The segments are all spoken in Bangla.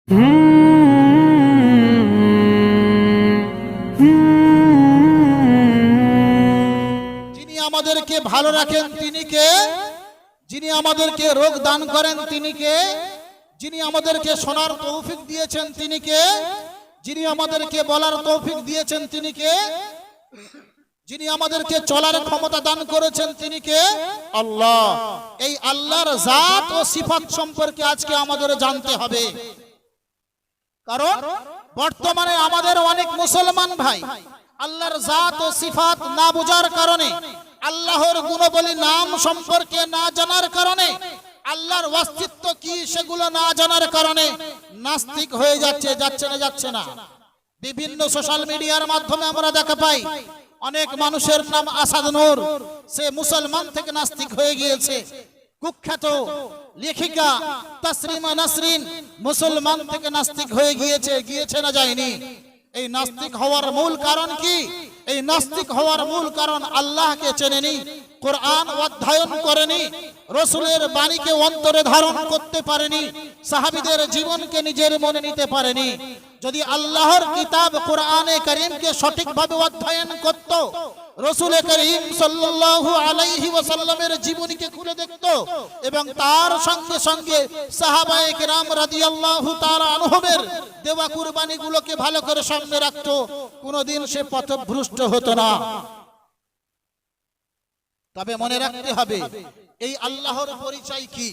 যিনি আমাদেরকে ভালো রাখেন তিনি কে? যিনি আমাদেরকে রোগ দান করেন তিনি কে? যিনি আমাদেরকে শোনার তৌফিক দিয়েছেন তিনি কে? যিনি আমাদেরকে বলার তৌফিক দিয়েছেন তিনি কে? যিনি আমাদেরকে চলার ক্ষমতা দান করেছেন তিনি কে? আল্লাহ। এই আল্লাহর জাত ও সিফাত সম্পর্কে আজকে আমাদের জানতে হবে। কারণ বর্তমানে আমাদের অনেক মুসলমান ভাই আল্লাহর জাত ও সিফাত না বোঝার কারণে, আল্লাহর গুণাবলী নাম সম্পর্কে না জানার কারণে, আল্লাহর অস্তিত্ব কি সেগুলো না জানার কারণে নাস্তিক হয়ে যাচ্ছে না। বিভিন্ন সোশ্যাল মিডিয়ার মাধ্যমে আমরা দেখা পাই অনেক মানুষের নাম আসাদ নূর, সে মুসলমান থেকে নাস্তিক হয়ে গিয়েছে। কুখ্যাত লেখিকা তাসরিমা নাসরিন মুসলমান থেকে নাস্তিক হয়ে গিয়েছে না যায়নি? এই নাস্তিক হওয়ার মূল কারণ কি? এই নাস্তিক হওয়ার মূল কারণ আল্লাহকে চেনেনি, কোরআন অধ্যয়ন করেনি, রাসূলের বাণীকে অন্তরে ধারণ করতে পারেনি, সাহাবীদের জীবনকে নিজের মনে নিতে পারেনি। যদি আল্লাহর কিতাব কোরআনে কারীমকে সঠিকভাবে অধ্যয়ন করত, রাসূল করিম সাল্লাল্লাহু আলাইহি ওয়াসাল্লামের জীবনীকে খুলে দেখত এবং তার সঙ্গে সঙ্গে সাহাবায়ে কেরাম রাদিয়াল্লাহু তাআলা আনহুমের দেওয়া কুরবানিগুলোকে ভালো করে সামনে রাখত, কোনোদিন সে পথভ্রষ্ট হতো না। তবে মনে রাখতে হবে এই আল্লাহর পরিচয় কি?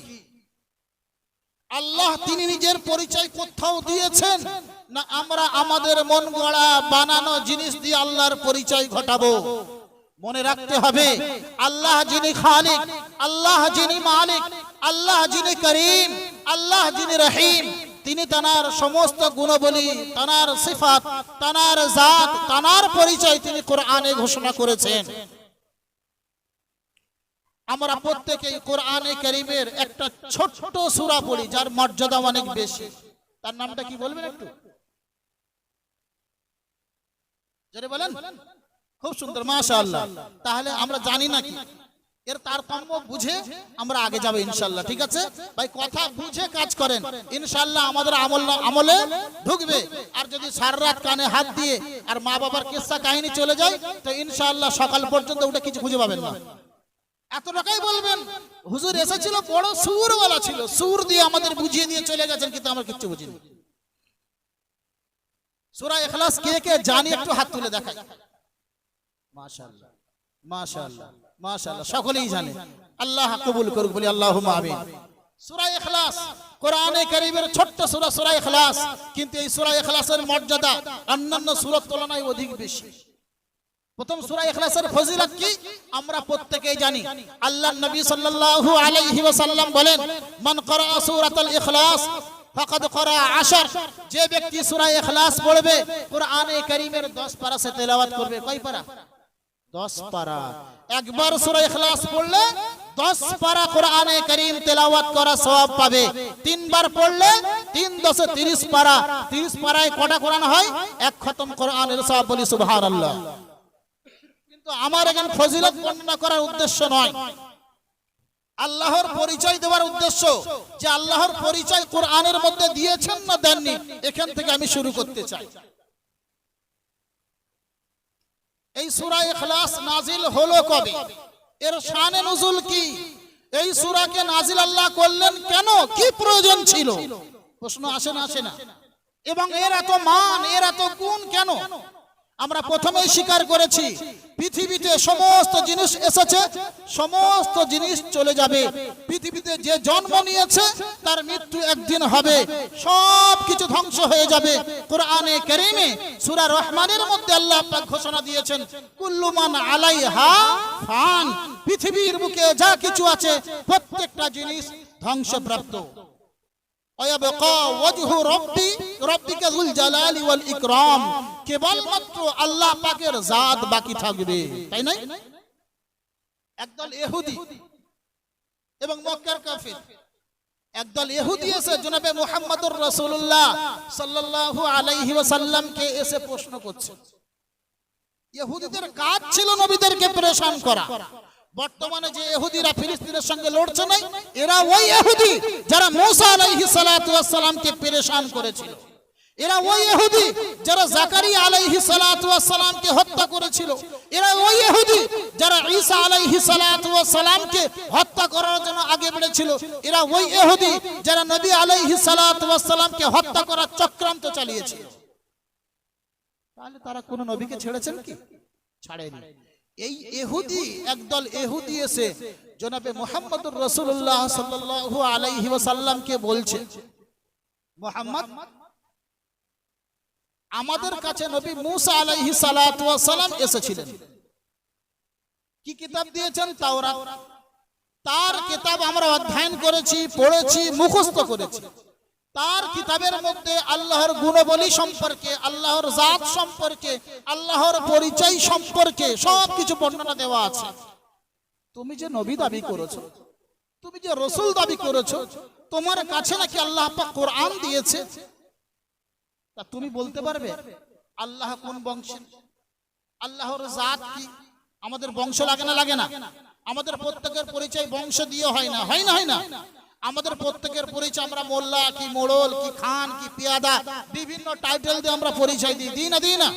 আল্লাহ তিনি নিজের পরিচয় কোথাও দিয়েছেন না আমরা আমাদের মন গড়া বানানো জিনিস দিয়ে আল্লাহর পরিচয় ঘটাবো? মনে রাখতে হবে আল্লাহ যিনি খালিক, আল্লাহ যিনি মালিক, আল্লাহ যিনি করিম, আল্লাহ যিনি রহিম, তিনি তানার সমস্ত গুণাবলী, তানার সিফাত, তানার জাত, তানার পরিচয় তিনি কোরআনে ঘোষণা করেছেন। আমরা প্রত্যেকেই কোরআনে কারীমের একটা ছোট্ট সূরা পড়ি যার মর্যাদা অনেক বেশি। তার নামটা কি বলবেন একটু? জোরে বলেন। খুব সুন্দর, মাশাআল্লাহ। তাহলে আমরা জানি না কি এর তারতম্য বুঝে আমরা আগে যাব ইনশাআল্লাহ। ঠিক আছে ভাই, কথা বুঝে কাজ করেন, ইনশাআল্লাহ আমাদের আমলে ঢুকবে। আর যদি সারা রাত কানে হাত দিয়ে আর মা বাবার কিস্সা কাহিনী চলে যায় তো ইনশাআল্লাহ সকাল পর্যন্ত ওটা কিছু খুঁজে পাবেন না। এতটাই বলবেন হুজুর এসেছিল বড় সুরওয়ালা ছিল, সুর দিয়ে আমাদের বুঝিয়ে দিয়ে চলে গেছেন, কিন্তু আমরা কিচ্ছু বুঝিনি। সূরা ইখলাস কে কে জানি একটু হাত তুলে দেখাই। মাশাআল্লাহ, মাশাআল্লাহ, মাশাআল্লাহ, সকলেই জানে। আল্লাহ কবুল করুক, বলি আল্লাহুম্মা আমিন। সূরা ইখলাস কোরআনে কারীমের ছোট্ট সূরা, সূরা ইখলাস, কিন্তু এই সূরা ইখলাসের মর্যাদা অন্যান্য সূরার তুলনায় অধিক বেশি। প্রথম সূরা ইখলাসের ফজিলত কি আমরা প্রত্যেকেই জানি। আল্লাহর নবী সাল্লাল্লাহু আলাইহি ওয়াসাল্লাম বলেন, মান ক্বারা সূরাতুল ইখলাস ফাকাদ ক্বারা 10। যে ব্যক্তি সূরা ইখলাস পড়বে কোরআনে কারীমের 10 পারা সে তেলাওয়াত করবে। কয় পারা? 10 পারা। একবার সূরা ইখলাস পড়লে 10 পারা কোরআনে কারীম তেলাওয়াত করা সওয়াব পাবে। তিনবার পড়লে 3 × 10 = 30 পারা। 30 পারায় কটা কোরআন হয়? এক খতম কোরআনের সওয়াব। বলি সুবহানাল্লাহ। কিন্তু আমার এখানে ফজিলত বর্ণনা করার উদ্দেশ্য নয়, আল্লাহর পরিচয় দেওয়ার উদ্দেশ্য, যে আল্লাহর পরিচয় কোরআনের মধ্যে দিয়েছেন না দেননি, এখান থেকে আমি শুরু করতে চাই। এই সূরা ইখলাস নাজিল হলো কবে? এর শানে নুজুল কি? এই সূরাকে নাজিল আল্লাহ করলেন কেন? কি প্রয়োজন ছিল? প্রশ্ন আসে না? এবং এর এত মান, এর এত গুণ কেন? আমরা প্রথমেই স্বীকার করেছি পৃথিবীতে সমস্ত জিনিস এসেছে, সমস্ত জিনিস চলে যাবে। পৃথিবীতে যে জন্ম নিয়েছে তার মৃত্যু একদিন হবে, সব কিছু ধ্বংস হয়ে যাবে। কোরআনে কারীমে সূরা রহমানের মধ্যে আল্লাহ পাক ঘোষণা দিয়েছেন, কুল্লু মান আলাইহা ফান। পৃথিবীর বুকে যা কিছু আছে প্রত্যেকটা জিনিস ধ্বংসপ্রাপ্ত। ওয়ায়াবকা ওয়াজহু রাব্বিকা যুল জালালি ওয়াল ইকরাম। কেবলমাত্র আল্লাহ পাকের জাত বাকি থাকবে, তাই না? একদল ইহুদি এবং মক্কার কাফির, একদল ইহুদি এসে জনাবে মুহাম্মদুর রাসূলুল্লাহ সাল্লাল্লাহু আলাইহি ওয়াসাল্লামকে এসে প্রশ্ন করছে। ইহুদিদের কাজ ছিল নবীদেরকে পেরেশান করা, বর্তমানে যে ইহুদিরা ফিলিস্তিনের সঙ্গে লড়ছে না, এরা ওই ইহুদি যারা মুসা আলাইহিস সালাতু ওয়াস সালামকে পেরেশান করেছিল। এরা ওই ইহুদি যারা জাকারিয়া আলাইহিস সালাতু ওয়াস সালামকে হত্যা করেছিল। এরা ওই ইহুদি যারা ঈসা আলাইহিস সালাতু ওয়াস সালামকে হত্যা করার জন্য আগে বেড়েছিল। এরা ওই ইহুদি যারা নবী আলাইহিস সালাতু ওয়াস সালামকে হত্যা করার চক্রান্ত চালিয়েছিল। তাহলে তারা কোন নবীকে ছেড়েছেন কি? ছাড়েনি। এই ইহুদি একদল ইহুদি এসে জনাবে মুহাম্মদুর রাসূলুল্লাহ সাল্লাল্লাহু আলাইহি ওয়াসাল্লামকে বলছে, মুহাম্মদ, আমাদের কাছে নবী মুসা আলাইহিস সালাতু ওয়াস সালাম এসেছিলেন। কি কিতাব দিয়েছেন? তাওরাত। তার কিতাব আমরা অধ্যয়ন করেছি, পড়েছি, মুখস্থ করেছি। তার কিতাবের মধ্যে আল্লাহর গুণাবলী সম্পর্কে, আল্লাহর জাত সম্পর্কে, আল্লাহর পরিচয় সম্পর্কে সবকিছু বর্ণনা দেওয়া আছে। তুমি যে নবী দাবি করেছো, তুমি যে রাসূল দাবি করেছো, তোমার কাছে নাকি আল্লাহ পাক কোরআন দিয়েছে। তা তুমি বলতে পারবে আল্লাহ কোন বংশের, আল্লাহর জাত কি? আমাদের বংশ লাগে না? লাগে না? আমাদের প্রত্যেকের পরিচয় বংশ দিয়ে হয় না? হয় না? হয় না? আমাদের প্রত্যেকের পরিচয় আমরা মোল্লা কি, মোড়ল কি, খান কি, পিয়াদা, বিভিন্ন টাইটেল দিয়ে আমরা পরিচয় দিই। দিই না? দিই না?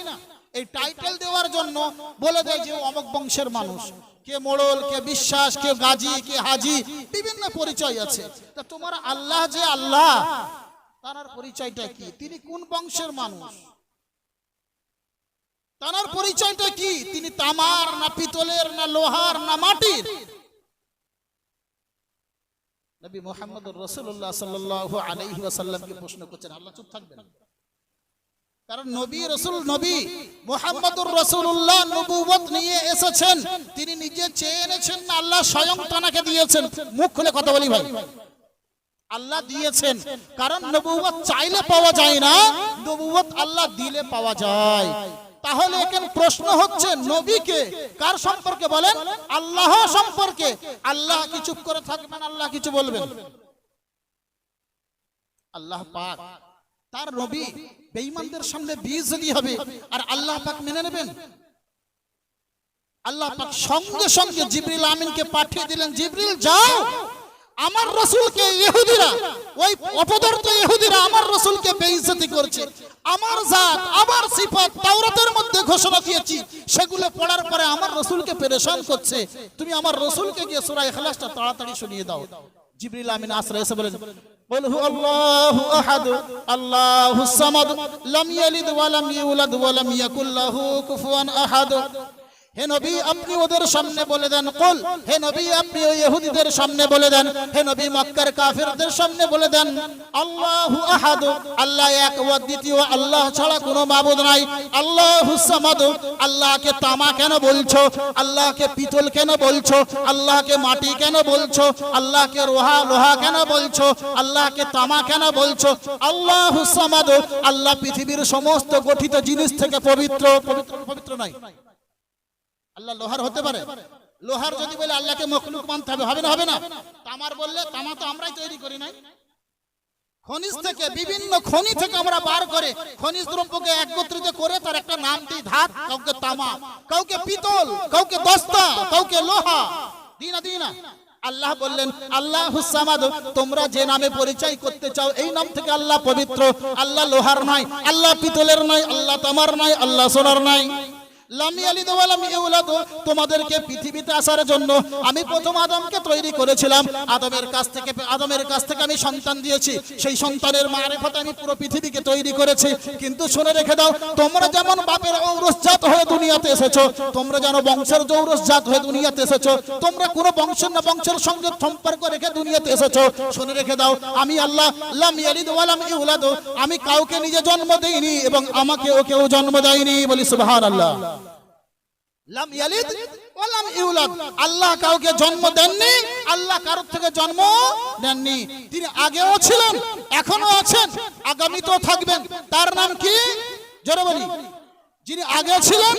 এই টাইটেল দেওয়ার জন্য বলে দেয় যে অমুক বংশের মানুষ, কে মোড়ল, কে বিশ্বাস, কে গাজী, কে হাজী, বিভিন্ন পরিচয় আছে। তা তোমার আল্লাহ যে আল্লাহ, তার পরিচয়টা কি? তিনি কোন বংশের মানুষ? তার পরিচয়টা কি? তিনি তামার না পিতলের না লোহার না মাটির? নবী মুহাম্মদুর রাসূলুল্লাহ সাল্লাল্লাহু আলাইহি ওয়াসাল্লামকে প্রশ্ন করছেন। আল্লাহ চুপ থাকবেন, কারণ নবী রাসূল, নবী মুহাম্মদুর রাসূলুল্লাহ নবুয়ত নিয়ে এসেছেন। তিনি নিজে চেয়ে এনেছেন না আল্লাহ স্বয়ং তাকে দিয়েছেন? মুখ খুলে কথা বলি ভাই, আল্লাহ দিয়েছেন। কারণ নবুয়ত চাইলে পাওয়া যায় না, নবুয়ত আল্লাহ দিলে পাওয়া যায়। তাহলে এখানে প্রশ্ন হচ্ছে, নবীকে কার সম্পর্কে বলেন? আল্লাহ সম্পর্কে। আল্লাহ কি চুপ করে থাকবেন? আল্লাহ কিছু বলবেন? আল্লাহ পাক তার নবী বেঈমানদের সামনে বেইজ্জতি হবে, আর আল্লাহ পাক মেনে নেবেন? আল্লাহ পাক সঙ্গে সঙ্গে জিবরিল আমিনকে পাঠিয়ে দিলেন, জিবরিল যাও, আমার রাসূলকে ইহুদিরা, ওই অপদার্থ ইহুদিরা আমার রাসূলকে বেইজ্জতি করছে। আমার জাত, আমার সিফাত তাওরাতের মধ্যে ঘোষণা দিয়েছি, সেগুলো পড়ার পরে আমার রাসূলকে পেরেশান করছে। তুমি আমার রাসূলকে গিয়ে সূরা ইখলাসটা তাড়াতাড়ি শুনিয়ে দাও। জিবরিল আমিন আসরা এসে বলেন, কুল হুয়াল্লাহু আহাদ আল্লাহুস সামাদ লাম ইয়ালিদ ওয়া লাম ইউলাদ ওয়া লাম ইয়াকুল লাহু কুফুয়ান আহাদ। হে নবী, আপনি ওদের সামনে বলে দেন, কুল, হে নবী আপনি ওই ইহুদিদের সামনে বলে দেন, হে নবী মক্কার কাফিরদের সামনে বলে দেন, আল্লাহু আহাদ, আল্লাহ এক ও দ্বিতীয়, আল্লাহ ছাড়া কোনো মাবুদ নাই। আল্লাহুস সামাদ, আল্লাহকে তামা কেন বলছো? আল্লাহকে পিতল কেন বলছো? আল্লাহকে মাটি কেন বলছো? আল্লাহকে লোহা কেন বলছো? আল্লাহকে তামা কেন বলছো? আল্লাহুস সামাদ, আল্লাহ পৃথিবীর সমস্ত গঠিত জিনিস থেকে পবিত্র। পবিত্র পবিত্র নাই? আল্লাহ লোহার হতে পারে? লোহার যদি বলে আল্লাহকে মখলুক মানতে হবে, হবে না? হবে না? তামার বললে, তামা তো আমরাই তৈরি করি নাই? খনিজ থেকে, বিভিন্ন খনি থেকে আমরা বার করে খনিজ দ্রব্যকে একত্রিত করে তার একটা নাম দিই ধাত। কাউকে তামা, কাউকে পিতল, কাউকে দস্তা, কাউকে লোহা। দিই না? দিই না? আল্লাহ বললেন আল্লাহুস সামাদ, তোমরা যে নামে পরিচয় করতে চাও এই নাম থেকে আল্লাহ পবিত্র। আল্লাহ লোহার নয়, আল্লাহ পিতলের নয়, আল্লাহ তামার নয়, আল্লাহ সোনার নয়। লাম ইয়ালিদ ওয়া লাম ইউলাদ, তোমাদেরকে পৃথিবীতে আসার জন্য আমি প্রথম আদমকে তৈরি করেছিলাম। আদমের কাছ থেকে আমি সন্তান দিয়েছি, সেই সন্তানের মারিফতে আমি পুরো পৃথিবীকে তৈরি করেছি। কিন্তু শুনে রেখে দাও, তোমরা যেমন বাপের ঔরসজাত হয়ে দুনিয়াতে এসেছো, তোমরা যেন বংশের ঔরসজাত হয়ে দুনিয়াতে এসেছো। তোমরা কোনো বংশের না বংশের সঙ্গে সম্পর্ক রেখে দুনিয়াতে এসেছো। শুনে রেখে দাও, আমি আল্লাহ লাম ইয়ালিদ ওয়া লাম ইউলাদ, আমি কাউকে নিজে জন্ম দেইনি এবং আমাকেও কেউ জন্ম দেয়নি। বলি সুবহানাল্লাহ। লাম ইয়ালিদ ওয়া লাম ইউলাদ, আল্লাহ কাউকে জন্ম দেননি, আল্লাহ কারোর থেকে জন্ম নেননি। তিনি আগেও ছিলেন, এখনো আছেন, আগামীতেও থাকবেন। তার নাম কি? জোরে বলি। যিনি আগে ছিলেন,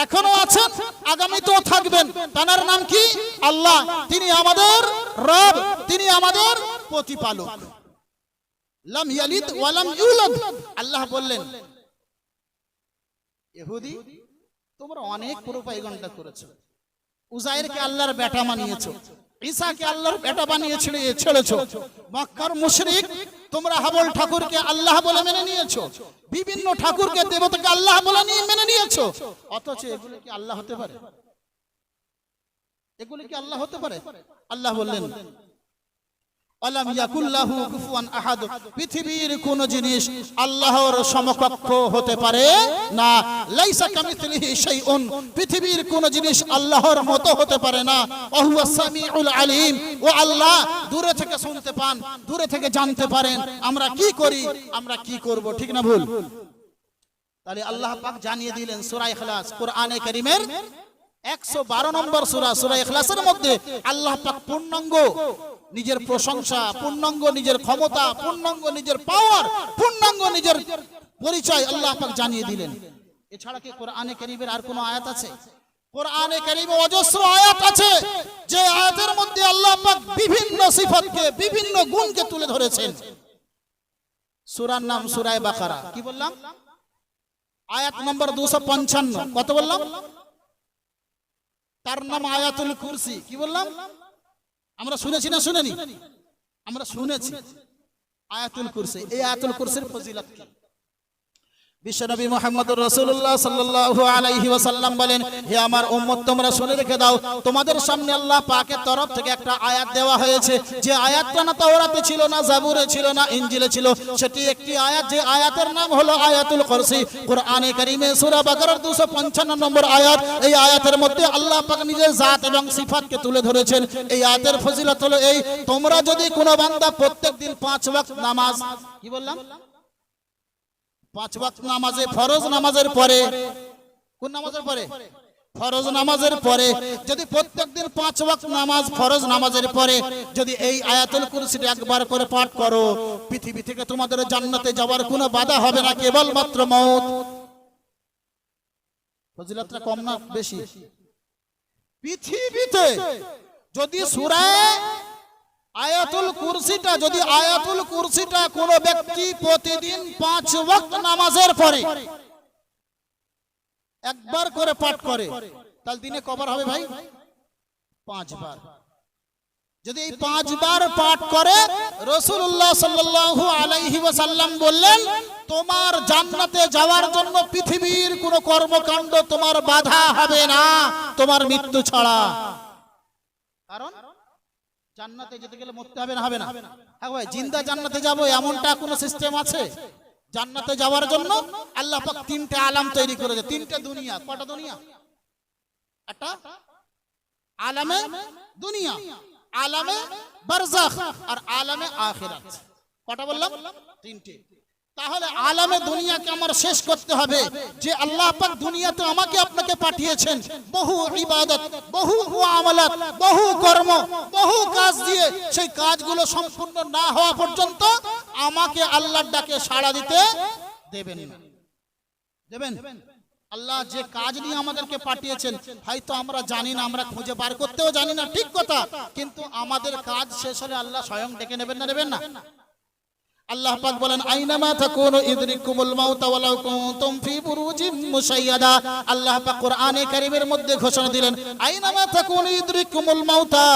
এখনো আছেন, আগামীতেও থাকবেন, তার নাম কি? আল্লাহ। তিনি আমাদের রব, তিনি আমাদের প্রতিপালক। লাম ইয়ালিদ ওয়া লাম ইউলাদ। আল্লাহ বললেন, ইহুদি তোমরা অনেক প্রোপাগান্ডা করেছো, উজাইরকে আল্লাহর বেটা বানিয়েছো, ঈসাকে আল্লাহর বেটা বানিয়ে ছেড়েছো। মক্কার মুশরিক তোমরা হাবল ঠাকুরকে আল্লাহ বলে মেনে নিয়েছো, বিভিন্ন ঠাকুরকে দেবতাকে আল্লাহ বলে মেনে নিয়েছো। অথচ এগুলো কি আল্লাহ হতে পারে? এগুলো কি আল্লাহ হতে পারে? আল্লাহ বললেন আলাম ইয়াকুল্লাহু কুফুয়ান আহাদ, পৃথিবীর কোন জিনিস আল্লাহর সমকক্ষ হতে পারে না। লাইসা কামিথলিহি শাইউন, পৃথিবীর কোন জিনিস আল্লাহর মতো হতে পারে না। ওয়া সামিউল আলিম, ও আল্লাহ দূরে থেকে শুনতে পান, দূরে থেকে জানতে পারেন আমরা কি করি, আমরা কি করব, ঠিক না ভুল? তাহলে আল্লাহ পাক জানিয়ে দিলেন সূরা ইখলাস, কোরআনে কারীমের 112 নম্বর সূরা, সূরা ইখলাসের মধ্যে আল্লাহ পাক পূর্ণাঙ্গ নিজের প্রশংসা, পূর্ণাঙ্গ নিজের ক্ষমতা, পূর্ণাঙ্গ নিজের পাওয়ার, পূর্ণাঙ্গ নিজের পরিচয় আল্লাহ পাক জানিয়ে দিলেন। এছাড়া কি কোরআনে কারীমের আর কোনো আয়াত আছে? কোরআনে কারীমে অজস্র আয়াত আছে, যে আয়াতের মধ্যে আল্লাহ পাক বিভিন্ন সিফাতকে, বিভিন্ন গুণকে তুলে ধরেছেন। সূরার নাম সূরা বাকারা, কি বললাম? আয়াত নম্বর 255, কত বললাম? তার নাম আয়াতুল কুরসি, কি বললাম? আমরা শুনেছি না শুনেনি? আমরা শুনেছি আয়াতুল কুরসি। এই আয়াতুল কুরসির ফজিলত কি? বিশ্বনবী মুহাম্মদুর রাসূলুল্লাহ সাল্লাল্লাহু আলাইহি ওয়াসাল্লাম বলেন, হে আমার উম্মত তোমরা শুনে রেখে দাও, তোমাদের সামনে আল্লাহ পাকের তরফ থেকে একটা আয়াত দেওয়া হয়েছে, যে আয়াতটা না তাওরাতে ছিল না, জাবুরে ছিল না, ইনজিলে ছিল। সেটি একটি আয়াত, যে আয়াতের নাম হলো আয়াতুল কুরসি। কোরআনে কারীমে সূরা বাকারার 255 নম্বর আয়াত। এই আয়াতের মধ্যে আল্লাহ পাক নিজের জাত এবং সিফাতকে তুলে ধরেছেন। এই আয়াতের ফজিলত হলো এই, তোমরা যদি কোনো বান্দা প্রত্যেকদিন 5 ওয়াক্ত নামাজ, কি বললাম? 5 ওয়াক্ত নামাজে, ফরজ নামাজের পরে, কোন নামাজের পরে? ফরজ নামাজের পরে যদি প্রত্যেকদিন 5 ওয়াক্ত নামাজ, ফরজ নামাজের পরে যদি এই আয়াতুল কুরসিটা একবার করে পাঠ করো, পৃথিবী থেকে তোমাদের জান্নাতে যাওয়ার কোনো বাধা হবে না, কেবলমাত্র মওত। ফজিলতটা কম না বেশি? পৃথিবীতে যদি সূরা আয়াতুল কুরসিটা, যদি আয়াতুল কুরসিটা কোন ব্যক্তি প্রতিদিন 5 ওয়াক্ত নামাজের পরে একবার করে পাঠ করে, তাহলে দিনে কবার হবে ভাই? 5 বার। যদি এই 5 বার পাঠ করে, রাসূলুল্লাহ সাল্লাল্লাহু আলাইহি ওয়াসাল্লাম বললেন, তোমার জান্নাতে যাওয়ার জন্য পৃথিবীর কোন কর্মকাণ্ড তোমার বাধা হবে না, তোমার মৃত্যু ছাড়া। কারণ জান্নাতে যেতে গেলে মরতে হবে না? হবে না? হ্যাঁ ভাই, জিন্দা জান্নাতে যাব এমনটা কোনো সিস্টেম আছে? জান্নাতে যাওয়ার জন্য আল্লাহ পাক 3টে আলাম তৈরি করেছে, 3টে দুনিয়া। কটা দুনিয়া? একটা আলামে দুনিয়া, আলামে বারজাখ আর আলামে আখিরাত। কটা বললাম? 3টে। তাহলে আলামে দুনিয়াকে আমার শেষ করতে হবে, যে আল্লাহ পাক দুনিয়াতে আমাকে আপনাকে পাঠিয়েছেন বহু ইবাদত, বহু মুআমালাত, বহু কর্ম, বহু কাজ দিয়ে, সেই কাজগুলো সম্পূর্ণ না হওয়া পর্যন্ত আমাকে আল্লাহর ডাকে সাড়া দিতে দেবেন না। দেবেন? আল্লাহ যে কাজ নিয়ে আমাদেরকে পাঠিয়েছেন হয়তো আমরা জানি না, আমরা খুঁজে বার করতেও জানি না, ঠিক কথা, কিন্তু আমাদের কাজ শেষ হলে আল্লাহ স্বয়ং ডেকে নেবেন না? নেবেন না? আল্লাহ পাক বলেন, আইনামা তাকুনু ইদরিকুমুল মাউত ওয়ালাউ কুনতুম ফি বুরুজিম মুশাইয়াদা। আল্লাহ পাক কোরআনে কারীমের মধ্যে ঘোষণা দিলেন, আইনামা তাকুনু ইদরিকুমুল মাউতা,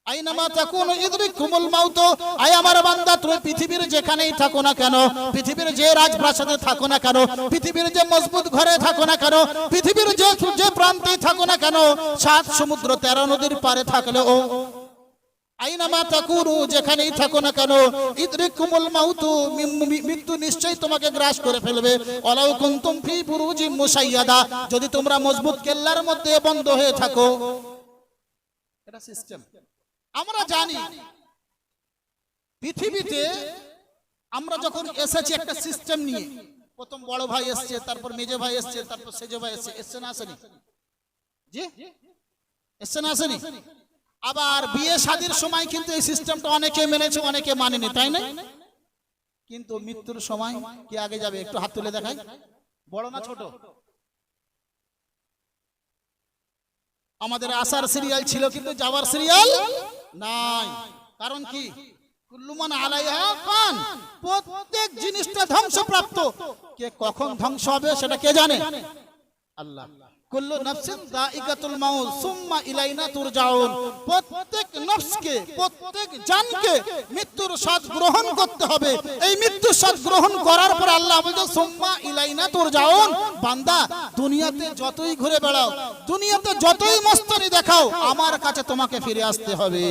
আইনামা তাকুনু ইদরিকুমুল মাউত। আয় আমার বান্দা, তুমি পৃথিবীর যেখানেই থাকো না কেন, পৃথিবীর যে রাজপ্রাসাদে থাকো না কেন, পৃথিবীর যে মজবুত ঘরে থাকো না কেন, পৃথিবীর যে প্রান্তে থাকো না কেন, 7 সমুদ্র 13 নদীর পারে থাকলেও, আইনামা তাকুনু যেখানেই থাকো না কেন, ইদরিকুমুল মাউত, মৃত্যু নিশ্চয়ই তোমাকে গ্রাস করে ফেলবে। ওয়ালাউ কুনতুম ফি বুরুজিম মুশাইয়াদা, যদি তোমরা মজবুত কেল্লার মধ্যে বন্ধ হয়ে থাকো। এটা সিস্টেম। আমরা জানি পৃথিবীতে আমরা যখন এসেছি একটা সিস্টেম নিয়ে, প্রথম বড় ভাই এসছে, তারপর মেজো ভাই এসছে, তারপর সেজো ভাই এসছে। এসছে না আসেনি? জি, এসছে না আসেনি? আবার বিয়ে শাদীর সময় কিন্তু এই সিস্টেমটা অনেকে মেনেছে, অনেকে মানেনি, তাই না? কিন্তু মৃত্যুর সময় কে আগে যাবে? একটু হাত তুলে দেখাই। বড় না ছোট? আমাদের আসার সিরিয়াল ছিল কিন্তু যাওয়ার সিরিয়াল নাই। কারণ কি? কুল্লুমান আলাইহা ফান, প্রত্যেক জিনিসটা ধ্বংসপ্রাপ্ত। কে কখন ধ্বংস হবে সেটা কে জানে? আল্লাহ। কুল্লু নাফসিন যায়িকাতুল মাউত সুম্মা ইলাইনা তুরজাউন, প্রত্যেক নফসকে, প্রত্যেক জানকে মৃত্যুর স্বাদ গ্রহণ করতে হবে। এই মৃত্যুর স্বাদ গ্রহণ করার পর আল্লাহ বলেন সুম্মা ইলাইনা তুরজাউন, বান্দা দুনিয়াতে যতই ঘুরে বেড়াও, দুনিয়াতে যতই মস্তানি দেখাও, আমার কাছে তোমাকে ফিরে আসতে হবে।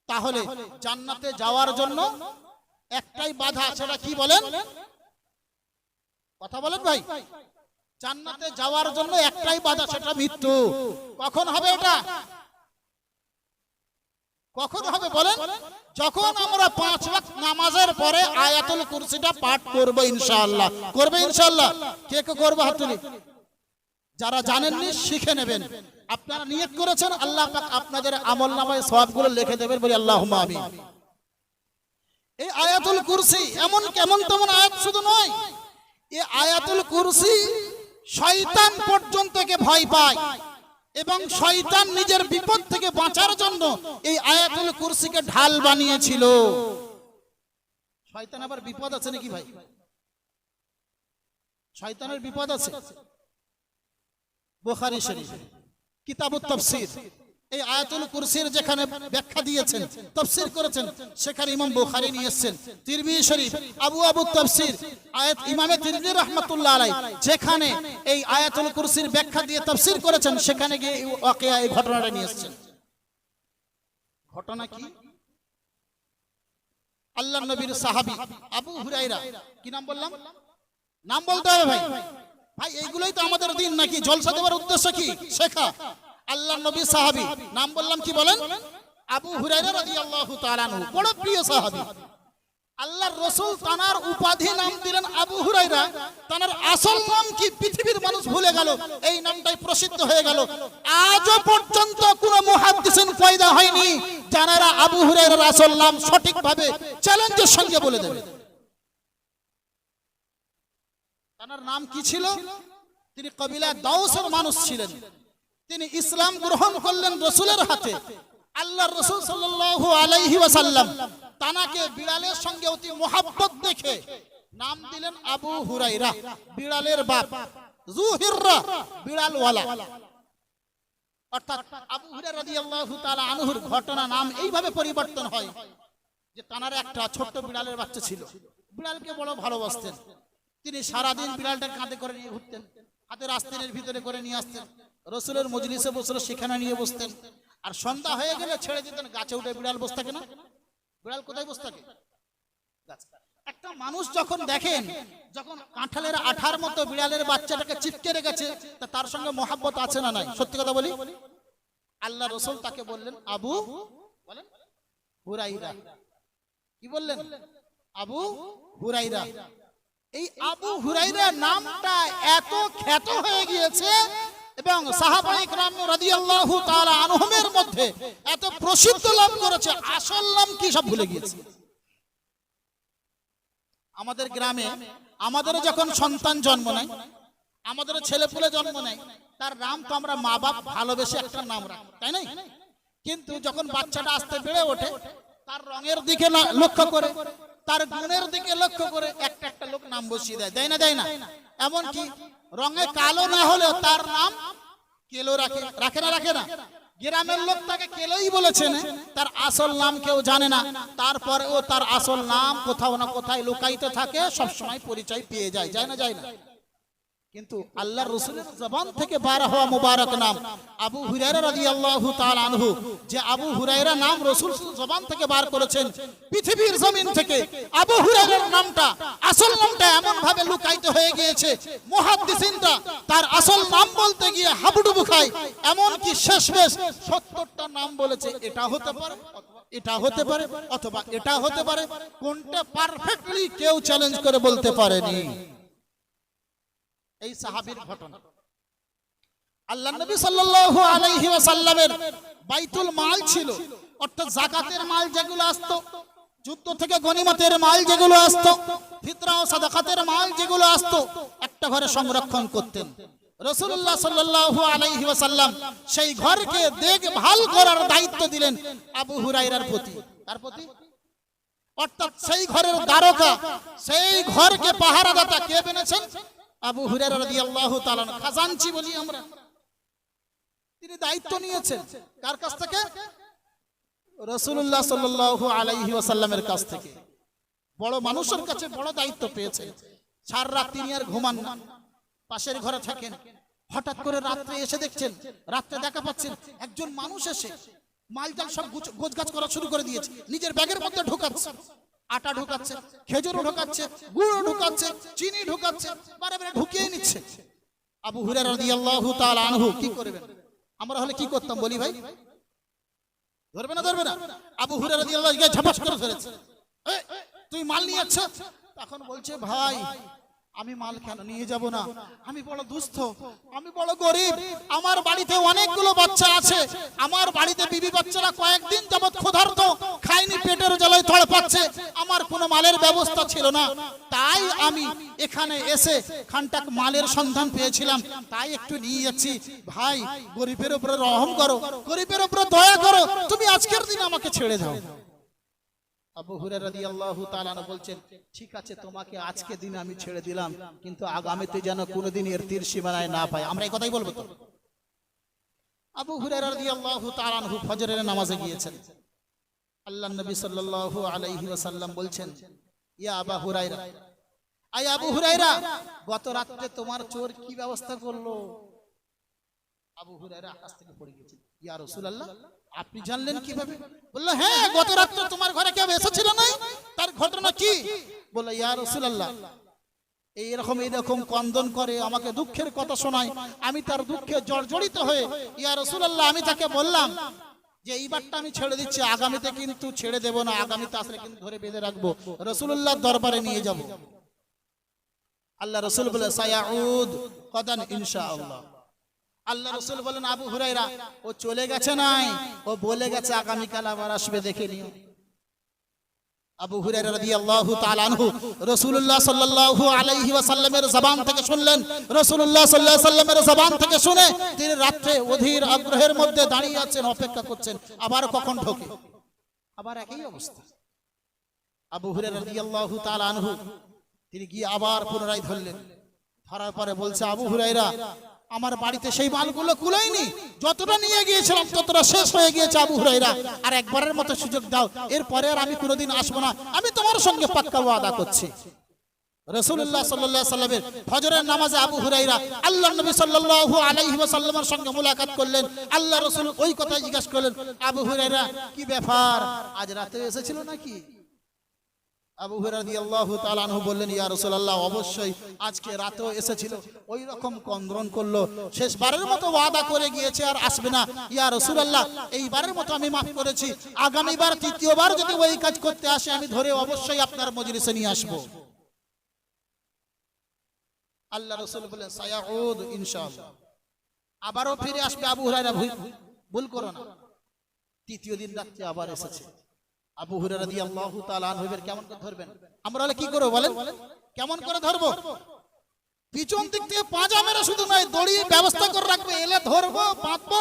তাহলে জান্নাতে যাওয়ার জন্য একটাই বাধা, সেটা কি বলেন? কথা বলেন ভাই। জান্নাতে যাওয়ার জন্য একটাই বাধা, সেটা মৃত্যু। কখন হবে এটা? কখন হবে বলেন? যখন আমরা 5 ওয়াক্ত নামাজের পরে আয়াতুল কুরসিটা পাঠ করব ইনশাআল্লাহ। করবে ইনশাআল্লাহ? কে কে করবে হাত তুলি। যারা জানেননি শিখে নেবেন। আপনারা নিয়ত করেছেন, আল্লাহ পাক আপনাদের আমলনামায় সওয়াবগুলো লিখে দেবেন, বলি আল্লাহুম্মা আমিন। এই আয়াতুল কুরসি এমন কেমন তেমন আয়াত শুধু নয়, এই আয়াতুল কুরসি শয়তান পর্যন্ত কে ভয় পায়, এবং শয়তান নিজের বিপদ থেকে বাঁচার জন্য এই আয়াতুল কুরসিকে ঢাল বানিয়েছিল। শয়তান আবার বিপদ আছে নাকি ভাই? শয়তানের বিপদ আছে। বুখারী শরীফ কিতাবুত তাফসীর এই আয়াতুল কুরসির যেখানে ব্যাখ্যা দিয়েছেন, তাফসীর করেছেন, সেখানে ইমাম বুখারী নিয়ে এসেছেন। তিরমিজি শরীফ আবু তাফসীর আয়াত ইমামে তিরমিজি রাহমাতুল্লাহ আলাইহি যেখানে এই আয়াতুল কুরসির ব্যাখ্যা দিয়ে তাফসীর করেছেন, সেখানে গিয়ে এই ওয়াকিয়া, এই ঘটনাটা নিয়ে এসেছেন। ঘটনা কি? আল্লাহর নবীর সাহাবী আবু হুরায়রা, কি নাম বললাম? নাম বলতে হবে ভাই। ভাই এইগুলোই তো আমাদের দিন নাকি? জলসা দেওয়ার উদ্দেশ্য কি? শেখা। আল্লাহর নবী সাহাবী, নাম বললাম কি বলেন? আবু হুরায়রা রাদিয়াল্লাহু তাআলা আনহু, বড় প্রিয় সাহাবী। আল্লাহর রাসূল তানার উপাধি নাম দিলেন আবু হুরায়রা। তানার আসল নাম কি পৃথিবীর মানুষ ভুলে গেল, এই নামটাই প্রসিদ্ধ হয়ে গেল। আজও পর্যন্ত কোনো মুহাদ্দিসিন পয়দা হয়নি যারা আবু হুরায়রার আসল নাম সঠিকভাবে চ্যালেঞ্জের সঙ্গে বলে দেবে। তানার নাম কি ছিল? তিনি কবিলা দাউসের মানুষ ছিলেন। তিনি ইসলাম গ্রহণ করলেন রাসূলের হাতে। আল্লাহর রাসূল সাল্লাল্লাহু আলাইহি ওয়াসাল্লাম তানাকে বিড়ালের সঙ্গে অতি মোহাব্বত দেখে নাম দিলেন আবু হুরায়রা, বিড়ালের বাপ, যুহিররা, বিড়ালওয়ালা। অর্থাৎ আবু হুরায়রা রাদিয়াল্লাহু তাআলা আনহুর ঘটনা নাম এইভাবে পরিবর্তন হয় যে তানার একটা ছোট্ট বিড়ালের বাচ্চা ছিল। বিড়ালকে বড় ভালোবাসতেন। তিনি সারাদিন বিড়ালটাকে কাঁধে করে নিয়ে ঘুরতেন, হাতের আস্তিনের ভিতরে করে নিয়ে আসতেন, রাসূলের মজলিসে বসলে সেখানে নিয়ে বসতেন। আর সন্ধ্যা হয়ে গেলে ছেড়ে দিতেন, গাছে উঠে বিড়াল বসে থাকে না? বিড়াল কোথায় বসে থাকে? একটা মানুষ যখন দেখেন, যখন কাঁঠালের আঠার মতো বিড়ালের বাচ্চাটাকে চিপকে রেখেছে, তা তার সঙ্গে মহাব্বত আছে না নাই? সত্যি কথা বলি। আল্লাহ রাসূল তাকে বললেন আবু বলেন হুরায়রা। কি বললেন? আবু হুরায়রা। এই আবু হুরায়রা নামটা এত খ্যাত হয়ে গিয়েছে এবং সাহাবায়ে কেরাম রাদিয়াল্লাহু তাআলা আনহুমের মধ্যে এত প্রসিদ্ধ লাভ করেছে, আসল নাম কি সব ভুলে গিয়েছে। আমাদের গ্রামে আমাদের যখন সন্তান জন্ম নেয়, আমাদের ছেলেপুলে জন্ম নেয়, তার নাম তো আমরা মা বাপ ভালোবেসে একটা নাম রাখি, তাই না? কিন্তু যখন বাচ্চাটা আস্তে বেড়ে ওঠে, তার রঙের দিকে লক্ষ্য করে, তার গুণের দিকে লক্ষ্য করে একটা একটা লোক নাম বসিয়ে দেয়, দেয় না? দেয় না? এমন কি রঙে কালো না হলেও তার নাম কেলো রাখে, রাখে না? রাখে না? গ্রামের লোক তাকে কেলোই বলেছেন, তার আসল নাম কেউ জানে না। তারপরেও তার আসল নাম কোথাও না কোথায় লুকায়িত থাকে, সব সময় পরিচয় পেয়ে যায়, যায় না? যায় না? কিন্তু আল্লাহর রাসূলের জবান থেকে বার হওয়া মুবারক নাম আবু হুরায়রা রাদিয়াল্লাহু তাআলা আনহু, যে আবু হুরায়রা নাম রাসূল জবান থেকে বার করেছেন, পৃথিবীর জমিন থেকে আবু হুরায়রার নামটা, আসল নামটা এমন ভাবে লুকায়িত হয়ে গিয়েছে, মুহাদ্দিসিনরা তার আসল নাম বলতে গিয়ে হাবুডুবু খায়। এমন কি শেষমেশ 70টা নাম বলেছে, এটা হতে পারে, এটা হতে পারে, অথবা এটা হতে পারে। কোনটা পারফেক্টলি কেউ চ্যালেঞ্জ করে বলতে পারেনি। এই সাহাবীর ঘটনা। আল্লাহর নবী সাল্লাল্লাহু আলাইহি ওয়াসাল্লামের বাইতুল মাল ছিল, অর্থাৎ যাকাতের মাল যেগুলো আসতো, যুদ্ধ থেকে গনিমতের মাল যেগুলো আসতো, ফিতরা ও সাদাকাতের মাল যেগুলো আসতো, একটা ঘরে সংরক্ষণ করতেন। রাসূলুল্লাহ সাল্লাল্লাহু আলাইহি ওয়াসাল্লাম সেই ঘরকে দেখভাল করার দায়িত্ব দিলেন আবু হুরায়রার প্রতি। তার প্রতি অর্থাৎ সেই ঘরের দ্বারকা, সেই ঘরকে পাহারাদাতা কে বেনেছেন? আবু হুরায়রা রাদিয়াল্লাহু তাআলা খাজানচি বলি আমরা, তিনি দায়িত্ব নিয়েছেন কার কাছ থেকে? রাসূলুল্লাহ সাল্লাল্লাহু আলাইহি ওয়াসাল্লামের কাছ থেকে। বড় মানুষের কাছে বড় দায়িত্ব পেয়েছেন। সারা রাত তিনি আর ঘুমান না, পাশের ঘরে থাকেন। হঠাৎ করে রাত্রে এসে দেখছেন, রাত্রে দেখা পাচ্ছেন একজন মানুষ এসে মালজাল সব গোছগাছ করা শুরু করে দিয়েছে, নিজের ব্যাগের মধ্যে ঢোকাচ্ছে, আটা ঢোকাচ্ছে, খেজুর ঢোকাচ্ছে, গুড় ঢোকাচ্ছে, চিনি ঢোকাচ্ছে, বারে বারে ঢুকিয়ে নিচ্ছে। আবু হুরায়রা রাদিয়াল্লাহু তাআলা আনহু কি করবেন? আমরা হলে কি করতাম বলি ভাই? ধরবে না ধরবে না? আবু হুরায়রা রাদিয়াল্লাহু আনহু ঝাপাস করে ফেলেছে, এই তুই মাল নিয়ে যাচ্ছ? তখন বলছে, ভাই আমি মাল কেন নিয়ে যাব না, আমি বড় দুস্থ, আমি বড় গরিব, আমার বাড়িতে অনেকগুলো বাচ্চা আছে, আমার বাড়িতে বিবি বাচ্চারা কয়েকদিন যাবত ক্ষুধার্ত, খাইনি, পেটের জ্বালায় তড়পাচ্ছে, আমার কোনো মালের ব্যবস্থা ছিল না, তাই আমি এখানে এসে খানটাক মালের সন্ধান পেয়েছিলাম, তাই একটু নিয়ে যাচ্ছি। ভাই গরিবের উপরে রহম করো, গরিবের উপরে দয়া করো, তুমি আজকের দিন আমাকে ছেড়ে দাও। আবু হুরায়রা রাদিয়াল্লাহু তাআলা বলছেন, ঠিক আছে তোমাকে আজকে দিন আমি ছেড়ে দিলাম, কিন্তু আগামীতে যেন কোনোদিন এর তীর সীমানায় না পাই। আমরা এই কথাই বলবো তো? আবু হুরায়রা রাদিয়াল্লাহু তাআলা ফজরের নামাজে গিয়েছেন। আল্লাহর নবী সাল্লাল্লাহু আলাইহি ওয়াসাল্লাম বলছেন, ইয়া আবু হুরায়রা, আই আবু হুরায়রা, গত রাতে তোমার চোর কি ব্যবস্থা করলো? আবু হুরায়রা আকাশ থেকে পড়ে গেছেন, ইয়া রাসূলুল্লাহ আপনি জানলেন কিভাবে? বলল, হ্যাঁ গত রাতে তোমার ঘরে কেউ এসেছিল না, তার ঘটনা কি? বলল, ইয়া রাসূলুল্লাহ এইরকম কন্দন করে, আমাকে দুঃখের কথা শোনায়, আমি তার দুঃখে জর্জরিত হয়ে ইয়া রাসূলুল্লাহ আমি তাকে বললাম যে এইবারটা আমি ছেড়ে দিচ্ছি, আগামীতে কিন্তু ছেড়ে দেব না, আগামীতে আসলে কিন্তু ধরে বেঁধে রাখবো, রাসূলুল্লাহর দরবারে নিয়ে যাব। আল্লাহ রাসূল বলে, সায়াউদ কদান ইনশাআল্লাহ। আল্লাহ রাসূল বলেন, আবু হুরায়রা ও চলে গেছে নাই, ও বলে গেছে আগামীকাল আবার আসবে, দেখে নিও। আবু হুরায়রা রাদিয়াল্লাহু তাআলা আনহু রাসূলুল্লাহ সাল্লাল্লাহু আলাইহি ওয়াসাল্লামের জবান থেকে শুনলেন, রাসূলুল্লাহ সাল্লাল্লাহু আলাইহি ওয়াসাল্লামের জবান থেকে শুনে তিনি রাতে অধীর আগ্রহের মধ্যে দাঁড়িয়ে আছেন, অপেক্ষা করছেন আবার কখন ঢোকে। আবার একই অবস্থা। আবু হুরায়রা রাদিয়াল্লাহু তাআলা আনহু তিনি গিয়ে আবার পুনরায় ধরলেন, ধরার পরে বলছে, আবু হুরায়রা আমার বাড়িতে সেই মালগুলো কুলাইনি, যতটা নিয়ে গিয়েছিলাম ততটা শেষ হয়ে গিয়েছে আবু হুরায়রা, আর একবারের মতো সুযোগ দাও, এরপরে আর আমি কোনোদিন আসবো না, আমি তোমার সঙ্গে পাক্কা ওয়াদা করছি। রাসূলুল্লাহ সাল্লাল্লাহু আলাইহি ওয়াসাল্লামের ফজরের নামাজে আবু হুরায়রা আল্লাহর নবী সাল্লাল্লাহু আলাইহি ওয়াসাল্লামের সঙ্গে মুলাকাত করলেন। আল্লাহ রাসূল ওই কথা জিজ্ঞাসা করলেন, আবু হুরায়রা কি ব্যাপার, আজ রাতে এসেছিল নাকি? আবু হুরায়রা রাদিয়াল্লাহু তাআলা আনহু বললেন, ইয়া রাসূলুল্লাহ অবশ্যই আজকে রাতেও এসেছিল, ওই রকম কন্দন করলো, শেষবারের মতো ওয়াদা করে গিয়েছে আর আসবে না। ইয়া রাসূলুল্লাহ এইবারের মতো আমি মাফ করেছি, আগামীবার তৃতীয়বার যদি ওই কাজ করতে আসে আমি ধরে অবশ্যই আপনার মজলিসে নিয়ে আসব। আল্লাহ রাসূল বলেন, সায়াউদ ইনশাআল্লাহ, আবারও ফিরে আসবে আবু হুরায়রা, ভুল করো না। তৃতীয় দিন রাতে আবার এসেছে। আবু হুরায়রা রাদিয়াল্লাহু তাআলা আনহু কেমন করে ধরবেন? আমরা হলে কি করব বলেন? কেমন করে ধরবো? পিছন দিক থেকে পাঁজা মেরে শুধু নয়, দড়ি ব্যবস্থা করে রাখবে, এলে ধরবো, বাঁধবো,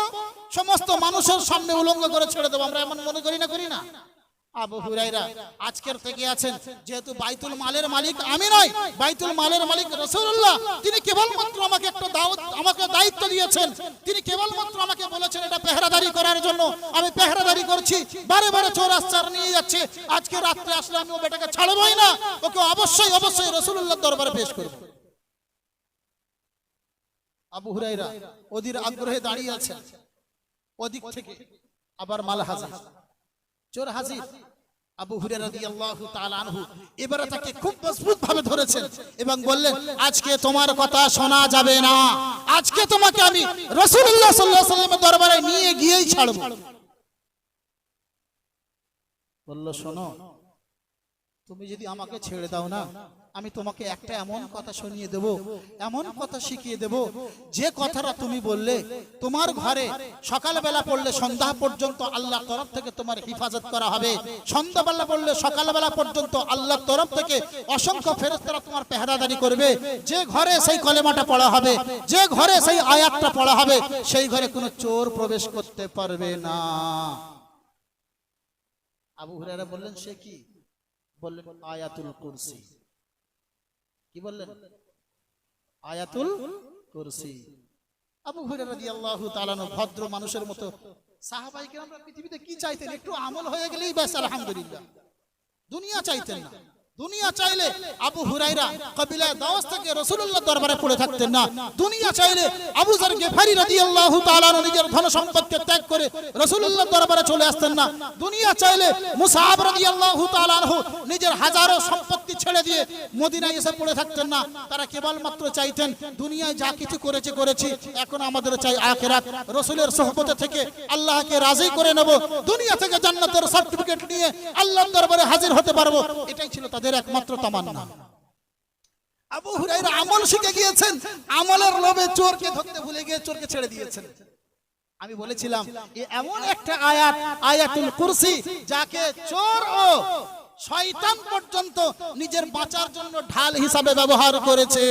সমস্ত মানুষের সামনে উলঙ্গ করে ছেড়ে দেবো। আমরা এমন মনে করি না? আবু হুরায়রা আজকের থেকে আছেন, যেহেতু বাইতুল মালের মালিক আমি নয়, বাইতুল মালের মালিক রাসূলুল্লাহ, তিনি কেবলমাত্র আমাকে একটা আমাকে দায়িত্ব দিয়েছেন, তিনি কেবলমাত্র আমাকে বলেছেন এটা পেহরাদারি করার জন্য, আমি পেহরাদারি করছি, বারে বারে চোর আশ্চার নিয়ে যাচ্ছে, আজকে রাত্রে আসলে আমি ও বেটাকে ছাড়বই না, ওকে অবশ্যই অবশ্যই রাসূলুল্লাহর দরবারে পেশ করব। আবু হুরায়রা অধীর আগ্রহে দাঁড়িয়ে আছেন, ওদিক থেকে আবার মাল হাজির, চোর হাজির। আবু হুরায়রা রাদিয়াল্লাহু তাআলা আনহু এবারে তাকে খুব মজবুত ভাবে ধরেছেন এবং বললেন, আজকে তোমার কথা শোনা যাবে না, আজকে তোমাকে আমি রাসূলুল্লাহ সাল্লাল্লাহু আলাইহি ওয়াসাল্লামের দরবারে নিয়ে গিয়েই ছাড়ব। বলল, শোনো, তুমি যদি আমাকে ছেড়ে দাও না, আমি তোমাকে একটা এমন কথা শুনিয়ে দেব, এমন কথা শিখিয়ে দেব, যে কথাটা তুমি বললে তোমার ঘরে সকালবেলা পড়লে সন্ধ্যা পর্যন্ত আল্লাহর তরফ থেকে তোমার হিফাজত করা হবে, সন্ধ্যাবেলা পড়লে সকালবেলা পর্যন্ত আল্লাহর তরফ থেকে অসংখ্য ফেরেশতারা তোমার পেহারাদারি করবে, যে ঘরে সেই কলেমাটা পড়া হবে, যে ঘরে সেই আয়াতটা পড়া হবে, সেই ঘরে কোনো চোর প্রবেশ করতে পারবে না। আবু হুরায়রা বললেন, সে কি? বললেন, আয়াতুল কুরসি। কি বললেন? আয়াতুল কুরসি। আবু হুরায়রা রাদিয়াল্লাহু তাআলা আনহু ভদ্র মানুষের মতো, সাহাবায়ে কেরামরা পৃথিবীতে কি চাইতেন? একটু আমল হয়ে গেলেই ব্যাস আলহামদুলিল্লাহ। দুনিয়া চাইতেন না। দুনিয়া চাইলে আবু হুরায়রা কবিলায়ে দাওস থেকে রাসূলুল্লাহর দরবারে পড়ে থাকতেন না। দুনিয়া চাইলে আবু যর গিফারি রাদিয়াল্লাহু তাআলা আনহু নিজের ধন সম্পত্তি ত্যাগ করে রাসূলুল্লাহর দরবারে চলে আসতেন না। দুনিয়া চাইলে মুসআব রাদিয়াল্লাহু তাআলা আনহু নিজের হাজারো সম্পত্তি ছেড়ে দিয়ে মদিনায় এসে পড়ে থাকতেন না। তারা কেবলমাত্র চাইতেন দুনিয়ায় যা কিছু করেছি, এখন আমাদের চাই আখিরাত, রাসূলের সোহবতে থেকে আল্লাহকে রাজি করে নেব, দুনিয়া থেকে জান্নাতের সার্টিফিকেট নিয়ে আল্লাহর দরবারে হাজির হতে পারবো। এটাই ছিল তাদের একমাত্র তামান্না। আবু হুরায়রা আমল শিখে গিয়েছেন, আমলের লোভে চোরকে ধরতে ভুলে গিয়ে চোরকে ছেড়ে দিয়েছেন। আমি বলেছিলাম এমন একটা আয়াত, আয়াতুল কুরসি, যাকে চোর ও শয়তান পর্যন্ত নিজের বাঁচার জন্য ঢাল হিসাবে ব্যবহার করেছে।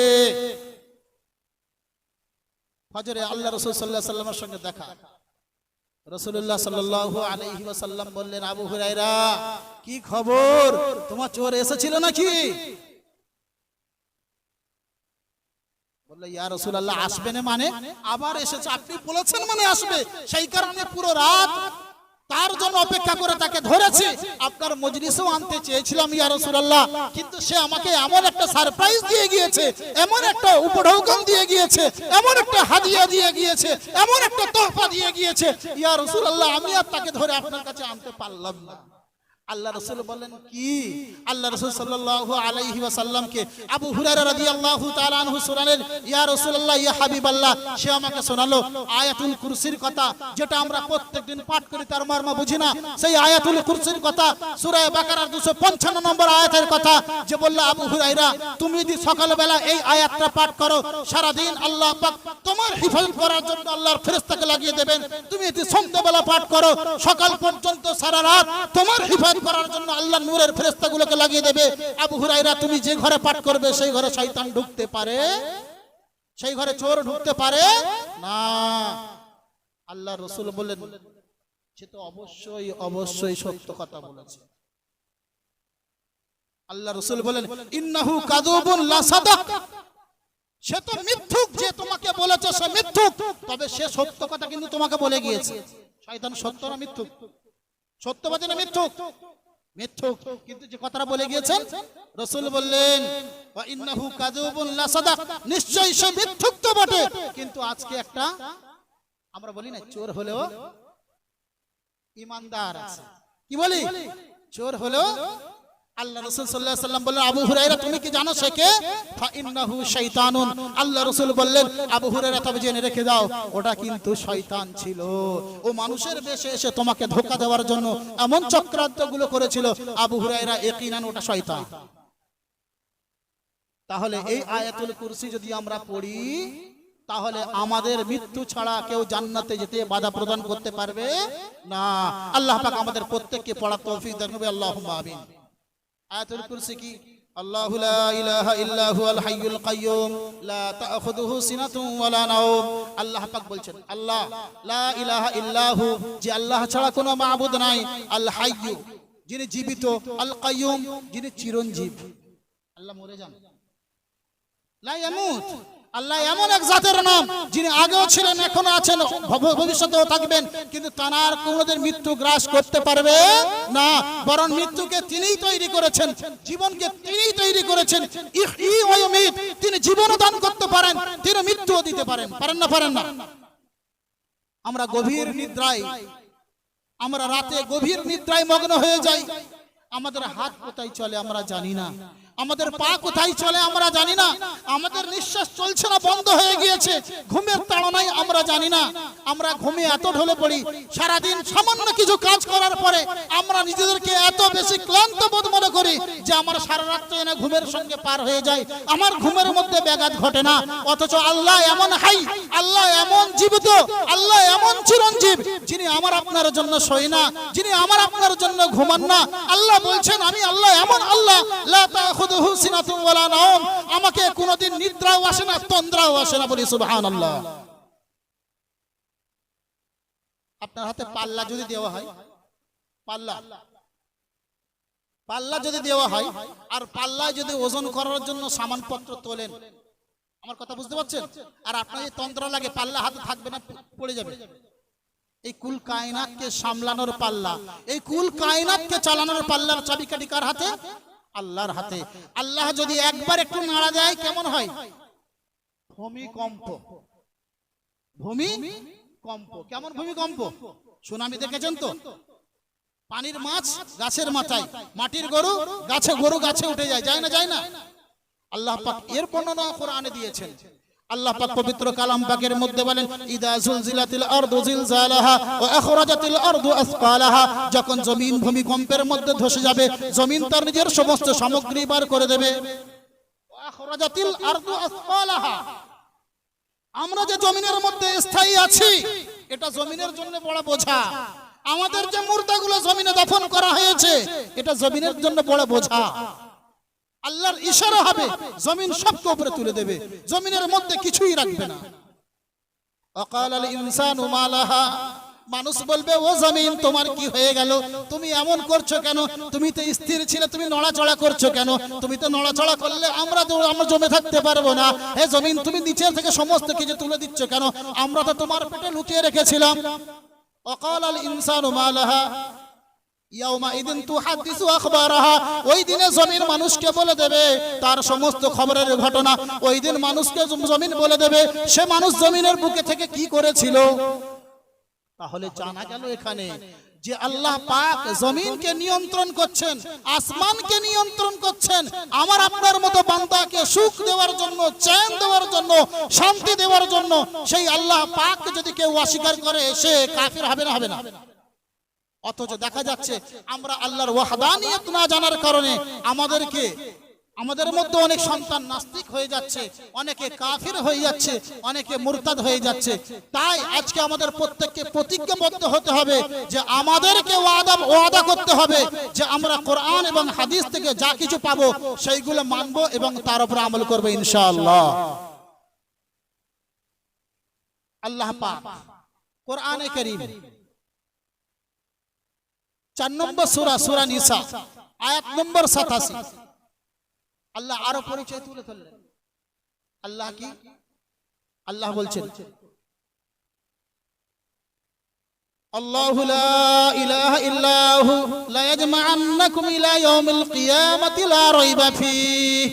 ফজরে আল্লাহ রাসূল সাল্লাল্লাহু আলাইহি ওয়াসাল্লামের সঙ্গে দেখা। রাসূলুল্লাহ সাল্লাল্লাহু আলাইহি ওয়াসাল্লাম বললেন, আবু হুরায়রা কি খবর, তোমার চোর এসেছিল নাকি? বলল, ইয়া রাসূলুল্লাহ আসবে না মানে? আবার এসেছে, আপনি বলেছেন মানে আসবে, সেই কারণে পুরো রাত তার জন্য অপেক্ষা করে তাকে ধরেছি। আপনার মজলিসেও আনতে চেয়েছিলাম ইয়া রাসূলুল্লাহ, কিন্তু সে আমাকে এমন একটা সারপ্রাইজ দিয়ে গিয়েছে, এমন একটা উপঢৌকন দিয়ে গিয়েছে, এমন একটা হাদিয়া দিয়ে গিয়েছে, এমন একটা তোহফা দিয়ে গিয়েছে ইয়া রাসূলুল্লাহ, আমি আর তাকে ধরে আপনার কাছে আনতে পারলাম না। আল্লাহ রাসূল বললেন কি? আল্লাহ রাসূল সাল্লাল্লাহু আলাইহি ওয়াসাল্লামকে আবু হুরায়রা রাদিয়াল্লাহু তাআলা আনহু শোনালেন, ইয়া রাসূলুল্লাহ, ইয়া হাবিবাল্লাহ, সে আমাকে শোনালো আয়াতুল কুরসির কথা, যেটা আমরা প্রত্যেকদিন পাঠ করি, তার মর্ম বুঝি না। সেই আয়াতুল কুরসির কথা, সূরা বাকারার 255 নম্বর আয়াতের কথা, যে বলল, আবু হুরায়রা তুমি যদি সকালবেলা এই আয়াতটা পাঠ করো, সারা দিন আল্লাহ পাক তোমার হিফাজত করার জন্য আল্লাহর ফেরেশতাকে লাগিয়ে দেবেন। তুমি যদি সন্ধ্যাবেলা পাঠ করো, সকাল পর্যন্ত সারা রাত তোমার হিফাজত করার জন্য আল্লাহ নূরের ফেরেশতাগুলোকে লাগিয়ে দেবে। আবু হুরায়রা তুমি যে ঘরে পাঠ করবে সেই ঘরে শয়তান ঢুকতে পারে, সেই ঘরে চোর ঢুকতে পারে না। আল্লাহ রাসূল বললেন, সে তো অবশ্যই অবশ্যই সত্য কথা বলেছে। আল্লাহ রাসূল বলেন, ইন্নাহু কাযুবুন লা সাদাক, সে তো মিথ্যুক, যে তোমাকে বলেছে সে মিথ্যুক, তবে সে সত্য কথা কিন্তু তোমাকে বলে গিয়েছে। শয়তান সত্য না মিথ্যুক? সত্যবাদী না মিথ্যুক? মিথ্যুক, কিন্তু যে কথাটা বলে গিয়েছেন রাসূল বললেন, ওয়া ইন্নাহু কাযুবুন লা সাদাক, নিশ্চয়ই সে মিথ্যুক তো বটে, কিন্তু আজকে একটা আমরা বলি না, চোর হলেও ঈমানদার আছে। কি বলি? চোর হলেও আল্লাহ রাসূল সাল্লাল্লাহু আলাইহি ওয়াসাল্লাম বললেন, আবু হুরায়রা তুমি কি জানো সে কে? ফা ইন্নাহু শাইতানুন, আল্লাহ রাসূল বললেন, আবু হুরায়রা তবে জেনে রেখে দাও, ওটা কিন্তু শয়তান ছিল। ও মানুষের বেশে এসে তোমাকে ধোঁকা দেওয়ার জন্য এমন চক্রান্তগুলো করেছিল। আবু হুরায়রা ইয়াকিনান ওটা শয়তান। তাহলে এই আয়াতুল কুরসি যদি আমরা পড়ি, তাহলে আমাদের মৃত্যু ছাড়া কেউ জান্নাতে যেতে বাধা প্রদান করতে পারবে না। আল্লাহ পাক আমাদের প্রত্যেককে পড়ার তৌফিক দান করবে, আল্লাহুম্মা আমিন। আয়াতুল কুরসি কি? আল্লাহু লা ইলাহা ইল্লা হুয়াল হাইয়ুল কাইয়্যুম লা তাখুযুহু সিনাতুন ওয়ালা নাওম। আল্লাহ পাক বলছেন, আল্লাহ লা ইলাহা ইল্লাহু, যে আল্লাহ ছাড়া কোনো মাবুদ নাই, আল হাইয়্যু যিনি জীবিত, আল কাইয়্যুম যিনি চিরঞ্জীব। আল্লাহ মরে যান, লা ইয়ামুত, আল্লাহ এমন এক জাতের নাম যিনি আগেও ছিলেন, এখনো আছেন, ভবিষ্যতেও থাকবেন, কিন্তু তার কোনোদিন মৃত্যু গ্রাস করতে পারবে না। বরং মৃত্যুকে তিনিই তৈরি করেছেন, জীবনকে তিনিই তৈরি করেছেন। ইহয়ী ওয়া ইউমীত, তিনি জীবনও দান করতে পারেন, তিনি মৃত্যুও দিতে পারেন। পারেন না? পারেন না? আমরা গভীর নিদ্রায়, আমরা রাতে গভীর নিদ্রায় মগ্ন হয়ে যাই। আমাদের হাত কোথায় চলে আমরা জানি না, আমাদের পা কোথায় চলে আমরা জানি না, আমাদের নিঃশ্বাস চলছে না, বন্ধ হয়ে গিয়েছে, ঘুমের তাড়নায় আমরা জানি না। আমরা ঘুমে এত ঢলে পড়ি, সারাদিন সামান্য কিছু কাজ করার পরে আমরা নিজেদেরকে এত বেশি ক্লান্ত বোধ মনে করি যে আমার সারা রাত এনে ঘুমের সঙ্গে পার হয়ে যায়, আমার ঘুমের মধ্যে ব্যাঘাত ঘটে না। অথচ আল্লাহ এমন হাই, আল্লাহ এমন জীবিত, আল্লাহ এমন চিরঞ্জীব, যিনি আমার আপনার জন্য শোয় না, যিনি আমার আপনার জন্য ঘুমান না। আল্লাহ বলছেন, আমি আল্লাহ এমন আল্লাহ, লা তাখুযুহু সিনাতুন ওয়ালা নাওম, আমাকে কোনোদিন নিদ্রাও আসে না, তন্দ্রাও আসে না। বলি সুবহানাল্লাহ। আপনার হাতে পাল্লা যদি দেওয়া হয়, পাল্লা যদি দেওয়া হয়, আর পাল্লায় যদি ওজন করার জন্য সামানপত্র তোলেন, আমার কথা বুঝতে পারছেন? আর আপনার এই তন্ত্র লাগে, পাল্লা হাতে থাকবে না, পড়ে যাবে। এই কুল কায়নাতকে সামলানোর পাল্লা, এই কুল কায়নাতকে চালানোর পাল্লার চাবিকাঠি কার হাতে? আল্লাহর হাতে। আল্লাহ যদি একবার একটু নাড়া দেয় কেমন হয়? ভূমিকম্প। ভূমিকম্প। কেমন ভূমিকম্প? সুনামি দেখেছেন তো? পানির মাছ গাছের মাথায়, মাটির গরু গাছে উঠে যায়, যায় না? যায় না? আল্লাহ পাক এর বর্ণনা কোরআনে দিয়েছেন। আল্লাহ পাক পবিত্র কালাম পাকের মধ্যে বলেন, ইদা জুলজিলাতিল আরদু জিলজালাহা ওয়া আখরাজাতিল আরদু আসকালাহা, যখন জমিন ভূমিকম্পের মধ্যে ধসে যাবে, জমিন তার নিজের সমস্ত সামগ্রী বার করে দেবে। ওয়া আখরাজাতিল আরদু আসকালাহা, আমরা যে জমিনের মধ্যে স্থায়ী আছি, এটা জমিনের জন্য বড় বোঝা। আমাদের যে মুর্দাগুলো জমিনে দাফন করা হয়েছে, এটা জমিনের জন্য বড় বোঝা। আল্লাহর ইশারা হবে, জমিন সবকে উপরে তুলে দেবে, জমিনের মধ্যে কিছুই রাখবে না। ওয়াকালাল ইনসানু মা লাহা, মানুষ বলবে, ও জমিন তোমার কি হয়ে গেল? তুমি এমন করছো কেন? তুমি তো স্থির ছিলে, তুমি নড়াচড়া করছো কেন? তুমি তো নড়াচড়া করলে আমরা জমে থাকতে পারবো না। হে জমিন, তুমি নিচের থেকে সমস্ত কিছু তুলে দিচ্ছ কেন? আমরা তো তোমার পেটে লুকিয়ে রেখেছিলাম। ওয়াকালাল ইনসানু মা লাহা ইয়াউমাইদিন তুহাদ্দিসু আখবারাহা, ওই দিনে জমিন মানুষকে বলে দেবে তার সমস্ত খবরের ঘটনা। ওই দিন মানুষকে জমিন বলে দেবে সে মানুষ জমিনের বুকে থেকে কি করেছিল। তাহলে জানা গেল এখানে যে আল্লাহ পাক জমিনকে নিয়ন্ত্রণ করছেন, আসমানকে নিয়ন্ত্রণ করছেন, আমার আপনার মতো বান্দাকে সুখ দেওয়ার জন্য, চ্যান দেওয়ার জন্য, শান্তি দেওয়ার জন্য। সেই আল্লাহ পাককে যদি কেউ অস্বীকার করে, সে কাফির হবে না? হবে না? অথচ দেখা যাচ্ছে আমরা আল্লাহর ওয়াহদানিয়ত না জানার কারণে আমাদের মধ্যে অনেক সন্তান নাস্তিক হয়ে যাচ্ছে, অনেকে কাফির হয়ে যাচ্ছে, অনেকে মুরতাদ হয়ে যাচ্ছে। তাই আজকে আমাদের প্রত্যেককে প্রতিজ্ঞাবদ্ধ হতে হবে যে আমাদেরকে ওয়াদা করতে হবে যে আমরা কোরআন এবং হাদিস থেকে যা কিছু পাবো সেইগুলো মানবো এবং তার উপর আমল করবো ইনশাআল্লাহ। আল্লাহ পাক কোরআনে কারীম 4 নম্বর সূরা নিসা আয়াত নম্বর 87, আল্লাহ আরো পরিচয় তুলে ধরলেন। আল্লাহ কি? আল্লাহ বলছেন, আল্লাহু লা ইলাহা ইল্লাহু লা ইয়াজমা'আন্নাকুম ইলা ইয়াউমিল কিয়ামাতি লা রাইবা ফীহ।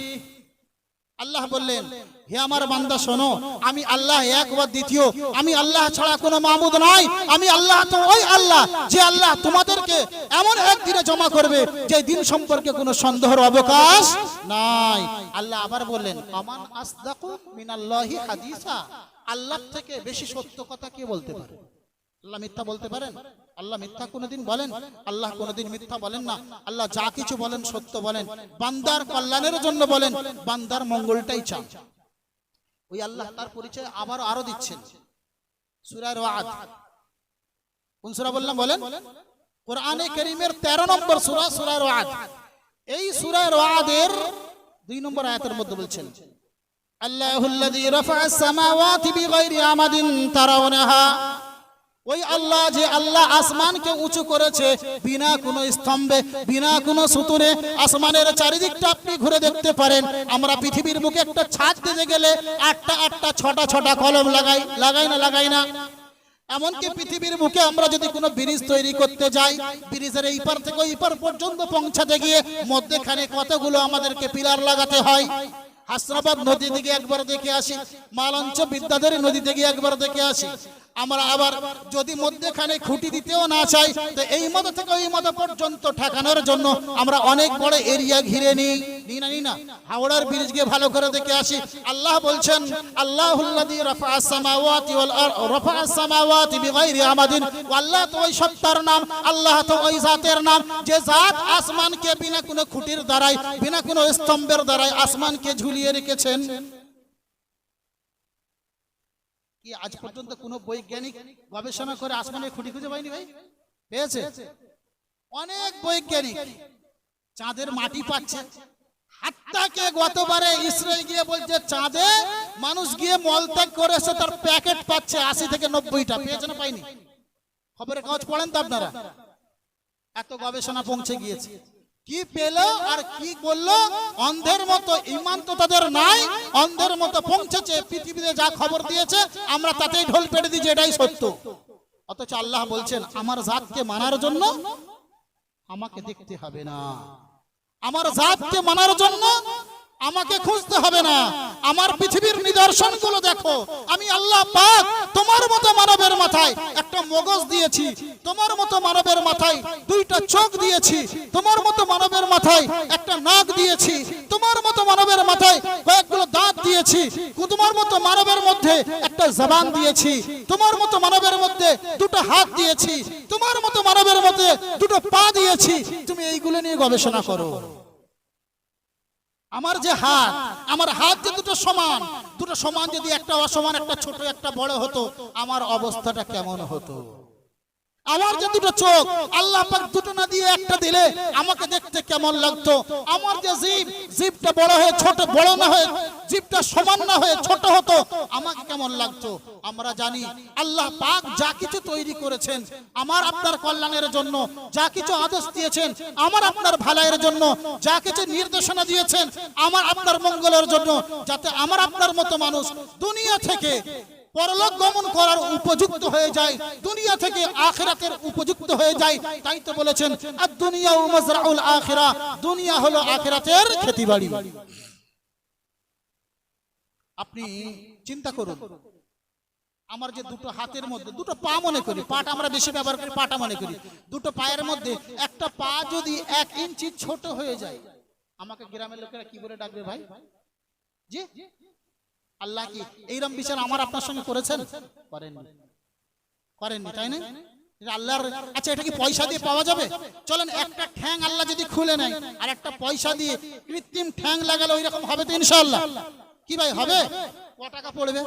আল্লাহ বললেন, হে আমার বান্দা শোনো, আমি আল্লাহ এক ও দ্বিতীয়, আমি আল্লাহ ছাড়া কোনো মাবুদ নাই। আমি আল্লাহ তো ওই আল্লাহ যে আল্লাহ তোমাদেরকে এমন একদিনে জমা করবে যে দিন সম্পর্কে কোনো সন্দেহের অবকাশ নাই। আল্লাহ আবার বললেন, আমান আসদাকু মিনাল্লাহি হাদিসা, আল্লাহ থেকে বেশি সত্য কথা কে বলতে পারে? আল্লাহ মিথ্যা বলতে পারেন? আল্লাহ মিথ্যা কোনোদিন বলেন? আল্লাহ কোনোদিন মিথ্যা বলেন না। আল্লাহ যা কিছু বলেন সত্য বলেন, বান্দার কল্যাণের জন্য বলেন, বান্দার মঙ্গলটাই চান। ওই আল্লাহ তার পরিচয় আরো দিচ্ছেন সূরা রাদ। কোন সূরা বললাম বলেন? কোরআনে কারীমের 13 নম্বর সূরা রাদ। এই সূরা রাদের 2 নম্বর আয়াতের মধ্যে বলছেন, আল্লাহুল্লাযী রাফা'আস সামাওয়াতি বিগাইরি আমাদিন তারাউনাহা, ওই আল্লাহ যে আল্লাহ আসমানকে উঁচু করেছে বিনা কোনো স্তম্ভে, বিনা কোনো সুতুরে। আসমানের চারিদিকটা আপনি ঘুরে দেখতে পারেন। আমরা পৃথিবীর বুকে একটা ছাদ দিতে গেলে 8টা 6টা কলম লাগাই না? এমনকি পৃথিবীর বুকে আমরা যদি কোনো ব্রিজ তৈরি করতে যাই, ব্রিজের এই পার থেকে ওই পার পর্যন্ত পৌঁছাতে গিয়ে মধ্যখানে কতগুলো আমাদেরকে পিলার লাগাতে হয়। হাসনাবাদ নদী থেকে একবার দেখে আসি, মালঞ্চ বিদ্যাধরী নদী থেকে একবার দেখে আসি। আমরা আবার যদি মধ্যখানে খুঁটি দিতেও না চাই, তো এই মত থেকে ওই মত পর্যন্ত ঠেকানোর জন্য আমরা অনেক বড় এরিয়া ঘিরে নিই না? হাওড়ার ব্রিজ গিয়ে ভালো করে দেখে আসি। আল্লাহ বলছেন, আল্লাহুল্লাযী রাফা'আস সামাওয়াতি ওয়াল রাফা'আস সামাওয়াতি বিগাইরি আমাদিন। আল্লাহ তো ওই সত্তার নাম, আল্লাহ তো ওই জাতের নাম যে জাত আসমানকে বিনা কোনো খুঁটির দ্বারাই, বিনা কোনো স্তম্ভের দ্বারাই আসমানকে ঝুলিয়ে রেখেছেন। কি আজ পর্যন্ত কোন বৈজ্ঞানিক গবেষণা করে আসমানের খুঁটি খুঁজে পায়নি? ভাই পেয়েছে? অনেক বৈজ্ঞানিক চাঁদের মাটি পাচ্ছে। হাত্তাকে গতবারে ইসরায়েল গিয়ে বলছে চাঁদে মানুষ গিয়ে মলত্যাগ করেছে, তার প্যাকেট পাচ্ছে 80 থেকে 90টা। পেয়েছে না পায়নি? খবরের কাগজ পড়েন তো আপনারা? এত গবেষণা পৌঁছে গিয়েছে। কি পেল আর কি বললো? অন্ধের মতো ঈমান তো তাদের নাই, অন্ধের মতো পৌঁছেছে, পৃথিবীতে যা খবর দিয়েছে আমরা তাতেই ঢোল পেটে দিয়েছি, এটাই সত্য। অথচ আল্লাহ বলছেন আমার জাতকে মানার জন্য আমাকে দেখতে হবে না, আমার জাতকে মানার জন্য আমাকে খুঁজতে হবে না, আমার পৃথিবীর নিদর্শনগুলো দেখো। আমি আল্লাহ পাক তোমার মতো মানবের মাথায় একটা মগজ দিয়েছি, তোমার মতো মানবের মাথায় দুইটা চোখ দিয়েছি, তোমার মতো মানবের মাথায় একটা নাক দিয়েছি, তোমার মতো মানবের মাথায় কয়েকগুলো দাঁত দিয়েছি, তোমার মতো মানবের মধ্যে একটা জবান দিয়েছি, তোমার মতো মানবের মধ্যে দুটো হাত দিয়েছি, তোমার মতো মানবের মধ্যে দুটো পা দিয়েছি। তুমি এইগুলো নিয়ে গবেষণা করো। আমার যে হাত, আমার হাত যে দুটো সমান যদি একটা অসমান, একটা ছোট একটা বড় হতো, আমার অবস্থাটা কেমন হতো? আমার যে দুটো চোখ, আল্লাহ পাক দুটো না দিয়ে একটা দিলে আমাকে দেখতে কেমন লাগতো? আমার যে জিভটা বড় হয়ে ছোট, বড় না হয়ে জিভটা সমান না হয়ে ছোট হতো, আমাকে কেমন লাগতো? আমরা জানি আল্লাহ পাক যা কিছু তৈরি করেছেন আমার আপনার কল্যাণের জন্য, যা কিছু আদেশ দিয়েছেন আমার আপনার ভালোর জন্য, যা কিছু নির্দেশনা দিয়েছেন আমার আপনার মঙ্গলের জন্য, যাতে আমার আপনার মতো মানুষ দুনিয়া থেকে পরলোক গমন করার উপযুক্ত হয়ে যায়, দুনিয়া থেকে আখিরাতের উপযুক্ত হয়ে যায়। তাই তো বলেছেন আদ-দুনিয়া মাযরাউল আখিরাহ, দুনিয়া হলো আখিরাতের খেতিবাড়ি। আপনি চিন্তা করুন, আমার যে দুটো হাতের মধ্যে দুটো পা মনে করি, পাটা আমরা বেশি ব্যবহার করি, পাটা মনে করি, দুটো পায়ের মধ্যে একটা পা যদি 1 ইঞ্চি ছোট হয়ে যায়, আমাকে গ্রামের লোকেরা কি বলে ডাকবে ভাই? জি, আল্লাহ কি এইরকম বিচার আমার আপনার সঙ্গে করেছেন? করেননি, তাই না? আল্লাহর আচ্ছা, এটা কি পয়সা দিয়ে পাওয়া যাবে? চলেন একটা ঠ্যাং আল্লাহ যদি খুলে নেয় আর একটা পয়সা দিয়ে কৃত্রিম ঠ্যাং লাগালে ওই রকম হবে তো ইনশাআল্লাহ? কি ভাই হবে? কত টাকা পড়বে?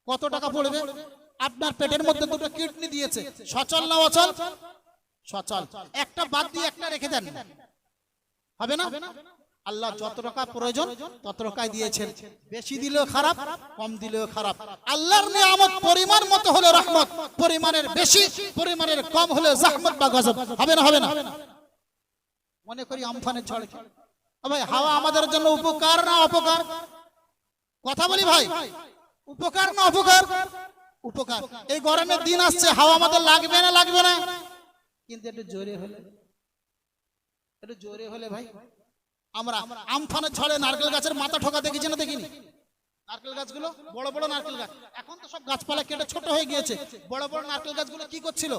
কত টাকা পড়বে? আপনার পেটের মধ্যে দুটো কিডনি দিয়েছে, সচল না অচল? সচল। একটা বাদ দিয়ে একটা রেখে দেন, হবে না? আল্লাহ যত টাকা প্রয়োজন তত টাকাই দিয়েছেন, বেশি দিলেও খারাপ, কম দিলেও খারাপ। আল্লাহর নিয়ামত পরিমাণ মতো হলে রহমত, পরিমাণের বেশি পরিমাণের কম হলে জাহমত বা গজব। হবে না? হবে না? মনে করি আমফানের ঝড়, ভাই হাওয়া আমাদের জন্য উপকার না অপকার? কথা বলি ভাই, উপকার না অপকার? উপকার। এই গরমের দিন আসছে, হাওয়া আমাদের লাগবে না লাগবে না? কিন্তু একটু জোরে হলে, একটু জোরে হলে ভাই, আমরা আমফানের ঝড়ে নারকেল গাছের মাথা ঠোকা দেখেছি না দেখিনি? নারকেল গাছগুলো বড় বড় নারকেল গাছ, এখন তো সব গাছপালা কেটে ছোট হয়ে গিয়েছে। বড় বড় নারকেল গাছগুলো কি করছিল?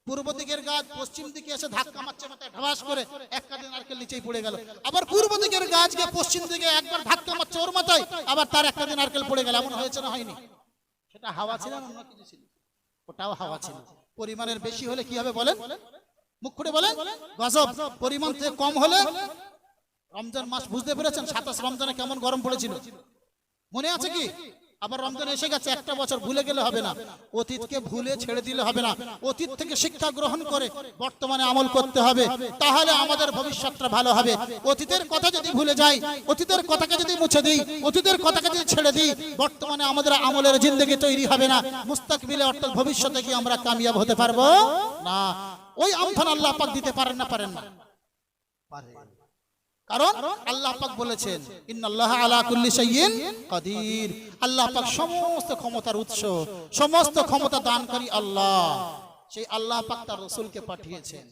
পূর্ব দিকের গাছ পশ্চিম দিকে এসে ধাক্কা মারছে মাথায়, ঢাবাস করে এক কাঁধে নারকেল নিচেই পড়ে গেল। আবার পূর্ব দিকের গাছকে পশ্চিম দিকে একবার ধাক্কা মারছে ওর মাথায়, আবার তার এক কাঁধে নারকেল পড়ে গেল। এমন হয়েছে না হয়নি? সেটা হাওয়া ছিল না অন্য কিছু ছিল? ওটাও হাওয়া ছিল। পরিমাণের বেশি হলে কি হবে বলেন? মুখ ফুটে বলেন গজব। পরিমাণ থেকে কম হলে, রমজান মাস বুঝতে পেরেছেন? 27 রমজানে কেমন গরম পড়েছিল মনে আছে কি? আবার রমজান এসে গেছে, একটা বছর ভুলে গেলে হবে না, অতীতকে ভুলে ছেড়ে দিলে হবে না। অতীত থেকে শিক্ষা গ্রহণ করে বর্তমানে আমল করতে হবে, তাহলে আমাদের ভবিষ্যৎটা ভালো হবে। অতীতের কথা যদি ভুলে যাই, অতীতের কথাকে যদি মুছে দিই, অতীতের কথাকে যদি ছেড়ে দিই, বর্তমানে আমাদের আমলের জিন্দেগি তৈরি হবে না। মুস্তাকবিলে অর্থাৎ ভবিষ্যতে কি আমরা কামিয়াব হতে পারবো না। ওই আমফান আল্লাহ পাক দিতে পারেন না? পারেন না? পারেন। কারণ আল্লাহ পাক বলেছেন ইন্নাল্লাহা আলা কুল্লি শাইইন কাদির। আল্লাহ পাক সমস্ত ক্ষমতার উৎস, সমস্ত ক্ষমতা দানকারী আল্লাহ। সেই আল্লাহ পাক তার রাসূলকে পাঠিয়েছেন।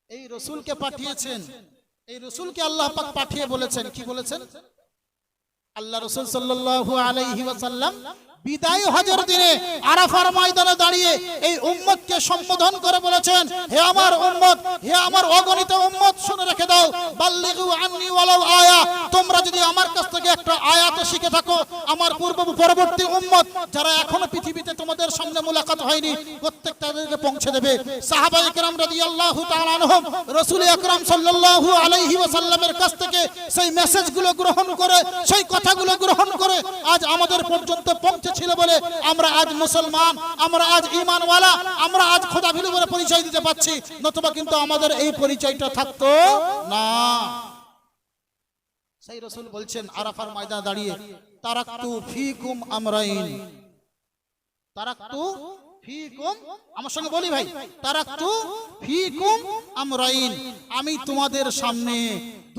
এই রাসূলকে পাঠিয়েছেন, এই রাসূলকে আল্লাহ পাক পাঠিয়ে বলেছেন, কি বলেছেন? আল্লাহ রাসূল সাল্লাল্লাহু আলাইহি ওয়াসাল্লাম বিদায় হজের দিনে আরাফার ময়দানে দাঁড়িয়ে এই উম্মতকে সম্বোধন করে বলেছেন, হে আমার উম্মত, হে আমার অগণিত উম্মত, শুনে রেখে দাও, বাল্লিগু আন্নি ওয়ালাউ আয়া, তোমরা যদি আমার কাছ থেকে একটা আয়াত শিখে থাকো, আমার পরবর্তী উম্মত যারা এখনো পৃথিবীতে তোমাদের সামনে মুলাকাত হয়নি, প্রত্যেক তাদেরকে পৌঁছে দেবে। সাহাবায়ে কেরাম রাদিয়াল্লাহু তাআলা আনহুম রাসূল আকরাম সাল্লাল্লাহু আলাইহি ওয়াসাল্লামের কাছ থেকে সেই মেসেজগুলো গ্রহণ করে, সেই কথাগুলো গ্রহণ করে আজ আমাদের পর্যন্ত ছিল বলে আমরা আজ মুসলমান, আমরা আজ ঈমানওয়ালা, আমরা আজ খোদাভীরু বলে পরিচয় দিতে পারছি, নতুবা কিন্তু আমাদের এই পরিচয়টা থাকতো না। সেই রাসূল বলছেন আরাফার ময়দানে দাঁড়িয়ে, তারাকতু ফীকুম আমরাইন, তারাকতু ফিকুম, আমার সঙ্গে বলি ভাই, তারাকতু ফিকুম আমরাইন, আমি তোমাদের সামনে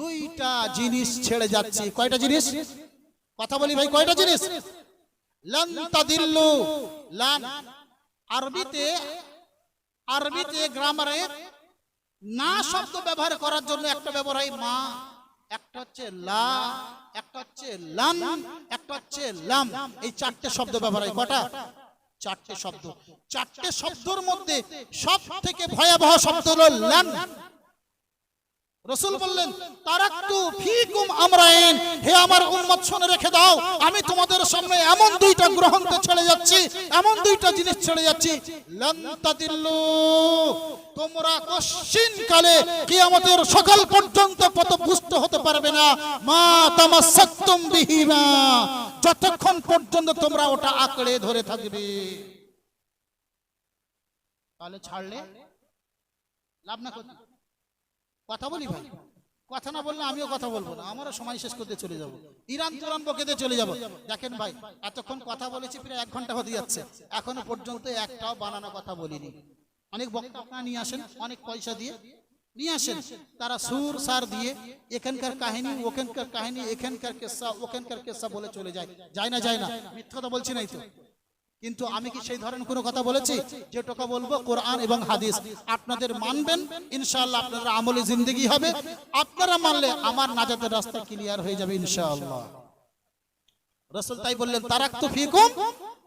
দুইটা জিনিস ছেড়ে যাচ্ছি। কয়টা জিনিস? কথা বলি ভাই, কয়টা জিনিস? লান তাদিল্লু, লান আরবিতে গ্রামারে না শব্দ ব্যবহার করার জন্য একটা ব্যবহার হয় মা, একটা হচ্ছে লা, একটা হচ্ছে লান, একটা হচ্ছে লাম। এই চারটে শব্দ ব্যবহার হয়। কটা? চারটে শব্দ। চারটে শব্দের মধ্যে সব থেকে ভয়াবহ শব্দ হলো লান। রাসূল বললেন তারাকতু ফিকুম আমরাইন, হে আমার উম্মত শুনে রেখে দাও, আমি তোমাদের সামনে এমন দুইটা গ্রহণকে ছেড়ে যাচ্ছি, এমন দুইটা জিনিস ছেড়ে যাচ্ছি, লান তাদিল্লু, তোমরা কশিন কালে কিয়ামতের সকাল পর্যন্ত পথভ্রষ্ট হতে পারবে না, মা তামাসসাকতুম বিহিমা, যতক্ষণ পর্যন্ত তোমরা ওটা আঁকড়ে ধরে থাকবে। তাহলে ছাড়লে লাভ না। কথা বলি ভাই, কথা না বললে আমিও কথা বলবো না, আমারও সময় শেষ করতে চলে যাব, ইরান তুরান বকেতে চলে যাব। দেখেন ভাই, এতক্ষণ কথা বলেছি, প্রায় 1 ঘন্টা হতে যাচ্ছে, এখনো পর্যন্ত একটাও বানানো কথা বলিনি। অনেক বক্তা নিয়ে আসেন, অনেক পয়সা দিয়ে নিয়ে আসেন, তারা সুর সার দিয়ে এখানকার কাহিনী ওখানকার কাহিনী, এখানকার কেসা ওখানকার কেসা বলে চলে যায়। যায় না? যায় না? মিথ্যা কথা বলছি নাই তো? কিন্তু আমি কি সেই ধরনের কোনো কথা বলেছি? যেটুকু বলবো কোরআন এবং হাদিস, আপনাদের মানবেন, ইনশাআল্লাহ আপনারা আমলি জিন্দেগি হবে, আপনারা মানলে আমার নাজাতের রাস্তা ক্লিয়ার হয়ে যাবে ইনশাআল্লাহ। রাসূল তাই বললেন তারাকতু ফিকুম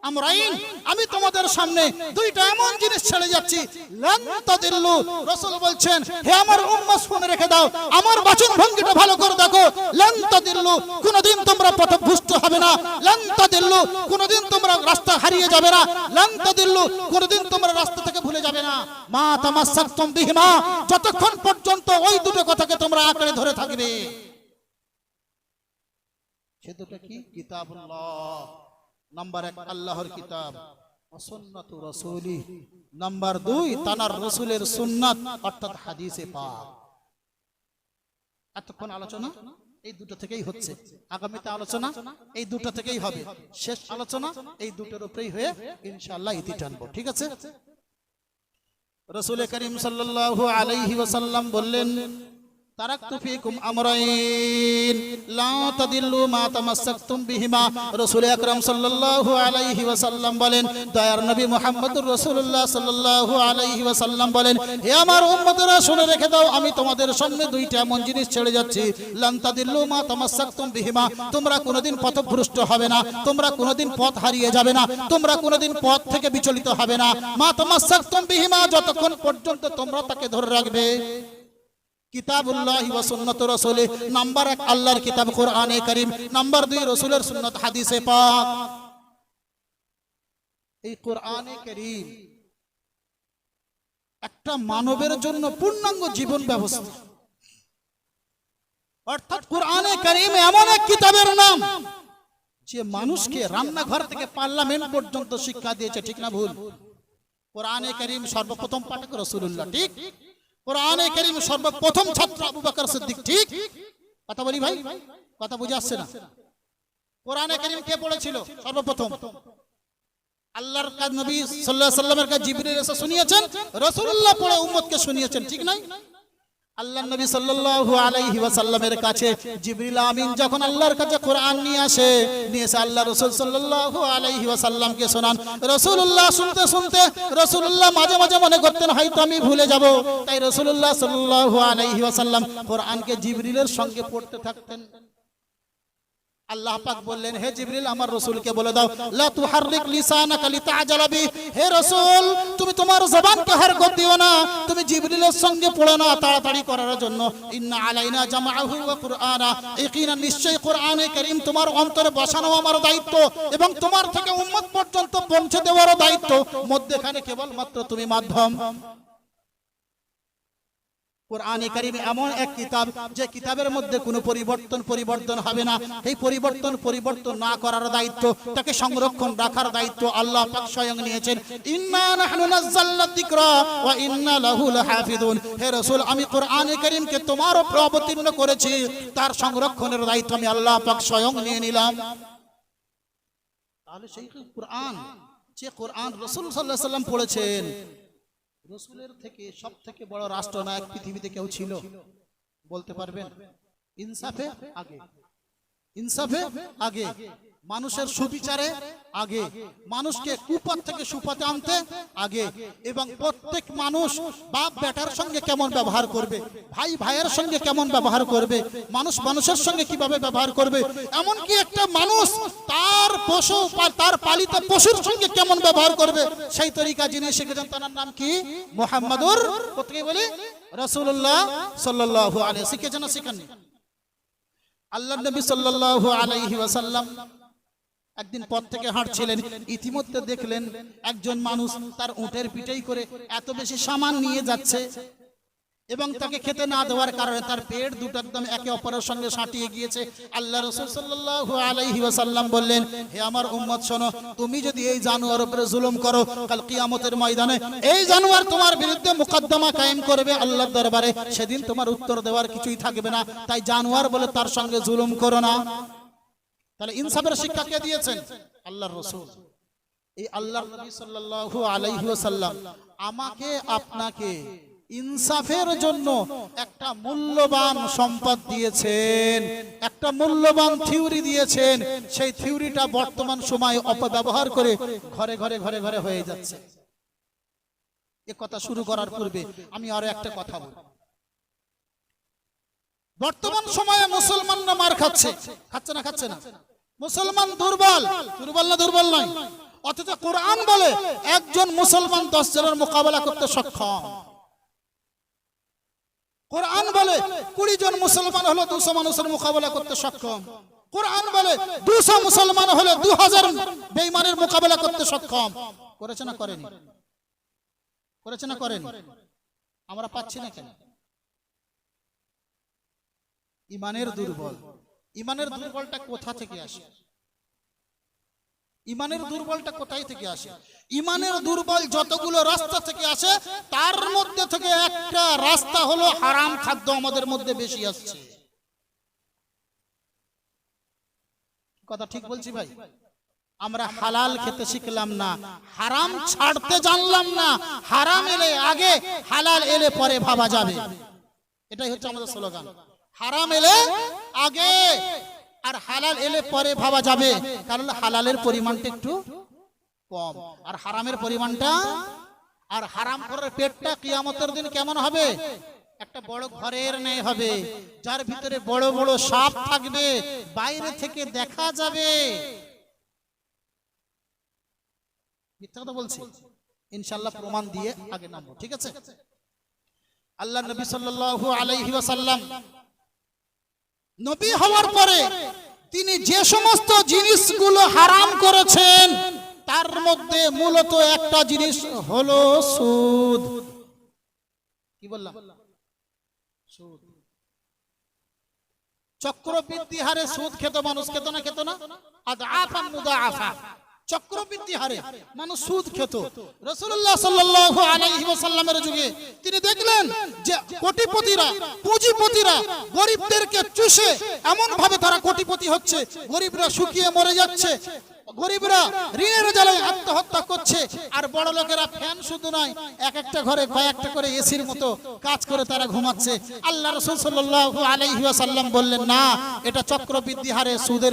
আমরাইন, আমি তোমাদের সামনে দুইটা এমন জিনিস ছেড়ে যাচ্ছি, লান তাদিল্লু। রাসূল বলছেন হে আমার উম্মত শুনে রেখে দাও, আমার বাচন ভঙ্গিটা ভালো করে দেখো, লান তাদিল্লু, কোনদিন তোমরা পথভ্রষ্ট হবে না, লান তাদিল্লু, কোনদিন তোমরা রাস্তা হারিয়ে যাবে না, লান তাদিল্লু, কোনদিন তোমরা রাস্তা থেকে ভুলে যাবে না, মা তামাসসাকতুম বিহিমা, যতক্ষণ পর্যন্ত ওই দুটো কথাকে তোমরা আঁকড়ে ধরে থাকবে। সে দুটো কি? কিতাবুল্লাহ, নাম্বার 1 আল্লাহর কিতাব, সুন্নাতু রাসূলি, নাম্বার 2 তানার রাসূলের সুন্নাত অর্থাৎ হাদিসে পাক। এতক্ষণ আলোচনা এই দুটো থেকেই হচ্ছে, আগামীতে আলোচনা এই দুটো থেকেই হবে, শেষ আলোচনা এই দুটোর উপরেই হয়ে ইনশাআল্লাহ ইতি টানবো। ঠিক আছে? রাসূল করিম সাল্লাল্লাহু আলাইহি ওয়াসাল্লাম বললেন তারাকতু ফিকুম আমরাইন লা তাদিল্লু মা তামাসসাকতুম বিহিমা। রাসূল আকরাম সাল্লাল্লাহু আলাইহি ওয়াসাল্লাম বলেন, দয়ার নবী মুহাম্মদুর রাসূলুল্লাহ সাল্লাল্লাহু আলাইহি ওয়াসাল্লাম বলেন, হে আমার উম্মতেরা শুনে রেখে দাও, আমি তোমাদের সামনে দুইটা এমন জিনিস ছেড়ে যাচ্ছি, লান তাদিল্লু মা তামাসসাকতুম বিহিমা, তোমরা কোনোদিন পথভ্রষ্ট হবে না, তোমরা কোনোদিন পথ হারিয়ে যাবে না, তোমরা কোনোদিন পথ থেকে বিচলিত হবে না, মা তামাসসাকতুম বিহিমা, যতক্ষণ পর্যন্ত তোমরা তাকে ধরে রাখবে। কিতাবুল্লাহি ওয়া সুন্নাতুর রাসূলি, নাম্বার 1 আল্লাহর কিতাব কোরআনে কারীম, নাম্বার 2 রাসূলের সুন্নাত হাদিসে পাক। এই কোরআনে কারীম একটা মানবের জন্য পূর্ণাঙ্গ জীবন ব্যবস্থা, অর্থাৎ কোরআনে কারীম এমন এক কিতাবের নাম যে মানুষকে রান্নাঘর থেকে পার্লামেন্ট পর্যন্ত শিক্ষা দিয়েছে। ঠিক না ভুল? কোরআনে কারীম সর্বপ্রথম পাঠক রাসূলুল্লাহ, ঠিক? কোরআনে কারীম সর্বপ্রথম ছাত্র আবু বকর সিদ্দিক, ঠিক? কথা বলি ভাই, কথা বুঝে আসছে না? কোরআনে কারীম কে পড়েছিল সর্বপ্রথম? আল্লাহর নবী সাল্লাল্লাহু আলাইহি ওয়াসাল্লামের কাছে জিবরিল এসে শুনিয়েছেন, রাসূলুল্লাহ পড়ে উম্মতকে শুনিয়েছেন, ঠিক নাই? আল্লাহর নবী সাল্লাল্লাহু আলাইহি ওয়াসাল্লামের কাছে জিবরিল আমিন যখন আল্লাহর কাছে কোরআন নিয়ে এসে আল্লাহ রাসূল সাল্লাল্লাহু আলাইহি ওয়াসাল্লামকে শোনান। রাসূলুল্লাহ শুনতে শুনতে রাসূলুল্লাহ মাঝে মাঝে মনে করতেন হয়তো আমি ভুলে যাব, তাই রাসূলুল্লাহ সাল্লাল্লাহু আলাইহি ওয়াসাল্লাম কোরআনকে জিবরিলের সঙ্গে পড়তে থাকতেন। আল্লাহ পাক বললেন, হে জিবরিল আমার রাসূলকে বলে দাও, লা তুহাররিক লিসানাকা লিতাআজালা বি, হে রাসূল তুমি তোমার জবানকে হরকত দিও না, তুমি জিবরিলের সঙ্গে পড়ো না তাড়াতাড়ি করার জন্য। ইন্না আলাইনা জামাআহু ওয়া কুরআনা, ইয়াকিনান নিশ্চয় কোরআনে কারীম তোমার অন্তরে বসানো আমার দায়িত্ব এবং তোমার থেকে উম্মত পর্যন্ত পৌঁছে দেওয়ার দায়িত্ব, মধ্যখানে কেবলমাত্র তুমি মাধ্যম। কোরআনে কারীম এমন এক কিতাব যে কিতাবের মধ্যে কোনো পরিবর্তন হবে না। এই পরিবর্তন না করার দায়িত্ব, তাকে সংরক্ষণ রাখার দায়িত্ব আল্লাহ পাক স্বয়ং নিয়েছেন। ইন্না নাহনু নাযালনা যিকরা ওয়া ইন্না লাহু লাহাফিজুন, হে রাসূল আমি কোরআনে কারীমকে তোমার উপর অবতীর্ণ করেছি, তার সংরক্ষণের দায়িত্ব আমি আল্লাহ পাক স্বয়ং নিয়ে নিলাম। তাহলে সেই কোরআন যে কোরআন রাসূল সাল্লাল্লাহু আলাইহি ওয়াসাল্লাম পড়েছেন, রাসূলের থেকে সব থেকে বড় রাষ্ট্রনায়ক পৃথিবীতে কেউ ছিল? বলতে পারবেন? ইনসাফে আগে, ইনসাফে আগে, মানুষের সুবিচারে আগে, মানুষকে কুপথ থেকে সুপথে আনতে আগে, এবং প্রত্যেক মানুষ বাপ বেটার সঙ্গে কেমন ব্যবহার করবে, ভাই ভাইয়ের সঙ্গে কেমন ব্যবহার করবে, মানুষ মানুষের সঙ্গে কিভাবে ব্যবহার করবে, এমনকি একটা মানুষ তার পশু তার পালিত পশুর সঙ্গে কেমন ব্যবহার করবে, সেই তরিকা যিনি শিখেছেন তার নাম কি? মুহাম্মাদুর প্রত্যেকে বলি রাসূলুল্লাহ সাল্লাল্লাহু আলাইহি। শিখেছেন না শিখেননি? আল্লাহর নবী সাল্লাল্লাহু আলাইহি ওয়াসাল্লাম একদিন পথ থেকে হাঁটছিলেন, ইতিমধ্যে দেখলেন একজন মানুষ তার উটের পিঠেই করে এত বেশি সামান নিয়ে যাচ্ছে এবং তাকে খেতে না দেওয়ার কারণে তার পেট দুটো একদম একে অপরের সঙ্গে সাঁটিয়ে গিয়েছে। আল্লাহ রাসূল সাল্লাল্লাহু আলাইহি ওয়াসাল্লাম বললেন, হে আমার উম্মত শোনো, তুমি যদি এই জানোয়ারের উপরে জুলুম করো, কাল কিয়ামতের ময়দানে এই জানোয়ার তোমার বিরুদ্ধে মুকদ্দমা কায়েম করবে আল্লাহর দরবারে, সেদিন তোমার উত্তর দেওয়ার কিছুই থাকবে না, তাই জানোয়ার বলে তার সঙ্গে জুলুম করো না। তাহলে ইনসাফের শিক্ষা কে দিয়েছেন? আল্লাহর রাসূল। এই আল্লাহর নবী সাল্লাল্লাহু আলাইহি ওয়াসাল্লাম আমাকে আপনাকে ইনসাফের জন্য একটা মূল্যবান সম্পদ দিয়েছেন, একটা মূল্যবান থিওরি দিয়েছেন। সেই থিওরিটা বর্তমান সময়ে অপব্যবহার করে ঘরে ঘরে ঘরে ঘরে হয়ে যাচ্ছে। এ কথা শুরু করার পূর্বে আমি আরো একটা কথা বলবো। বর্তমান সময়ে মুসলমানরা মার খাচ্ছে, খাচ্ছে না? খাচ্ছে না? মুসলমান দুর্বল, দুর্বল না দুর্বল নয়, অথচ কোরআন বলে একজন মুসলমান 10 জনের মোকাবেলা করতে সক্ষম। কোরআন বলে 20 জন মুসলমান হলো 200 মানুষের মোকাবেলা করতে সক্ষম। কোরআন বলে 200 মুসলমান হলে 2000 বেঈমানের মোকাবেলা করতে সক্ষম। করেছে না করেনি? করেছে না করেনি? আমরা পাচ্ছি না কেন? ইমানের দুর্বল। ইমানের দুর্বলটা কোথা থেকে আসে? ইমানের দুর্বলটা কোথায় থেকে আসে? ইমানের দুর্বল যতগুলো রাস্তা থেকে আসে তার মধ্যে থেকে একটা রাস্তা হলো হারাম খাদ্য আমাদের মধ্যে বেশি আসছে। কথা ঠিক বলছি ভাই? আমরা হালাল খেতে শিখলাম না, হারাম ছাড়তে জানলাম না। হারাম এলে আগে, হালাল এলে পরে ভাবা যাবে, এটাই হচ্ছে আমাদের স্লোগান। হারাম এলে আগে আর হালাল এলে পরে ভাবা যাবে, কারণ হালালের পরিমাণটা একটু কম আর হারামের পরিমাণটা, আর হারাম করার পেটটা কিয়ামতের দিন কেমন হবে? একটা বড় ঘরের ন্যায় হবে, যার ভিতরে বড় বড় সাপ থাকবে, বাইরে থেকে দেখা যাবে। মিথ্যা কথা বলছি? ইনশাআল্লাহ প্রমাণ দিয়ে আগে নামবো, ঠিক আছে? আল্লাহ নবী সাল্লাল্লাহু আলাইহি ওয়াসাল্লাম নবী হওয়ার পরে তিনি যে সমস্ত জিনিসগুলো হারাম করেছেন তার মধ্যে মূলত একটা জিনিস হলো সুদ। কি বললাম? সুদ। চক্রবৃদ্ধি হারে সুদ খেত মানুষ, খেত না? খেত না? আদআফান মুদাআফা। চক্রবৃদ্ধি হারে মানুষ সুদ খেত। রাসূলুল্লাহ সাল্লাল্লাহু আলাইহি ওয়াসাল্লামের যুগে তিনি দেখলেন যে কোটিপতিরা, পুঁজিপতিরা গরিবদেরকে চুষে এমন ভাবে তারা কোটিপতি হচ্ছে, গরিবরা শুকিয়ে মরে যাচ্ছে, গরিবরা ঋণের জ্বালায় আত্মহত্যা করছে, আর বড় লোকেরা ফ্যান শুধু নয় এক একটা ঘরে কয়েকটা করে এসির মতো কাজ করে তারা ঘুমাচ্ছে। আল্লাহ রাসূল সাল্লাল্লাহু আলাইহি ওয়াসাল্লাম বললেন, না, এটা চক্রবৃদ্ধি হারে সুদ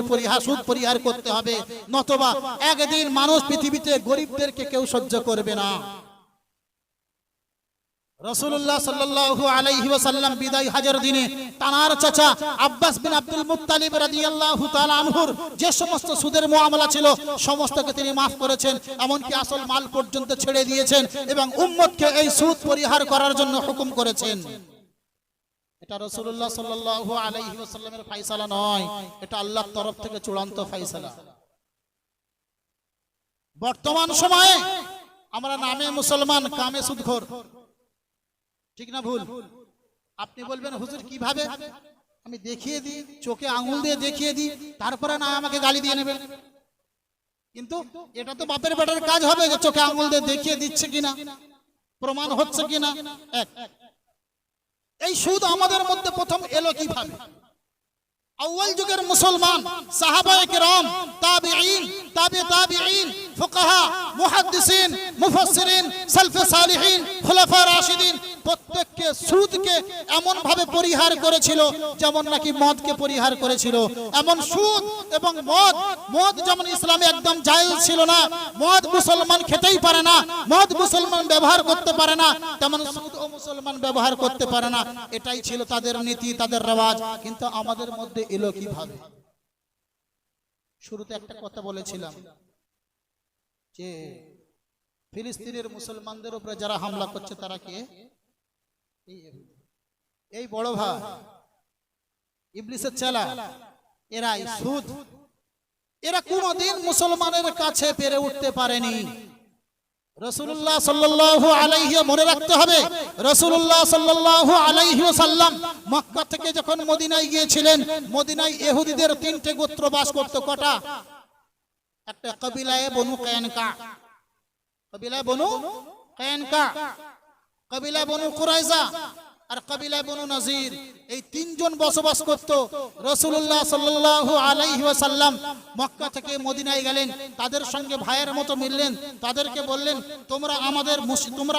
পরিহার করতে হবে, নতবা একদিন মানুষ পৃথিবীতে গরিবদেরকে কেউ সহ্য করবে না। রাসূলুল্লাহ সাল্লাল্লাহু আলাইহি ওয়াসাল্লাম বিদায় হজের দিনে তানার চাচা আব্বাস বিন আব্দুল মুত্তালিব রাদিয়াল্লাহু তাআলা আনহুর যে সমস্ত সুদের মুআমালা ছিল সমস্তকে তিনি মাফ করেছেন, এমনকি আসল মাল পর্যন্ত ছেড়ে দিয়েছেন এবং উম্মতকে এই সুদ পরিহার করার জন্য হুকুম করেছেন। এটা রাসূলুল্লাহ সাল্লাল্লাহু আলাইহি ওয়াসাল্লামের ফয়সালা নয়, এটা আল্লাহর তরফ থেকে চূড়ান্ত ফয়সালা। বর্তমান সময়ে আমরা নামে মুসলমান, কামে সুদখোর, ঠিক না ভুল? আপনি বলবেন হুজুর কিভাবে? আমি দেখিয়ে দিই, চোখে আঙুল দিয়ে দেখিয়ে দিই, তারপরে না আমাকে গালি দিয়ে নেবেন। কিন্তু এটা তো বাপের বেটার কাজ হবে যে চোখে আঙুল দিয়ে দেখিয়ে দিচ্ছে কিনা, প্রমাণ হচ্ছে কিনা। এই সুদ আমাদের মধ্যে প্রথম এলো কিভাবে? আউয়াল যুগের মুসলমান সাহাবায়ে কেরাম, তাবিঈন, তাবিঈন, ফুকাহা, মুহাদ্দিসিন, মুফাসসিরিন, সালফে সালিহিন, খুলাফা রাশিদিন প্রত্যেককে সুদকে এমন ভাবে পরিহার করেছিল যেমন নাকি মদকে পরিহার করেছিল। এমন সুদ এবং মদ যেমন ইসলামে একদম জায়েজ ছিল না, মদ মুসলমান খেতেই পারে না, মদ মুসলমান ব্যবহার করতে পারে না, তেমন সুদ ও মুসলমান ব্যবহার করতে পারে না। এটাই ছিল তাদের নীতি, তাদের রেওয়াজ। কিন্তু আমাদের মধ্যে এলো কিভাবে? শুরুতে একটা কথা বলেছিলাম যে ফিলিস্তিনের মুসলমানদের উপরে যারা হামলা করছে তারা কে? এই বড় ভাই, ইবলিসের চেলা, এরাই সুদ। এরা কোনদিন মুসলমানের কাছে পেরে উঠতে পারেনি। রাসূলুল্লাহ সাল্লাল্লাহু আলাইহি, মনে রাখতে হবে, রাসূলুল্লাহ সাল্লাল্লাহু আলাইহি ওয়াসাল্লাম মক্কা থেকে যখন মদিনায় গিয়েছিলেন, মদিনায় ইহুদিদের 3টে গোত্র বাস করত। কটা? একটা কবিলায়ে বনু কায়নকা, কবিলায়ে বনু কায়নকা, কবিলায়ে বনু কুরাইজা আর কবিলায়ে বনু নজির। এই 3জন বসবাস করত। রাসূলুল্লাহ সাল্লাল্লাহু আলাইহি ওয়াসাল্লাম মক্কা থেকে মদিনায় গেলেন, তাদের সঙ্গে ভাইয়ের মতো মিললেন, তাদেরকে বললেন তোমরা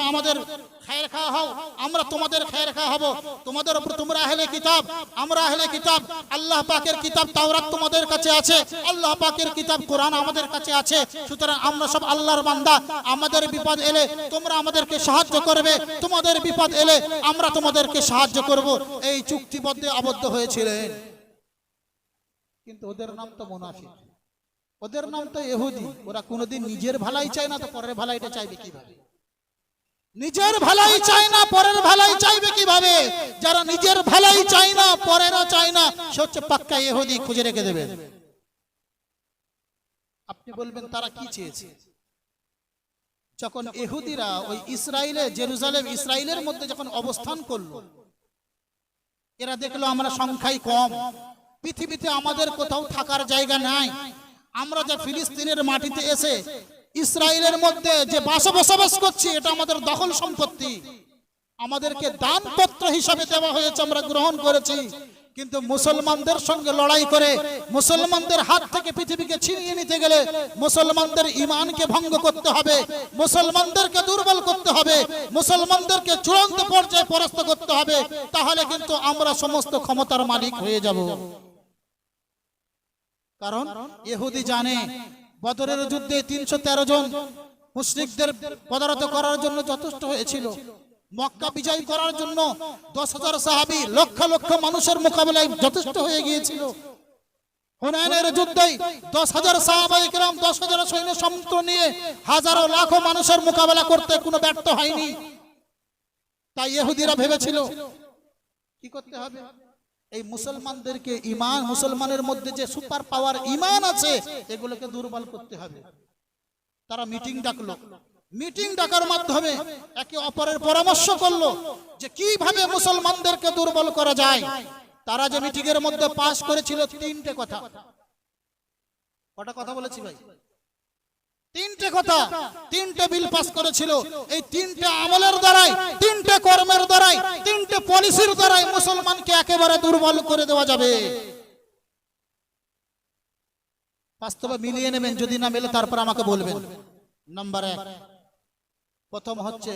আমাদের খায়ের খা হও, আমরা তোমাদের খায়ের খা হব। তোমাদের উপর তোমরা আহলে কিতাব, আমরা আহলে কিতাব। আল্লাহ পাকের কিতাব তাওরাত তোমাদের কাছে আছে, আল্লাহ পাকের কিতাব কোরআন আমাদের কাছে আছে। সুতরাং আমরা সব আল্লাহর বান্দা। আমাদের বিপদ এলে তোমরা আমাদেরকে সাহায্য করবে, তোমাদের বিপদ এলে আমরা তোমাদেরকে সাহায্য করব। এই চুক্তিবদ্ধে আবদ্ধ হয়েছিলেন। কিন্তু ওদের নাম তো মুনাফিক, ওদের নাম তো ইহুদি। ওরা কোনোদিন নিজের ভালাই চায় না, তো পরের ভালাইটা চাইবে কিভাবে? নিজের ভালাই চায় না, পরের ভালাই চাইবে কিভাবে? যারা নিজের ভালাই চায় না, পরেরও চায় না, সে হচ্ছে পাক্কা ইহুদি। খুঁজে রেখে দেবেন। আপনি বলবেন তারা কি চেয়েছে? যখন ইহুদিরা ওই ইসরায়েলে, জেরুজালেম ইসরায়েলের মধ্যে যখন অবস্থান করলো, এরা দেখলো আমরা সংখ্যায় কম, পৃথিবীতে আমাদের কোথাও থাকার জায়গা নাই, আমরা যে ফিলিস্তিনের মাটিতে এসে ইসরায়েলের মধ্যে যে বসবাস করছি, এটা আমাদের দখল সম্পত্তি, আমাদেরকে দানপত্র হিসাবে দেওয়া হয়েছে, আমরা গ্রহণ করেছি। কিন্তু মুসলমানদের সঙ্গে লড়াই করে মুসলমানদের হাত থেকে পৃথিবীকে ছিনিয়ে নিতে গেলে মুসলমানদের ঈমানকে ভঙ্গ করতে হবে, মুসলমানদেরকে দুর্বল করতে হবে, মুসলমানদেরকে চূড়ান্ত পর্যায়ে পরাস্ত করতে হবে। তাহলে কিন্তু আমরা সমস্ত ক্ষমতার মালিক হয়ে যাব। কারণ ইহুদি জানে বদরের যুদ্ধে 313 জন মুশরিকদের পরাজিত করার জন্য যথেষ্ট হয়েছিল। মক্কা বিজয় করার জন্য 10,000 সাহাবী লক্ষ লক্ষ মানুষের মোকাবেলায় যথেষ্ট হয়ে গিয়েছিল। হুনাইনের যুদ্ধে 10,000 সাহাবায়ে কেরাম 10,000 সৈন্য সমুদ্র নিয়ে হাজারো লাখো মানুষের মোকাবেলা করতে কোনো ব্যর্থ হয়নি। তাই ইহুদিরা ভেবেছিল কি করতে হবে? এই মুসলমানদেরকে ঈমান, মুসলমানের মধ্যে যে সুপার পাওয়ার ঈমান আছে, এগুলোকে দুর্বল করতে হবে। তারা মিটিং ডাকলো, মিটিং ডাকার মাধ্যমে একে অপরের পরামর্শ করলো যে কিভাবে মুসলমানদেরকে দুর্বল করা যায়। তারা যে মিটিং এর মধ্যে পাস করেছিল 3টে কথা। কটা কথা বলেছি ভাই? 3টে কথা, 3টে বিল পাস করেছিল। এই 3টে আমলের দ্বারাই, 3টে কর্মের দ্বারাই, 3টে পলিসির দ্বারাই মুসলমানকে একেবারে দুর্বল করে দেওয়া যাবে। বাস্তবে মিলিয়ে নেবেন, যদি না মেলে তারপর আমাকে বলবেন। নাম্বার 1, প্রথম হচ্ছে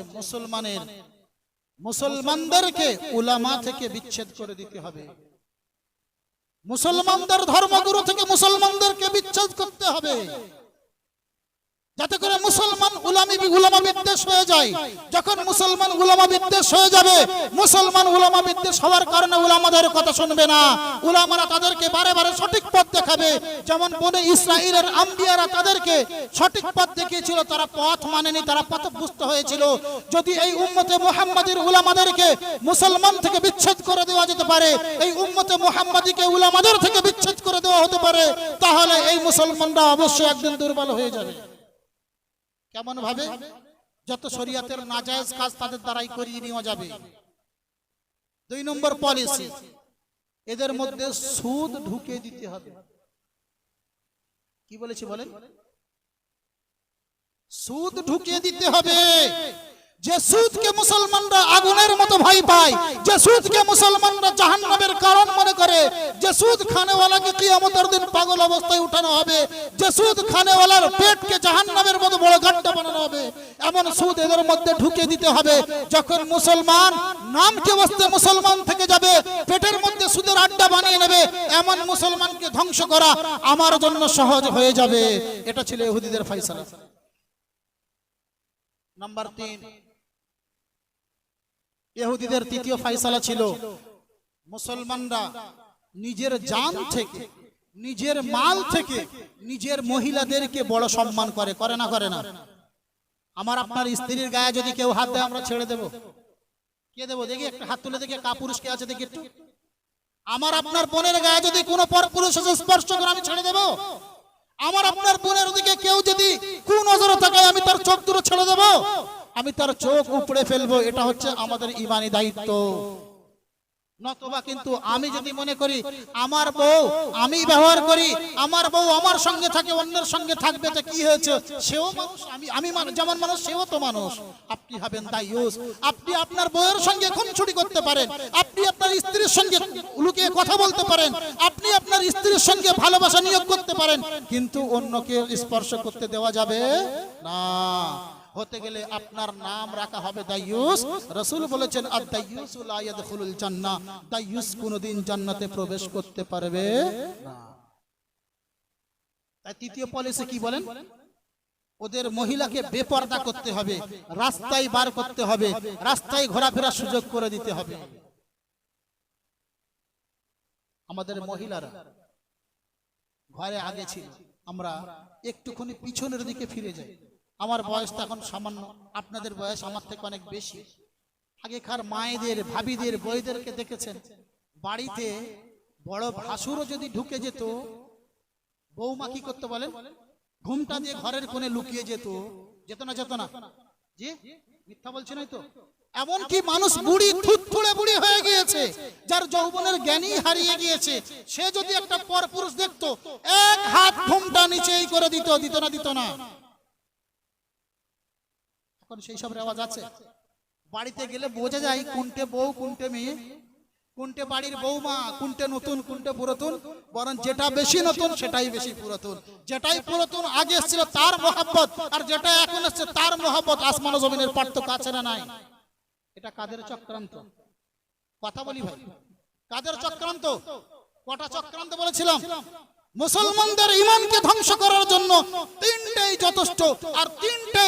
মুসলমানদেরকে উলামা থেকে বিচ্ছেদ করে দিতে হবে। মুসলমানদের ধর্মগুরু থেকে মুসলমানদেরকে বিচ্ছেদ করতে হবে, যাতে করে মুসলমান উলামা বিদ্বেষ হয়ে যায়। যখন মুসলমান উলামা বিদ্বেষ হয়ে যাবে, মুসলমান উলামা বিদ্বেষ হওয়ার কারণে উলামাদের কথা শুনবে না। উলামারা তাদেরকে বারে বারে সঠিক পথ দেখাবে। যেমন বনে ইসরাইলের আম্বিয়ারা তাদেরকে সঠিক পথ দেখিয়েছিল, তারা পথ মানেনি, তারা পথভ্রষ্ট হয়েছিল। যদি এই উম্মতে মুহাম্মাদির উলামাদেরকে মুসলমান থেকে বিচ্ছেদ করে দেওয়া যেতে পারে, এই উম্মতে মুহাম্মাদিকে উলামাদের থেকে বিচ্ছেদ করে দেওয়া হতে পারে, তাহলে এই মুসলমানরা অবশ্যই একদিন দুর্বল হয়ে যাবে। কেমন ভাবে? যত শরীয়তের নাজায়েজ কাজ তাদের দ্বারাই করিয়ে নেওয়া যাবে। 2 নম্বর পলিসি, এদের মধ্যে সুদ ঢুকে দিতে হবে। কি বলেছি বলেন? সুদ ঢুকিয়ে দিতে হবে। যে সুদকে মুসলমানরা আগুনের মতো ভয় পায়, যে সুদকে মুসলমানরা জাহান্নামের কারণ মনে করে, যে সুদ খানেওয়ালাকে কিয়ামতের দিন পাগল অবস্থায় উঠানো হবে, যে সুদ খানেওয়ালার পেটকে জাহান্নামের মতো বড় গাড্ডা বানানো হবে, এমন সুদ এদের মধ্যে ঢুকে দিতে হবে। যখন মুসলমান নামকে বসতে মুসলমান থেকে যাবে, পেটের মধ্যে সুদের আড্ডা বানিয়ে নেবে, এমন মুসলমানকে ধ্বংস করা আমার জন্য সহজ হয়ে যাবে। এটা ছিল ইহুদিদের ফয়সালা। নাম্বার 3, ইহুদিদের তৃতীয় ফয়সালা ছিল মুসলমানরা নিজের জান থেকে, নিজের মাল থেকে নিজের মহিলাদেরকে বড় সম্মান করে। করে না? করে না? আমার আপনার স্ত্রীর গায়ে যদি কেউ হাত দেয় আমরা ছেড়ে দেব? কে দেবো? দেখি একটা হাত তুলে দেখি, কাপুরুষ কে আছে দেখি একটু। আমার আপনার বোনের গায়ে যদি কোনো পরপুরুষ স্পর্শ করে আমি ছেড়ে দেব? আমার আপনার বোনের দিকে কেউ যদি কুনজরে তাকায় আমি তার চোখ দুটো ছেড়ে দেব? আমি তার চোখ উপড়ে ফেলবো। এটা হচ্ছে আমাদের ঈমানি দায়িত্ব। নতবা কিন্তু আমি যদি মনে করি আমার বউ আমি ব্যবহার করি, আমার বউ আমার সঙ্গে থাকে, অন্যের সঙ্গে থাকবে, তো কি হয়েছে? সেও মানুষ, আমি যেমন মানুষ সেও তো মানুষ। আপনি হবেন দায়ুস। আপনি আপনার বউয়ের সঙ্গে খুনসুটি করতে পারেন, আপনি আপনার স্ত্রীর সঙ্গে লুকিয়ে কথা বলতে পারেন, আপনি আপনার স্ত্রীর সঙ্গে ভালোবাসা নিয়োগ করতে পারেন, কিন্তু অন্যকে স্পর্শ করতে দেওয়া যাবে না। হতে গেলে আপনার নাম রাখা হবে দায়ুস। রাসূল বলেছেন আদ-দায়ুসু লা ইয়াদখুলুল জান্নাহ, দায়ুস কোনদিন জান্নাতে প্রবেশ করতে পারবে না। তাই তৃতীয় পলিসি কি বলেন? ওদের মহিলাকে বেপরদা করতে হবে, রাস্তায় বার করতে হবে, রাস্তায় ঘোরাফেরার সুযোগ করে দিতে হবে। আমাদের মহিলারা ঘরে আগে ছিল, আমরা একটুখানি পিছনের দিকে ফিরে যাই। আমার বয়সটা এখন সামান্য, আপনাদের বয়স আমার থেকে অনেক বেশি। আগেকার মায়েদের, ভাবিদের, বইদেরকে দেখেছেন, বাড়িতে বড় ভাসুরও যদি ঢুকে যেত, বৌমা কি করতে বলেন? ঘুমটা দিয়ে ঘরের কোণে লুকিয়ে যেত। যেত না? যেত না? জি, মিথ্যা বলছি না তো? এমনকি মানুষ বুড়ি, থুতথুড়ে বুড়ি হয়ে গিয়েছে, যার যৌবনের জ্ঞানই হারিয়ে গিয়েছে, সে যদি একটা পরপুরুষ দেখতো, এক হাত ঘুমটা নিচেই করে দিত। দিত না? দিত না? এখন সেই সব রেওয়াজ আছে? বাড়িতে গেলে বোঝা যায় কোনটে বউ, কোনটে মেয়ে, কোনটে বাড়ির বৌমা, কোনটে নতুন, কোনটে পুরাতন। বরং যেটা বেশি নতুন সেটাই বেশি পুরাতন। যেটাই পুরাতন আগে এসেছিল তার মহব্বত, আর যেটা এখন এসছে তার মহব্বত। আসমান ও জমিনের পার্থক্য আছে না নাই? এটা কাদের চক্রান্ত? কথা বলি ভাই, কাদের চক্রান্ত? কটা চক্রান্ত বলেছিলাম? মুসলমানদের ঈমানকে ধ্বংস করার জন্য তিনটেই যথেষ্ট, আর তিনটে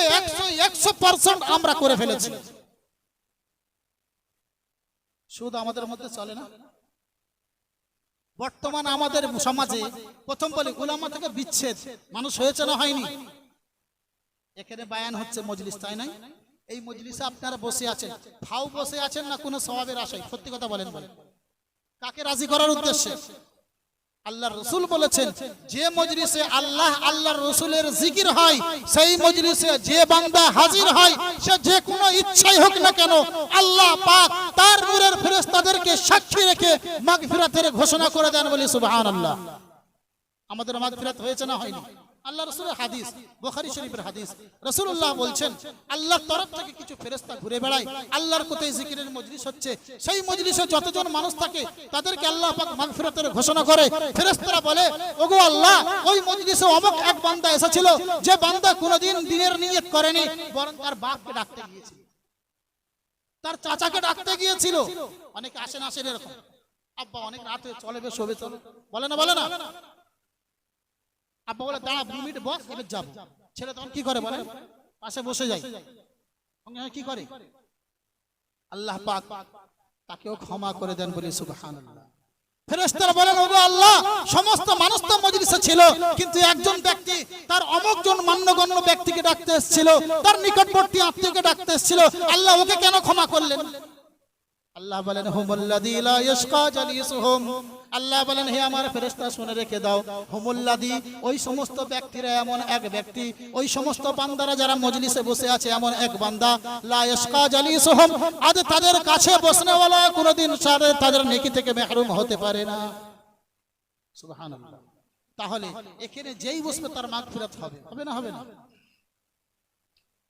100% আমরা করে ফেলেছি। সুদ আমাদের মধ্যে চলে না? বর্তমান আমাদের সমাজে প্রথম বলি উলামা থেকে বিচ্ছেদ মানুষ হয়েছে না হয়নি? এখানে বায়ান হচ্ছে মজলিস, তাই নাই? এই মজলিসে আপনারা বসে আছেন, ফাও বসে আছেন না কোনো সওয়াবের আশায়? সত্যি কথা বলেন, বলেন কাকে রাজি করার উদ্দেশ্যে? আল্লাহর রাসূল বলেছেন, যে মজলিসে আল্লাহ আল্লাহর রাসূলের জিকির হয়, সেই মজলিসে যে বান্দা হাজির হয়, সে যে কোনো ইচ্ছাই হোক না কেন, আল্লাহ পাক তার নূরের ফেরেশতাদেরকে সাক্ষী রেখে মাগফিরাতের ঘোষণা করে দেন। বলি সুবহানাল্লাহ। আমাদের মাগফিরাত হয়েছে না হয়নি? আল্লাহ রাসূলের হাদিস, বুখারী শরীফের হাদিস, রাসূলুল্লাহ বলছেন আল্লাহর তরফ থেকে কিছু ফেরেশতা ঘুরে বেড়ায়, আল্লাহর কোথায় জিকিরের মজলিস হচ্ছে, সেই মজলিসে যতজন মানুষ থাকে তাদেরকে আল্লাহ পাক মাগফিরাতের ঘোষণা করে। ফেরেশতারা বলে, ওগো আল্লাহ, ওই মজলিসে অমুক এক বান্দা এসেছিল, যে বান্দা কোনোদিন দিনের নিয়ত করেনি, বরং তার বাপকে ডাকতে গিয়েছিল, তার চাচাকে ডাকতে গিয়েছিল। অনেকে আসেন এরকম, আব্বা অনেক রাত হয়ে চলে, বেশ হবে, চলো, বলে না? বলে না? আব্বা বলে দাঁড়া 2 মিনিট বস, এবার যাবো। ছেলে তখন কি করে বলে? পাশে বসে যায়। কি করে? আল্লাহ পাক তাকেও ক্ষমা করে দেন। বলি সুবহানাল্লাহ। ফেরেশতারা বলেন, ওগো আল্লাহ, সমস্ত মানুষ তো মজলিসে ছিল, কিন্তু একজন ব্যক্তি তার অমুকজন মান্যগণ্য ব্যক্তিকে ডাকতে এসেছিল, তার নিকটবর্তী আত্মীয়কে ডাকতে এসেছিল, আল্লাহ ওকে কেন ক্ষমা করলেন? আল্লাহ বলেন, হুমুল্লাযী লা ইয়াশকা জালিসুহুম। আল্লাহ বলেন, হে আমার ফেরেশতা শুনে রেখে দাও, হুমুল্লাযী, ওই সমস্ত ব্যক্তিরা এমন এক ব্যক্তি, ওই সমস্ত বান্দারা যারা মজলিসে বসে আছে এমন এক বান্দা, লা ইয়াশকা জালিসুহুম, আজ তাদের কাছে বসনেওয়ালা কোনোদিন তাদের নেকি থেকে মাহরুম হতে পারে না। সুবহানাল্লাহ। তাহলে এখানে যেই বসবে তার মাগফিরাত হবে, হবে না? হবে না?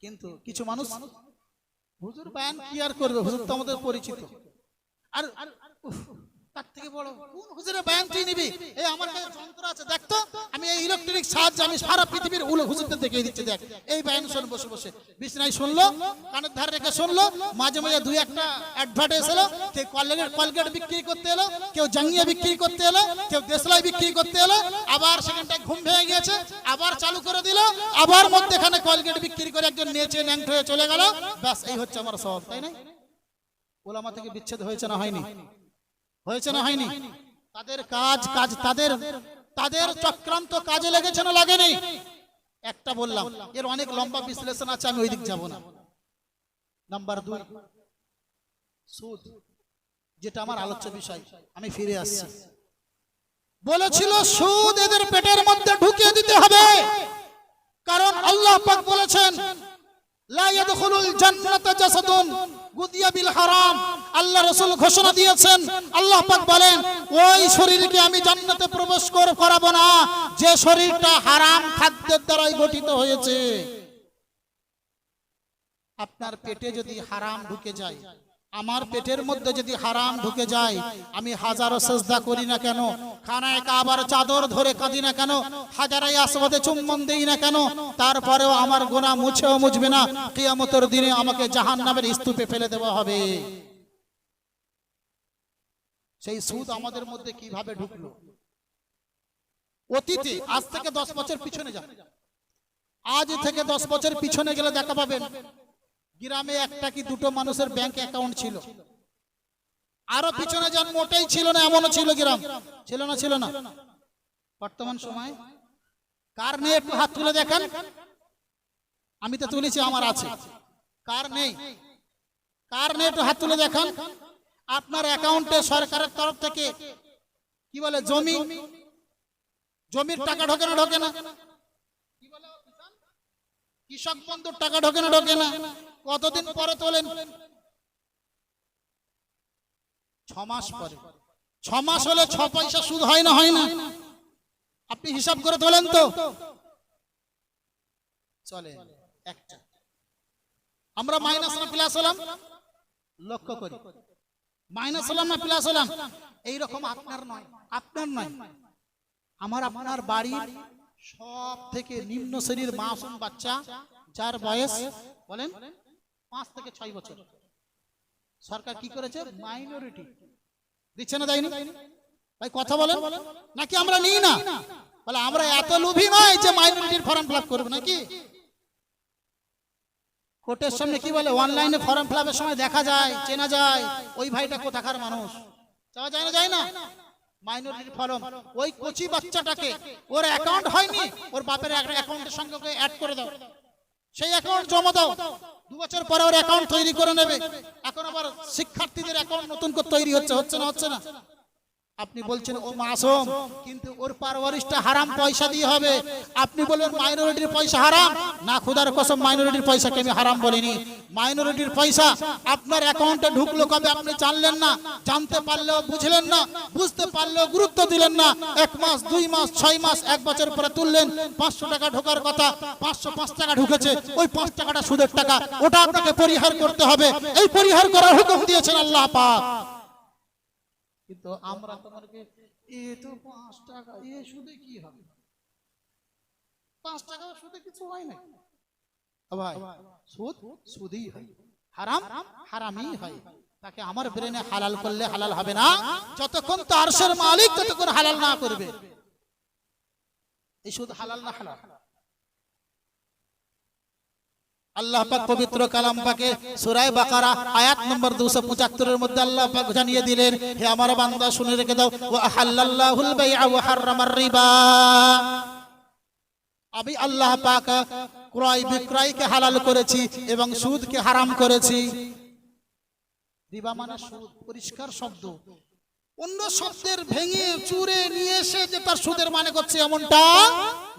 কিন্তু কিছু মানুষ হুজুর বয়ান কি আর করবে, হুজুর তো আমাদের পরিচিত। আর উফ, তার থেকে বড় কোন হুজুরের বয়ান তুই নিবি? এই আমার কাছে যন্ত্র আছে, দেখ তো, আমি এই ইলেকট্রনিক সাহায্যে আমি সারা পৃথিবীর হুজুরদের দেখিয়ে দিচ্ছি, দেখ এই বয়ান শোন বসে বসে। বিছনায় শুনলো, কানের ধারে রেখে শুনলো, মাঝে মাঝে দুই একটা অ্যাডভার্টাইজ এলো, কেউ কলগেট বিক্রি করতে এলো, কেউ জাঙ্গিয়া বিক্রি করতে এলো, কেউ দেশলাই বিক্রি করতে এলো, আবার সেখানটায় ঘুম ভেঙে গিয়েছে, আবার চালু করে দিল, আবার মধ্যেখানে কলগেট বিক্রি করে একজন নেচে ন্যাংট হয়ে চলে গেল। ব্যাস এই হচ্ছে আমার সব, তাই না? ওলামা থেকে বিচ্ছেদ হয়েছে না হয়নি? হয়েছে না হয়নি? তাদের কাজ তাদের চক্রান্ত কাজে লেগেছে না লাগেনি? একটা বললাম, এর অনেক লম্বা বিশ্লেষণ আছে, আমি ওই দিক যাব না। নাম্বার 2, সুদ, যেটা আমার আলোচ্য বিষয়, আমি ফিরে আসছি। বলেছিল সুদ এদের পেটের মধ্যে ঢুকিয়ে দিতে হবে, কারণ আল্লাহ পাক বলেছেন লা ইয়াদখুলুল জান্নাতা জাসাদুন গুদিয়া বিল হারাম। আল্লাহ রাসূল ঘোষণা দিয়েছেন, আল্লাহ পাক বলেন ওই শরীরকে আমি জান্নাতে প্রবেশ করাবো না যে শরীরটা হারাম খাদ্যের দ্বারাই গঠিত হয়েছে। আপনার পেটে যদি হারাম ঢুকে যায়, আমার পেটের মধ্যে যদি হারাম ঢুকে যায়, আমি হাজারো সেজদা করি না কেন, খানায় কাবার চাদর ধরে কাঁদি না কেন, হাজারাই আসওয়াদে চুম্বন দেই না কেন, তারপরেও আমার গুনাহ মুছেও মুছবে না। কিয়ামতের দিনে আমাকে জাহান্নামের স্তূপে ফেলে দেওয়া হবে। সেই সুদ আমাদের মধ্যে কিভাবে ঢুকলো? অতীতে, আজ থেকে 10 বছর পিছনে যান, আজ থেকে 10 বছর পিছনে গেলে দেখা পাবেন গ্রামে একটা কি দুটো মানুষের ব্যাংক অ্যাকাউন্ট ছিল। আরো পিছনে যান, মোটেই ছিল না, এমনও ছিল গ্রাম, ছিল না। বর্তমান সময় কার নেই একটু হাত তুলে দেখেন। আমি তো তুলেছি, আমার আছে। কার নেই একটু হাত তুলে দেখান। আপনার অ্যাকাউন্টে সরকারের তরফ থেকে কি বলে জমির টাকা ঢোকে না? কৃষক বন্ধুর টাকা ঢোকে না? কতদিন পরে তোলেন? 6 মাস পরে। 6 মাস হলে 6 পয়সা সুদ হয় না? আপনি হিসাব করে তোলেন তো। চলে একটা, আমরা মাইনাস না প্লাস হলাম? লক্ষ্য করি, মাইনাস হলাম না প্লাস হলাম? এইরকম আপনার নয়, আপনার বাড়ির সব থেকে নিম্ন শ্রেণীর মাসুম বাচ্চা, যার বয়স বলেন 5 থেকে 6 বছর, সরকার কি করেছে? মাইনরিটি দিচ্ছে না, দেয়নি? ভাই কথা বলেন, নাকি আমরা নিই না? বলে আমরা এত লোভী নয় যে মাইনরিটির ফর্ম ফিল আপ করবো নাকি? কোর্টের সামনে কি বলে, অনলাইনে ফর্ম ফিল আপের সময় দেখা যায়, চেনা যায় ওই ভাইটা কোথাকার মানুষ। চাওয়া যায় না? মাইনরিটির ফর্ম, ওই কচি বাচ্চাটাকে, ওর অ্যাকাউন্ট হয়নি, ওর বাপের অ্যাকাউন্টের সঙ্গে অ্যাড করে দাও, সেই অ্যাকাউন্ট জমা দাও, 2 বছর পরে ওর অ্যাকাউন্ট তৈরি করে নেবে। এখন আবার শিক্ষার্থীদের অ্যাকাউন্ট নতুন করে তৈরি হচ্ছে না? আপনি বলছেন ও মাসুম, কিন্তু ওর পারওয়ারিশটা হারাম পয়সা দিয়ে হবে। আপনি বলবেন মাইনরিটির পয়সা হারাম না? খোদার কসম, মাইনরিটির পয়সাকে আমি হারাম বলিনি। মাইনরিটির পয়সা আপনার অ্যাকাউন্টে ঢুকলো কবে আপনি জানলেন না, জানতে পারলেও বুঝলেন না, বুঝতে পারলেও গুরুত্ব দিলেন না। 1 মাস, 2 মাস, 6 মাস, 1 বছর পরে তুললেন, 500 টাকা ঢোকার কথা, 505 টাকা ঢুকেছে, ওই 5 টাকাটা সুদের টাকা, ওটা আপনাকে পরিহার করতে হবে। এই পরিহার করার হুকুম দিয়েছেন আল্লাহ পাক। কিন্তু আমরা তোমাকে এ তো 5 টাকা, এ সুদে কি হবে? 5 টাকা সুদে কিছু হয় না ভাই। সুদই হয়, হারাম হারামই হয়। তাকে আমার ব্রেনে হালাল করলে হালাল হবে না, যতক্ষণ তো আরশের মালিক ততক্ষণ হালাল না করবে। এই সুদ হালাল না হালাল? আল্লাহ পাক পবিত্র কালাম পাকে সূরা বাকারা আয়াত নম্বর 275 এর মধ্যে আল্লাহ পাক জানিয়ে দিলেন, হে আমার বান্দা শুনে রেখে দাও, ওয়া আহাল্লাল্লাহুল বাই'a ওয়া হাররামার রিবা। আমি আল্লাহ পাক ক্রয় বিক্রয়কে হালাল করেছি এবং সুদকে হারাম করেছি। রিবা মানে সুদ, পরিষ্কার শব্দ। অন্য শব্দের ভেঙে চুরে নিয়ে এসে যে তার সুদের মানে করছে এমনটা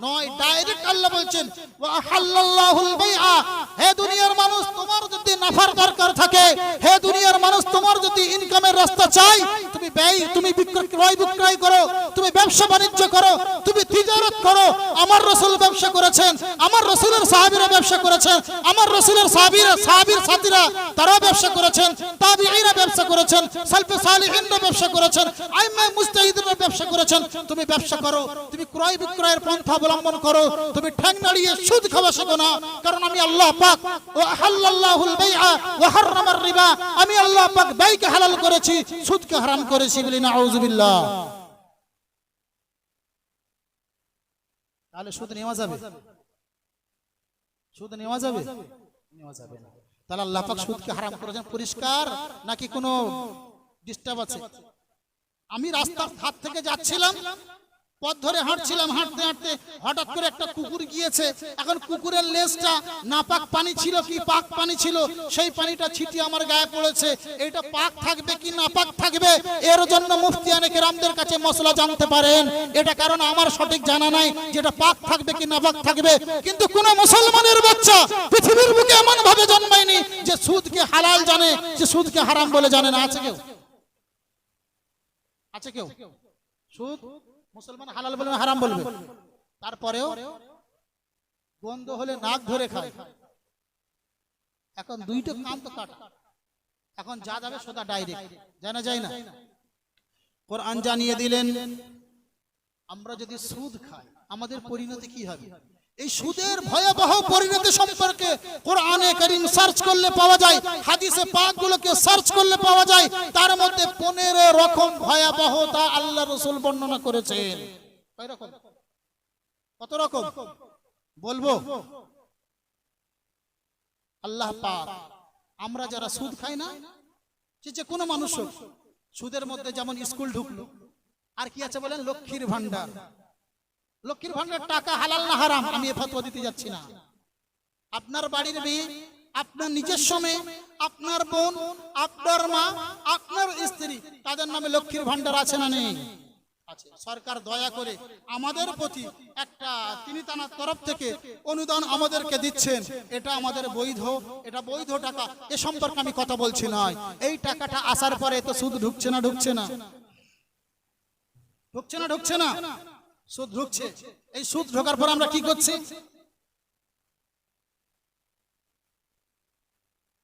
নয়, ডাইরেক্ট আল্লাহ বলছেন ওয়া আহাল্লাল্লাহুল বাইআ, হে দুনিয়ার মানুষ তোমার যদি নাফার দরকার থাকে, হে দুনিয়ার মানুষ তোমার যদি ইনকামের রাস্তা চাই, তুমি ব্যয়, তুমি ক্রয় বিক্রয় করো, তুমি ব্যবসা বাণিজ্য করো, তুমি তিজারত করো। আমার রাসূল ব্যবসা করেছেন, আমার রাসূলের সাহাবীরা ব্যবসা করেছেন, আমার রাসূলের সাহাবীর সাথীরা তারা ব্যবসা করেছেন, তাবিঈরা ব্যবসা করেছেন, সালফে সালিহিনরা ব্যবসা করেছেন, আইম্মা মুজতাহিদরা ব্যবসা করেছেন। তুমি ব্যবসা করো, তুমি ক্রয় বিক্রয়ের পন্থা অবলম্বন করো, তুমি ঠ্যাং নাড়িয়ে সুদ খাওয়া শেখো না। কারণ আমি আল্লাহ পাক ওয়া আহাল্লাল্লাহুল বাইআ ওয়া হাররামার রিবা, আমি আল্লাহ পাক ব্যয়কে হালাল করেছি, সুদকে হারাম করেছি। বলি নাউযুবিল্লাহ। তাহলে সুদ নেওয়া যাবে? সুদ নেওয়া যাবে? নেওয়া যাবে না। তাহলে আল্লাহ পাক সুদকে হারাম করেছেন পরিষ্কার, নাকি কোনো ডিস্টার্ব আছে? আমি রাস্তার ধার থেকে যাচ্ছিলাম, পথ ধরে হাঁটছিলাম, হাঁটতে হাঁটতে হঠাৎ করে একটা কুকুর গিয়েছে। এখন কুকুরের লেজটা নাপাক পানি ছিল কি পাক পানি ছিল, সেই পানিটা ছিটিয়ে আমার গায়ে পড়েছে। এটা পাক থাকবে কি নাপাক থাকবে, এর জন্য মুফতিয়ানে কেরামদের কাছে মসলা জানতে পারেন। এটা কারণ আমার সঠিক জানা নাই যেটা পাক থাকবে কি নাপাক থাকবে। কিন্তু কোন মুসলমানের বাচ্চা পৃথিবীর বুকে এমন ভাবে জন্মায়নি যে সুদকে হালাল জানে, যে সুদকে হারাম বলে জানে না। আছে কেউ? আছে কেউ? সুদ মুসলমান হালাল বলবে হারাম বলবে, তারপরেও গন্ধ হলে নাক ধরে খায়। এখন দুইটা কান তো কাটা, এখন যা যাবে সোজা ডাইরেক্ট, জানা যায় না। কোরআন জানিয়ে দিলেন আমরা যদি সুদ খাই আমাদের পরিণতি কি হবে। এই সুদের ভয়াবহ পরিণতি সম্পর্কে কোরআনে কারীম সার্চ করলে পাওয়া যায়, হাদিসে পাকগুলোকে সার্চ করলে পাওয়া যায়। তার মধ্যে 15 রকম ভয়াবহতা আল্লাহ রাসূল বর্ণনা করেছেন। কয় রকম? কত রকম বলবো? আল্লাহ পাক আমরা যারা সুদ খাই না, যে কোনো মানুষ সুদের মধ্যে যেমন স্কুল ঢুকলো, আর কি আছে বলেন, লক্ষ্মীর ভান্ডার। লক্ষ্মীর ভান্ডার টাকা হালাল না হারাম আমি এ ফতোয়া দিতে যাচ্ছি না। আপনার বাড়ির মেয়ে, আপনার নিজস্ব মেয়ে, আপনার বোন, আপনার মা, আপনার স্ত্রী, তাদের নামে লক্ষ্মীর ভান্ডার আছে না নেই? আছে। সরকার দয়া করে আমাদের প্রতি একটা তিনি তার তরফ থেকে অনুদান আমাদেরকে দিচ্ছেন। এটা আমাদের বৈধ, এটা বৈধ টাকা, এ সম্পর্কে আমি কথা বলছি না। এই টাকাটা আসার পরে তো সুদ ঢুকছে না? ঢুকছে না? ঢুকছে না? ঢুকছে না? সুদ ঢুকছে। এই সুদ ঢোকার পর আমরা কি করছি?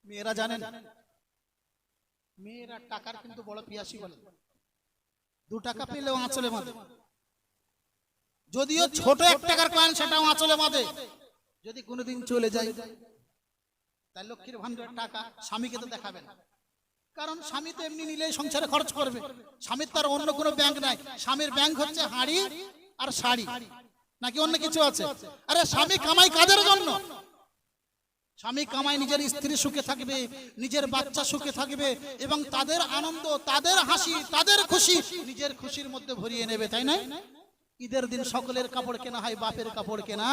মেয়েরা জানেন, মেয়েরা টাকার কিন্তু বড় পিয়াসী বলে। 2 টাকা পেলেও আঁচলে বাঁধে, যদিও ছোট 1 টাকার কয়েন সেটাও আঁচলে বাঁধে। যদি কোনোদিন চলে যায় তাই লক্ষ্মীর ভান্ডারের টাকা স্বামীকে তো দেখাবে না, কারণ স্বামী তো এমনি নিলেই সংসারে খরচ করবে। স্বামীর তার অন্য কোনো ব্যাংক নাই, স্বামীর ব্যাংক হচ্ছে হাড়ি আর শাড়ি, নাকি অন্য কিছু আছে? আরে স্বামী কামাই কাদের জন্য? স্বামী কামাই নিজের স্ত্রী সুখে থাকবে, নিজের বাচ্চা সুখে থাকবে, এবং তাদের আনন্দ, তাদের হাসি, তাদের খুশি নিজের খুশির মধ্যে ভরিয়ে নেবে, তাই না? ঈদের দিন সকলের কাপড় কেনা হয়, বাপের কাপড় কেনা,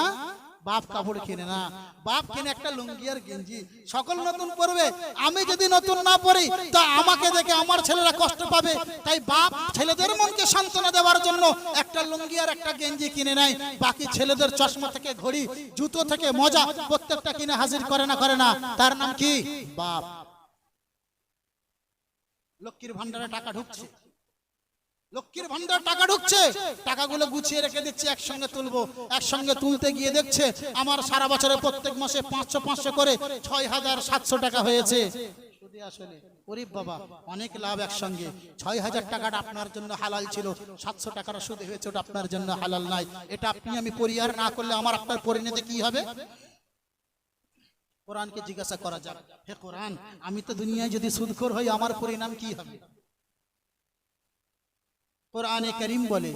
বাপ কাপড় কেনে না। বাপ কেনে একটা লুঙ্গি আর গেঞ্জি, সকল নতুন পরবে। আমি যদি নতুন না পরি তা আমাকে দেখে আমার ছেলেরা কষ্ট পাবে। তাই বাপ ছেলেদের মনকে সান্ত্বনা দেওয়ার জন্য একটা লুঙ্গি আর একটা গেঞ্জি কিনে নেয়। বাকি ছেলেদের চশমা থেকে ঘড়ি, জুতো থেকে মোজা প্রত্যেকটা কিনে হাজির করে না? করে না? তার নাম কি? বাপ। লক্ষ্মীর ভান্ডারে টাকা ঢুকছে, লক্ষ্মীর ভান্ডার টাকা ঢুকছে, টাকাগুলো গুছিয়ে রেখে দিচ্ছে, একসঙ্গে তুলবো। একসঙ্গে তুলতে গিয়ে দেখছে আমার সারা বছরে প্রত্যেক মাসে 500 করে 6700 টাকা হয়েছে। শুধু আসলে গরিব বাবা অনেক লাভ একসঙ্গে। 6000 টাকাটা আপনার জন্য হালাল ছিল, 700 টাকার সুদে হয়েছে, ওটা আপনার জন্য হালাল নাই। এটা আপনি আমি পরিহার না করলে আমার আপনার পরিণতি কি হবে? কোরআনকে জিজ্ঞাসা করা যাক, হে কোরআন, আমি তো দুনিয়ায় যদি সুদখোর হই আমার পরিণাম কি হবে? কোরআনে কারীম বলে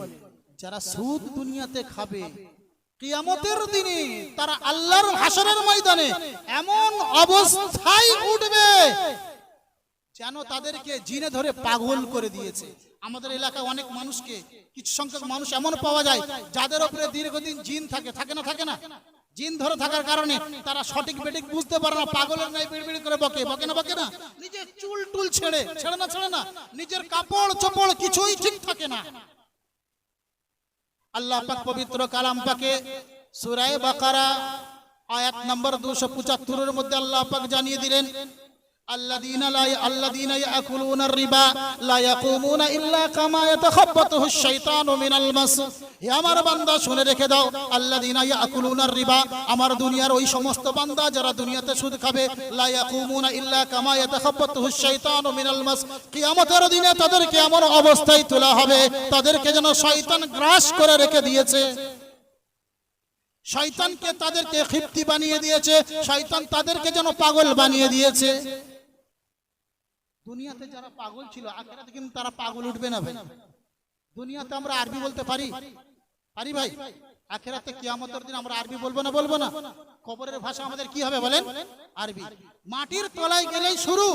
যারা সুদ দুনিয়াতে খাবে কিয়ামতের দিনে তারা আল্লাহর হাসরের ময়দানে এমন অবস্থায় উঠবে যেন তাদেরকে জিনে ধরে পাগল করে দিয়েছে। আমাদের এলাকায় অনেক মানুষকে, কিছু সংখ্যক মানুষ এমন পাওয়া যায় যাদের উপরে দীর্ঘদিন জিন থাকে, থাকে না? থাকে না? জিন ধরে থাকার কারণে তারা সঠিক বেঠিক বুঝতে পারে না, পাগলের নাই বিড়বিড় করে বকে। বকে না? বকে না? নিজের চুল টুল ছেড়ে না, নিজের কাপড় চোপড় কিছুই ঠিক থাকে না। আল্লাহ পাক পবিত্র কালাম পাকে সূরা বাকারা আয়াত নম্বর 275 এর মধ্যে আল্লাহ পাক জানিয়ে দিলেন, আল্লাযীনা ইয়াকুলুনার রিবা লা ইয়াকুমুনা ইল্লা কামা ইয়াতাখাব্বাতুহু আশ-শাইতানু মিনাল মাস। হে আমার বান্দা শুনে রেখে দাও, আল্লাযীনা ইয়াকুলুনার রিবা, আমার দুনিয়ার ওই সমস্ত বান্দা যারা দুনিয়াতে সুদ খাবে, লা ইয়াকুমুনা ইল্লা কামা ইয়াতাখাব্বাতুহু আশ-শাইতানু মিনাল মাস, কিয়ামতের দিনে তাদেরকে এমন অবস্থায় তোলা হবে তাদেরকে যেন শয়তান গ্রাস করে রেখে দিয়েছে। শয়তানকে তাদেরকে খিপ্তি বানিয়ে দিয়েছে, শয়তান তাদেরকে যেন পাগল বানিয়ে দিয়েছে। দুনিয়াতে যারা পাগল ছিল আখিরাতে কিন্তু তারা পাগল উঠবে না ভাই। দুনিয়াতে আমরা আরবি বলতে পারি ভাই, আখিরাতে কিয়ামতের দিন আমরা আরবি বলবো না? কবরের ভাষা আমাদের কি হবে বলেন? আরবি। মাটির তলায় গেলেই শুরু।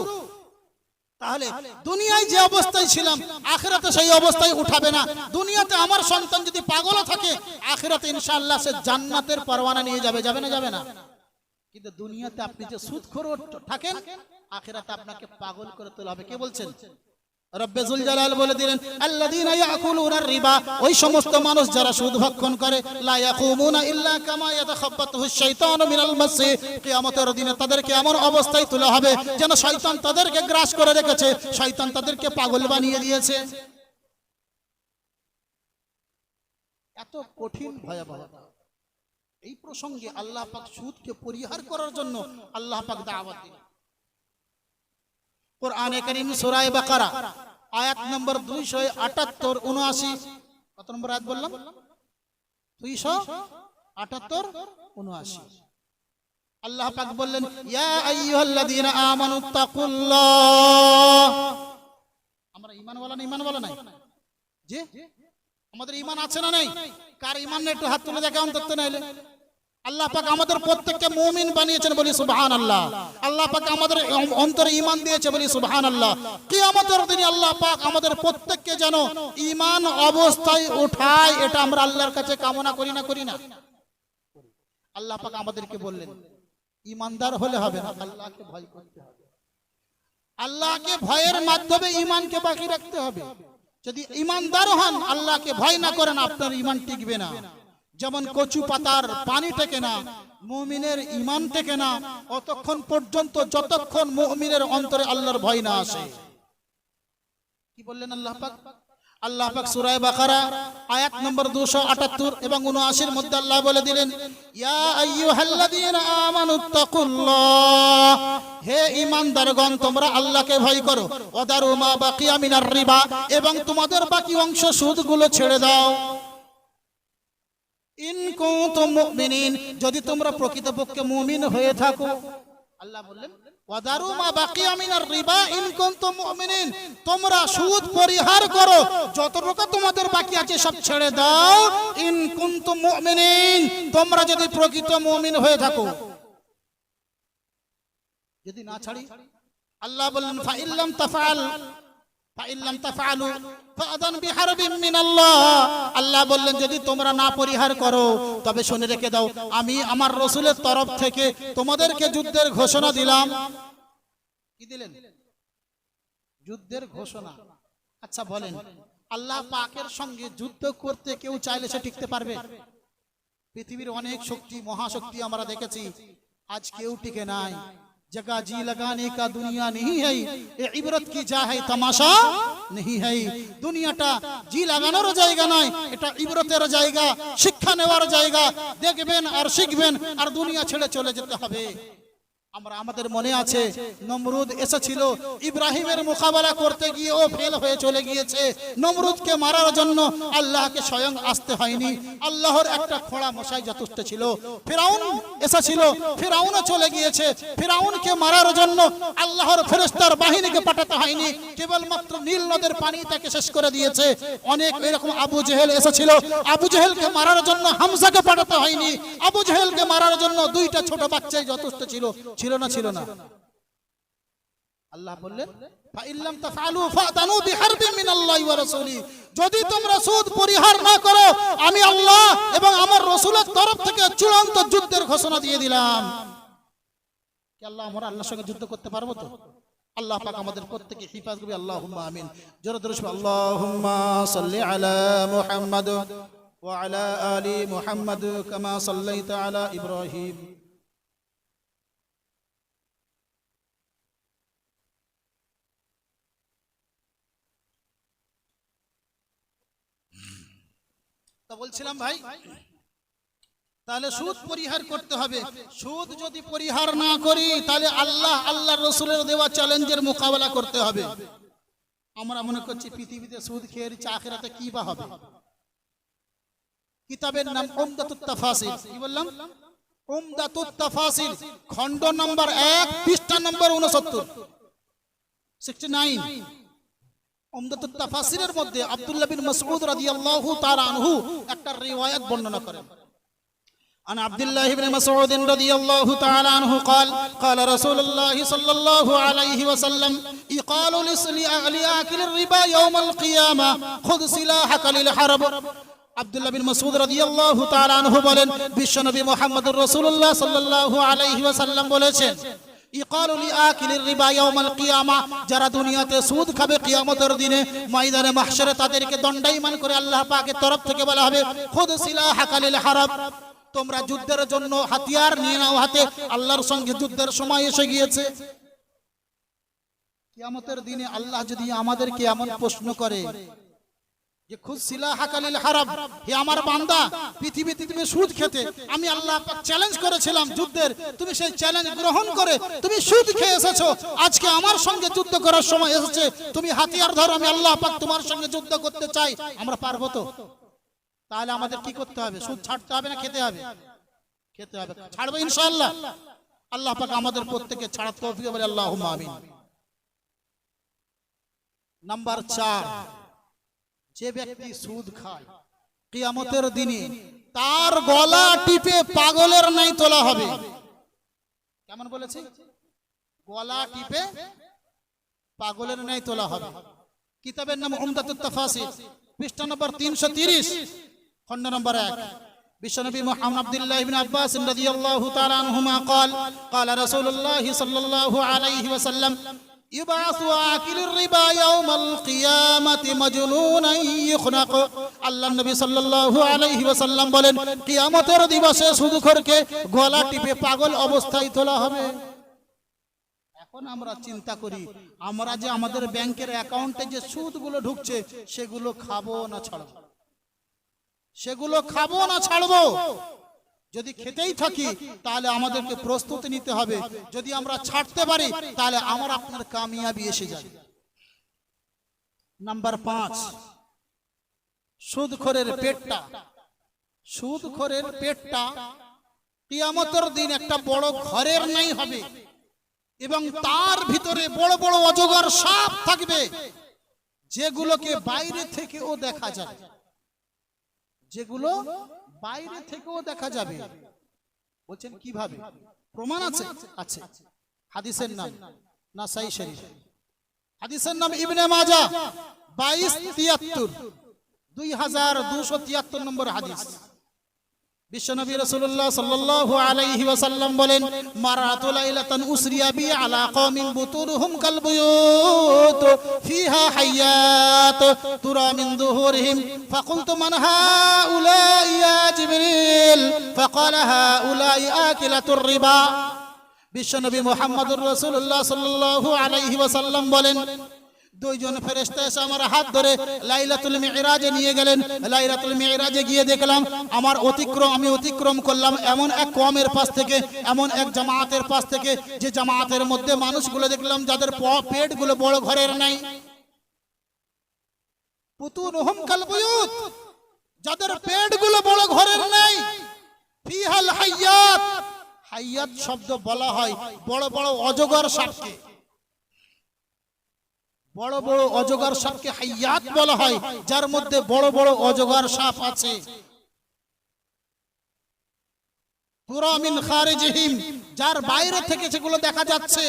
তাহলে দুনিয়ায় যে অবস্থায় ছিলাম আখিরাতে সেই অবস্থায় উঠাবে না। দুনিয়াতে আমার সন্তান যদি পাগল থাকে, আখিরাতে ইনশাআল্লাহ সে জান্নাতের পরওয়ানা নিয়ে যাবে না? কিন্তু দুনিয়াতে আপনি যে সুদখোর থাকেন, আখিরাতে আপনাকে পাগল করে তোলা হবে। কে বলছেন? রব্বে যুল জালাল বলে দিলেন, আল্লাযীনা ইয়াকুলুনার রিবা, ওই সমস্ত মানুষ যারা সুদ ভক্ষণ করে, লা ইয়াকুমুনা ইল্লা কামা ইয়াতাখাব্বাতুহু আশ-শাইতানু মিনাল মাস, কিয়ামতের দিনে তাদেরকে এমন অবস্থায় তোলা হবে যেন শয়তান তাদেরকে গ্রাস করে রেখেছে, শয়তান তাদেরকে পাগল বানিয়ে দিয়েছে। এত কঠিন ভয়াবহতা। এই প্রসঙ্গে আল্লাহ পাক সুদকে পরিহার করার জন্য আল্লাহ পাক দাওয়াত দিলেন। কোরআনে কারীম সূরা বাকারা আয়াত নম্বর 278 79, কত নম্বর আয়াত বললাম? 278 79। আল্লাহ পাক বললেন, ইয়া আইয়ুহাল্লাযীনা আমানুত্তাকুল্লাহ। আমরা ঈমানওয়ালা না ঈমানওয়ালা নাই? জি, আমাদের ঈমান আছে না নাই? কার ঈমান নেই একটু হাত তুলে দেখে অন্তত নাইলে। আল্লাহ পাক আমাদের প্রত্যেককে মুমিন বানিয়েছেন, বলি সুবহানাল্লাহ। আল্লাহ পাক আমাদের অন্তরে ঈমান দিয়েছে, বলি সুবহানাল্লাহ। কিয়ামতের দিনে আল্লাহ পাক আমাদের প্রত্যেককে যেন ঈমান অবস্থায় উঠায়, এটা আমরা আল্লাহর কাছে কামনা করি না? আল্লাহ পাক আমাদেরকে বললেন, ঈমানদার হলে হবে না, আল্লাহকে ভয় করতে হবে। আল্লাহকে ভয়ের মাধ্যমে ঈমানকে বাকি রাখতে হবে। যদি ঈমানদার হন, আল্লাহকে ভয় না করেন, আপনার ঈমান টিকবে না। যেমন কচু পাতার পানি টেকে না, মুমিনের ঈমান টেকে না অতক্ষণ পর্যন্ত যতক্ষণ মুমিনের অন্তরে আল্লাহর ভয় না আসে। কি বললেন আল্লাহ পাক? আল্লাহ পাক সূরা বাকারা আয়াত নম্বর 278 এবং 79 এর মধ্যে আল্লাহ বলে দিলেন, ইয়া আইয়ুহাল্লাযীনা আমানুত্তাকুল্লাহ, হে ঈমানদারগণ তোমরা আল্লাহকে ভয় করো, ওয়াদারু মা বাকিয়া মিনার রিবা, এবং তোমাদের বাকি অংশ সুদগুলো ছেড়ে দাও। ইন কুনতুম মুমিনিন, যদি তোমরা প্রকৃতপক্ষে মুমিন হয়ে থাকো। আল্লাহ বললেন, ওয়াদারু মা বাকিয়া মিনার রিবা ইন কুনতুম মুমিনিন, তোমরা সুদ পরিহার করো, যতটুকু তোমাদের বাকি আছে সব ছেড়ে দাও। ইন কুনতুম মুমিনিন, তোমরা যদি প্রকৃত মুমিন হয়ে থাকো। যদি না ছাড়ি, আল্লাহ বললেন, ফাইল্লাম তাফআলু ফাআযান বিহারবিন মিনাল্লাহ। আল্লাহ বললেন, যদি তোমরা না পরিহার করো তবে শুনে রেখে দাও, আমি আমার রাসূলের তরফ থেকে তোমাদেরকে যুদ্ধের ঘোষণা দিলাম। কি দিলেন? যুদ্ধের ঘোষণা। আচ্ছা বলেন, আল্লাহ পাকের সঙ্গে যুদ্ধ করতে কেউ চাইলে সে টিকতে পারবে? পৃথিবীর অনেক শক্তি, মহাশক্তি আমরা দেখেছি, আজ কেউ টিকে নাই। जगह जी लगाने का दुनिया नहीं है, ये इबरत की जा है, तमाशा नहीं है। दुनियाटा जी লাগানোর জায়গা নয়, এটা ইবরতের জায়গা, শিক্ষা নেওয়ার জায়গা। দেখবেন আর শিখবেন আর দুনিয়া ছেড়ে চলে যেতে হবে। আমরা আমাদের মনে আছে নমরুদ এসেছিল ইব্রাহিমের মোকাবেলা করতে গিয়ে, ও ফেল হয়ে চলে গিয়েছে। নমরুদকে মারার জন্য আল্লাহকে স্বয়ং আসতে হয়নি, আল্লাহর একটা খোঁড়া মশাই যথেষ্ট ছিল। ফিরাউন এসেছিল, ফিরাউনও চলে গিয়েছে। ফিরাউনকে মারার জন্য আল্লাহর ফেরেশতার বাহিনীকে পাঠাতে হয়নি, কেবলমাত্র নীল নদের পানি তাকে শেষ করে দিয়েছে। অনেক এরকম আবু জেহেল এসেছিল, আবু জেহেলকে মারার জন্য হামজাকে পাঠাতে হয়নি, আবু জেহেলকে মারার জন্য দুইটা ছোট বাচ্চাই যথেষ্ট ছিল। ছিল না? আল্লাহ বললেন, ফাইল্লাম তাফআলু ফাদানু বিহারবিন মিনাল্লাহি ওয়া রাসূলি, যদি তোমরা সুদ পরিহার না করো আমি আল্লাহ এবং আমার রাসূলের তরফ থেকে চূড়ান্ত যুদ্ধের ঘোষণা দিয়ে দিলাম। কি আমরা আল্লাহর সঙ্গে যুদ্ধ করতে পারবো তো? আল্লাহ পাক আমাদের প্রত্যেককে হিফাজ করবে। আল্লাহুম্মা আমিন। জোরে দরুদ, আল্লাহুম্মা সাল্লি আলা মুহাম্মাদ وعلى آل محمد كما صليت على إبراهيم তো বলছিলাম ভাই, তাহলে সুদ পরিহার করতে হবে। সুদ যদি পরিহার না করি তাহলে আল্লাহর রাসূলের দেওয়া চ্যালেঞ্জের মোকাবেলা করতে হবে। আমরা মনে করছি পৃথিবীতে সুদ খেয়ে আখিরাতে কি বা হবে। কিতাবের নাম উমদাতুত তাফাসির। কি বললাম? উমদাতুত তাফাসির, খণ্ড নম্বর 1, পৃষ্ঠা নম্বর 69। উমদাতুত তাফাসিরের মধ্যে আব্দুল্লাহ বিন মাসউদ রাদিয়াল্লাহু তাআলা আনহু একটা রিওয়ায়াত বর্ণনা করেন। عن عبد الله بن مسعود رضي الله تعالى عنه قال قال رسول الله صلى الله عليه وسلم يقال لآكل الربا يوم القيامة خذ سلاحك للحرب। আব্দুল্লাহ বিন মাসউদ রাদিয়াল্লাহু তাআলা আনহু বলেন, বিশ্বনবী মুহাম্মদুর রাসূলুল্লাহ সাল্লাল্লাহু আলাইহি ওয়াসাল্লাম বলেছেন, ইকালু লিআকিলির রিবা ইয়াউমাল কিয়ামা, যারা দুনিয়াতে সুদ খাবে কিয়ামতের দিনে ময়দানে মাহশরে তাদেরকে দণ্ডায়মান করে আল্লাহ পাকের তরফ থেকে বলা হবে, খুদ সিলাহাকা লিল হারব, তোমরা যুদ্ধের জন্য হাতিয়ার নিয়ে নাও হাতে, আল্লাহর সঙ্গে যুদ্ধের সময় এসে গিয়েছে। কিয়ামতের দিনে আল্লাহ যদি আমাদেরকে এমন প্রশ্ন করে যে খুদ সিলাহাকা লিল হারব, হে আমার বান্দা, পৃথিবীতে তুমি সুদ খেতে, আমি আল্লাহ পাক চ্যালেঞ্জ করেছিলাম যুদ্ধের, তুমি সেই চ্যালেঞ্জ গ্রহণ করে তুমি সুদ খেয়ে এসেছো, আজকে আমার সঙ্গে যুদ্ধ করার সময় এসেছে, তুমি হাতিয়ার ধরো, আমি আল্লাহ পাক তোমার সঙ্গে যুদ্ধ করতে চাই। আমরা পারবো তো? তাহলে আমাদের কি করতে হবে? সুদ ছাড়তে হবে না খেতে হবে? খেতে হবে। ছাড়বো ইনশাআল্লাহ। আল্লাহ পাক আমাদের প্রত্যেককে ছাড়ার তৌফিক বলে আল্লাহুম্মা আমিন। নাম্বার 4, যে ব্যক্তি সুদ খায় কিয়ামতের দিনে তার গলা টিপে পাগলের ন্যায় তোলা হবে। কেমন বলেছি? গলা টিপে পাগলের ন্যায় তোলা হবে। কিতাবের নাম উমদাতুত তাফাসির, পৃষ্ঠা নম্বর 330, খণ্ড নম্বর 1। বিশ্বনবী মুহাম্মদ আব্দুল্লাহ ইবনে আব্বাস রাদিয়াল্লাহু তাআলা আনহুমা قال قال رسول الله صلى الله عليه وسلم يبعث آكل الربا يوم القيامة مجنونا يخنق। আল্লাহর নবী সাল্লাল্লাহু আলাইহি ওয়াসাল্লাম বলেন, কিয়ামতের দিবসে সুদখোরকে গলা টিপে পাগল অবস্থায় তোলা হবে। এখন আমরা চিন্তা করি, আমরা যে আমাদের ব্যাংকের অ্যাকাউন্টে যে সুদগুলো ঢুকছে সেগুলো খাবো না ছাড়বো? সেগুলো খাবো না ছাড়বো? যদি খেতেই থাকি তাহলে আমাদেরকে প্রস্তুতি নিতে হবে, যদি আমরা ছাড়তে পারি তাহলে আমার আপনার কামিয়াবি এসে যাবে। নাম্বার 5, সুদখোরের পেটটা কিয়ামতের দিন একটা বড় ঘরের ন্যায় হবে এবং তার ভিতরে বড় বড় অজগর সাপ থাকবে, যেগুলোকে বাইরে থেকেও দেখা যাবে। যেগুলো বাইরে থেকেও দেখা যাবে। বলছেন কিভাবে? প্রমাণ আছে? আছে। হাদিসের নাম নাসাই শরীফ, হাদিসের নাম ইবনে মাজাহ 2273 নম্বর হাদিস। বিশ্বনবী রাসূলুল্লাহ সাল্লাল্লাহু আলাইহি ওয়াসাল্লাম বলেন, মারাতু লাইলাতান উসরিয়া বি আলা কওমিন বুতুরুহুম কাল বুয়ুত ফিহা হায়াত তুরা মিন যুহুরিহিম ফাকুলতু মান হাউলাই ইয়া জিবরিল ফাকালা হাউলাই আকিলাতুর রিবা। বিশ্বনবী মুহাম্মদুর রাসূলুল্লাহ সাল্লাল্লাহু আলাইহি ওয়াসাল্লাম বলেন, দুইজন ফেরেশতা এসে আমার হাত ধরে লাইলাতুল মিরাজে নিয়ে গেলেন। লাইলাতুল মিরাজে গিয়ে দেখলাম আমি অতিক্রম করলাম এমন এক কওমের পাশ থেকে, এমন এক জামাতের পাশ থেকে, যে জামাতের মধ্যে মানুষগুলো দেখলাম যাদের পেটগুলো বড় ঘরের নাই। বুতুনহুম কাল বুয়ুত, যাদের পেটগুলো বড় ঘরের নাই। ফিহাল হায়াত, হায়াত শব্দ বলা হয় বড় বড় অজগর সাপকে। বড় বড় অজগর সাপকে হায়াত বলা হয়, যার মধ্যে বড় বড় অজগর সাপ আছে। তুরা মিন খারিজিহিম, যার বাইরে থেকে সেগুলো দেখা যাচ্ছে।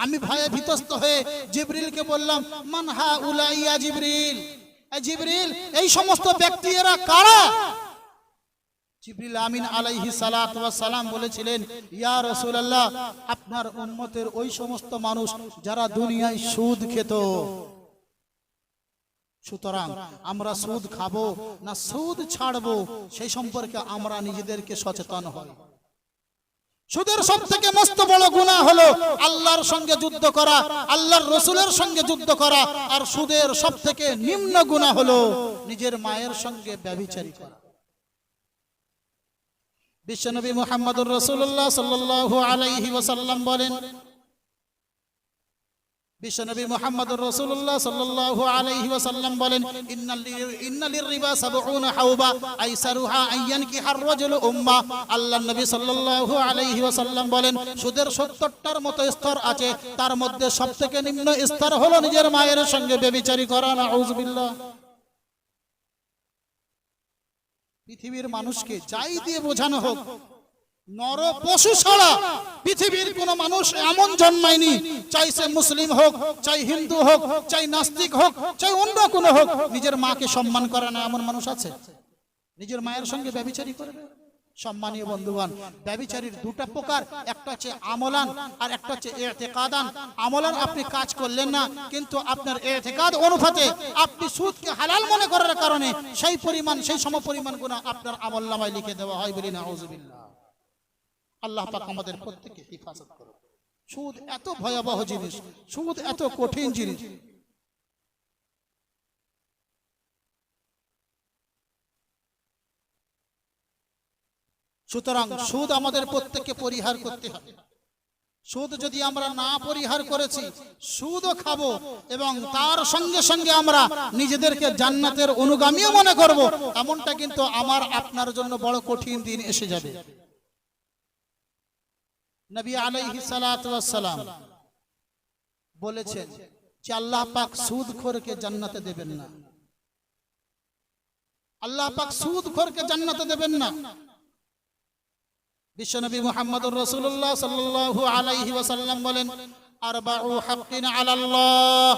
আমি ভয়ে ভীতস্ত হয়ে জিবরিলকে বললাম, মান হাউলাই ইয়া জিবরিল, জিবরিল এই সমস্ত ব্যক্তি এরা কারা? জিবরিল আমিন আলাইহিস সালাতু ওয়াস সালাম বলেছিলেন, ইয়া রাসূলুল্লাহ, আপনার উম্মতের ওই সমস্ত মানুষ যারা দুনিয়ায় সুদ খেত। সুতরাং আমরা সুদ খাবো না সুদ ছাড়বো সেই সম্পর্কে আমরা নিজেদেরকে সচেতন হই। সুদের সবথেকে মস্ত বড় গুনাহ হলো আল্লাহর সঙ্গে যুদ্ধ করা, আল্লাহর রাসূলের সঙ্গে যুদ্ধ করা। আর সুদের সবথেকে নিম্ন গুনাহ হলো নিজের মায়ের সঙ্গে ব্যভিচারী করা। বিশ্বনবী মুহাম্মদুর রাসূলুল্লাহ সাল্লাল্লাহু আলাইহি ওয়াসাল্লাম বলেন, বিশ্বনবী মুহাম্মদুর রাসূলুল্লাহ সাল্লাল্লাহু আলাইহি ওয়াসাল্লাম বলেন, ইন্নালির রিবা 70 হাওবা আইসারুহা আইয়ানকিহার রাজুলু উম্মা। আল্লাহর নবী সাল্লাল্লাহু আলাইহি ওয়াসাল্লাম বলেন, সুদের 70টার মতো স্তর আছে, তার মধ্যে সবথেকে নিম্ন স্তর হলো নিজের মায়ের সঙ্গে ব্যভিচারী করা। নাউযুবিল্লাহ। পৃথিবীর মানুষকে যাই দিয়ে বোঝানো হোক, নর পশু ছাড়া পৃথিবীর কোন মানুষ এমন জন্মায়নি, চাই সে মুসলিম হোক, চাই হিন্দু হোক, চাই নাস্তিক হোক, চাই অন্য কোন হোক, নিজের মাকে সম্মান করে না এমন মানুষ আছে? নিজের মায়ের সঙ্গে ব্যভিচারী করবে? সম্মানীয় বন্ধুগণ, ব্যভিচারীর দুটো প্রকার, একটা হচ্ছে আমলান আর একটা হচ্ছে ইতিকাদান। আমলান আপনি কাজ করলেন না, কিন্তু আপনার ইতিকাদ অনুপাতে আপনি সুদকে হালাল মনে করার কারণে সেই পরিমাণ, সেই সমপরিমাণ গুনাহ আপনার আমলনামায় লিখে দেওয়া হয়। বলি নাউযুবিল্লাহ। আল্লাহ পাক আমাদের প্রত্যেককে হেফাজত করুন। সুদ এত ভয়াবহ জিনিস, সুদ এত কঠিন জিনিস। সুতরাং সুদ আমাদের প্রত্যেককে পরিহার করতে হবে। সুদ যদি আমরা না পরিহার করেছি, সুদও খাবো এবং তার সঙ্গে সঙ্গে আমরা নিজেদেরকে জান্নাতের অনুগামীও মনে করব, এমনটা কিন্তু আমার আপনার জন্য বড় কঠিন দিন এসে যাবে। নবী আলাইহিস সালাতু ওয়াস সালাম বলেছেন যে আল্লাহ পাক সুদখোরকে জান্নাতে দেবেন না। আল্লাহ পাক সুদখোরকে জান্নাতে দেবেন না। বিশ্বনবী মুহাম্মদুর রাসূলুল্লাহ সাল্লাল্লাহু আলাইহি ওয়াসাল্লাম বলেন, আরবাউ হাক্কিন আলাল্লাহ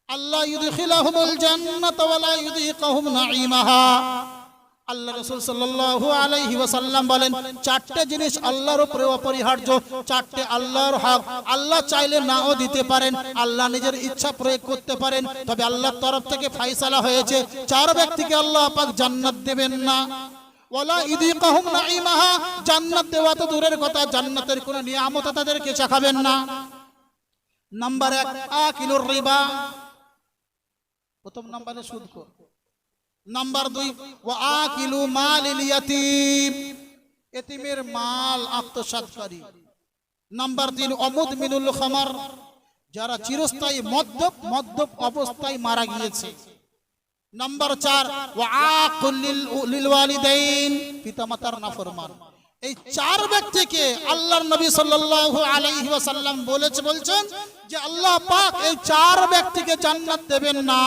আল্লাহ ইউদখিলুহুমুল জান্নাতা ওয়া লা ইউযীকুহুম নাঈমাহা। আল্লাহ রাসূল সাল্লাল্লাহু আলাইহি ওয়াসাল্লাম বলেন, চারটি জিনিস আল্লাহর উপরে অপরিহার্য, চারটি আল্লাহর হক। আল্লাহ চাইলে নাও দিতে পারেন, আল্লাহ নিজের ইচ্ছা প্রয়োগ করতে পারেন, তবে আল্লাহর তরফ থেকে ফয়সালা হয়েছে চার ব্যক্তিকে আল্লাহ পাক জান্নাত দেবেন না। ওয়ালা ইযীকুহুম নাঈমাহা, জান্নাত দেওয়া তো দূরের কথা, জান্নাতের কোন নিয়ামত তাদেরকে চাখাবেন না। নাম্বার 1 আকিলুর রিবা, প্রথম নম্বরে সুদখোর। নাম্বার 2 ওয়া আকিলু মালিল ইয়াতীম, এতিমের মাল আত্মসাৎকারী। নাম্বার 3 অমুদমিনুল খামার, যারা চিরস্থায়ী মদ্যপ অবস্থায় মারা গিয়েছে। নাম্বার 4 ওয়া আকুল লিল ওয়ালিদাইন, পিতামাতার নাফরমান। এই চার ব্যক্তিকে আল্লাহর নবী সাল্লাল্লাহু আলাইহি ওয়াসাল্লাম বলছেন যে আল্লাহ পাক এই চার ব্যক্তিকে জান্নাত দেবেন না।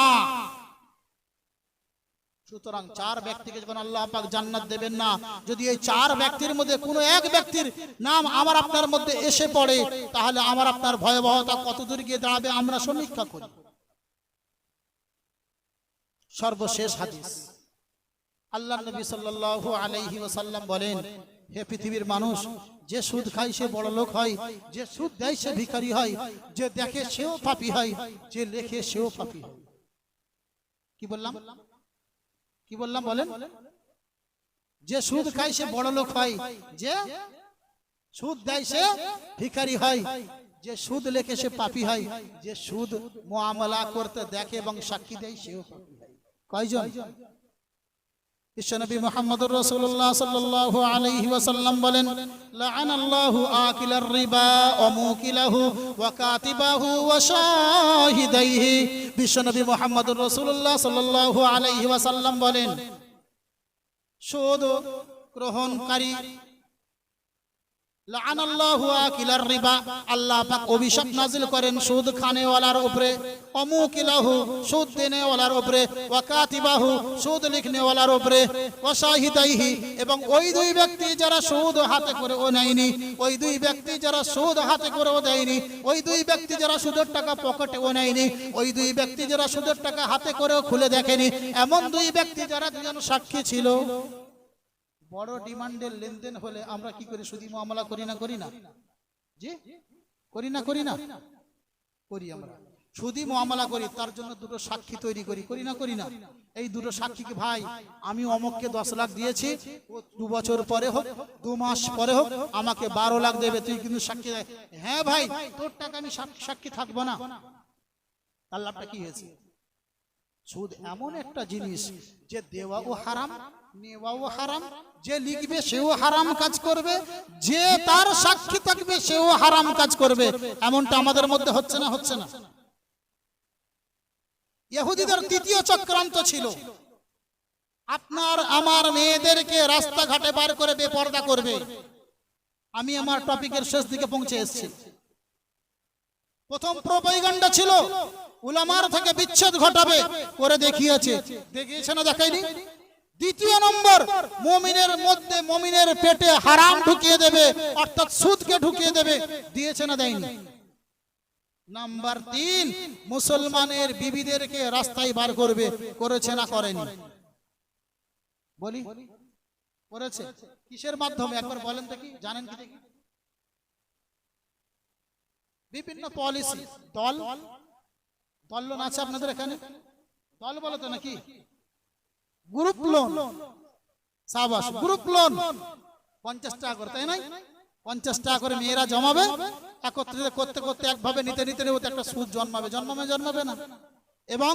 সুতরাং চার ব্যক্তিকে যখন আল্লাহ পাক জান্নাত দেবেন না, যদি এই চার ব্যক্তির মধ্যে কোনো এক ব্যক্তির নাম আমার আপনার মধ্যে এসে পড়ে, তাহলে আমার আপনার ভয়াবহতা কত দূর গিয়ে দাঁড়াবে আমরা সমীক্ষা করি। সর্বশেষ হাদিস, আল্লাহর নবী সাল্লাল্লাহু আলাইহি ওয়াসাল্লাম বলেন, হে পৃথিবীর মানুষ, যে সুদ খায় সে বড় লোক হয়, যে সুদ দেয় সে ভিখারি হয়, যে দেখে সেও পাপী হয়, যে লেখে সেও পাপী হয়। কি বললাম বলেন? যে সুদ খায় সে বড় লোক হয়, যে সুদ দেয় সে ভিখারি হয়, যে সুদ লেখে সে পাপী হয়, যে সুদ মুআমালা করতে দেখে এবং সাক্ষী দেয় সেও পাপী হয়। কয়জন? বিশ্বনবী মুহাম্মদুর রাসূলুল্লাহ সাল্লাল্লাহু আলাইহি ওয়াসাল্লাম বলেন, লাআনাল্লাহু আকিলার রিবা ওয়া মুকিলাহু ওয়া কাতিবাহু ওয়া শাহিদাইহি। বিশ্বনবী মুহাম্মদুর রাসূলুল্লাহ সাল্লাল্লাহু আলাইহি ওয়াসাল্লাম বলেন, সুদ গ্রহণকারী, লাআনাল্লাহু আকিলার রিবা, আল্লাহ পাক অভিশাপ নাযিল করেন সুদ খানেওয়ালার উপরে, অমুকিলাহু সুদ দেনেওয়ালার উপরে, ওয়া কাতিবাহু সুদ লিখনেওয়ালার উপরে, ওয়া শাহিদাইহি এবং ওই দুই ব্যক্তি যারা সুদ হাতে করে ও নেয়নি, ওই দুই ব্যক্তি যারা সুদ হাতে করে ও দেয়নি, ওই দুই ব্যক্তি যারা সুদের টাকা পকেটে ও নেয়নি, ওই দুই ব্যক্তি যারা সুদের টাকা হাতে করেও খুলে দেখেনি, এমন দুই ব্যক্তি যারা দুজন সাক্ষী ছিল। বড় ডিমান্ডের লেনদেন হলে আমরা কি করি? সুদি মুআমালা করি না? জি, করি না? করি আমরা। সুদি মুআমালা করি, তার জন্য দুটো সাক্ষী তৈরি করি, করি না? এই দুটো সাক্ষীকে ভাই আমি অমুককে 10 লাখ দিয়েছি, ও 2 বছর পরে হোক 2 মাস পরে হোক আমাকে 12 লাখ দেবে, তুই কিন্তু সাক্ষী দে। হ্যাঁ ভাই, তোর টাকা আমি সাক্ষী থাকবো না। তার লাভটা কি হয়েছে? সুদ এমন একটা জিনিস যে দেওয়াও হারাম, নেওয়াও হারাম, যে লিখবে সেও হারাম কাজ করবে, যে তার সাক্ষী থাকবে সেও হারাম কাজ করবে। এমনটা আমাদের মধ্যে হচ্ছে না? ইহুদিদের তৃতীয় চক্রান্ত ছিল আপনার আমার মেয়েদেরকে রাস্তাঘাটে বার করে বেপরদা করবে। আমি আমার টপিকের শেষ দিকে পৌঁছে এসেছি। প্রথম প্রোপাগান্ডা ছিল উলামার থেকে বিচ্ছেদ ঘটাবে, করে দেখিয়েছে না দেখায়নি? দ্বিতীয় নম্বর, মুমিনের মধ্যে মুমিনের পেটে হারাম ঢুকিয়ে দেবে, অর্থাৎ সুদকে ঢুকিয়ে দেবে, দিয়েছে না দেয়নি? নাম্বার 3, মুসলমানের বিবিদেরকে রাস্তায় বার করবে, করেছে না করেনি? বলি করেছে। কিসের মাধ্যমে একবার বলেন তো, কি জানেন কি? বিভিন্ন পলিসি, দল লোন আছে আপনাদের এখানে? দল বলো তো নাকি? গ্রুপ লোন, সাবাস, গ্রুপ লোন 50 টাকা করে, তাই নাই? 50 টাকা করে মেয়েরা জমাবে, একত্রিত করতে করতে একভাবে নিতে একটা সুদ জন্মাবে না? এবং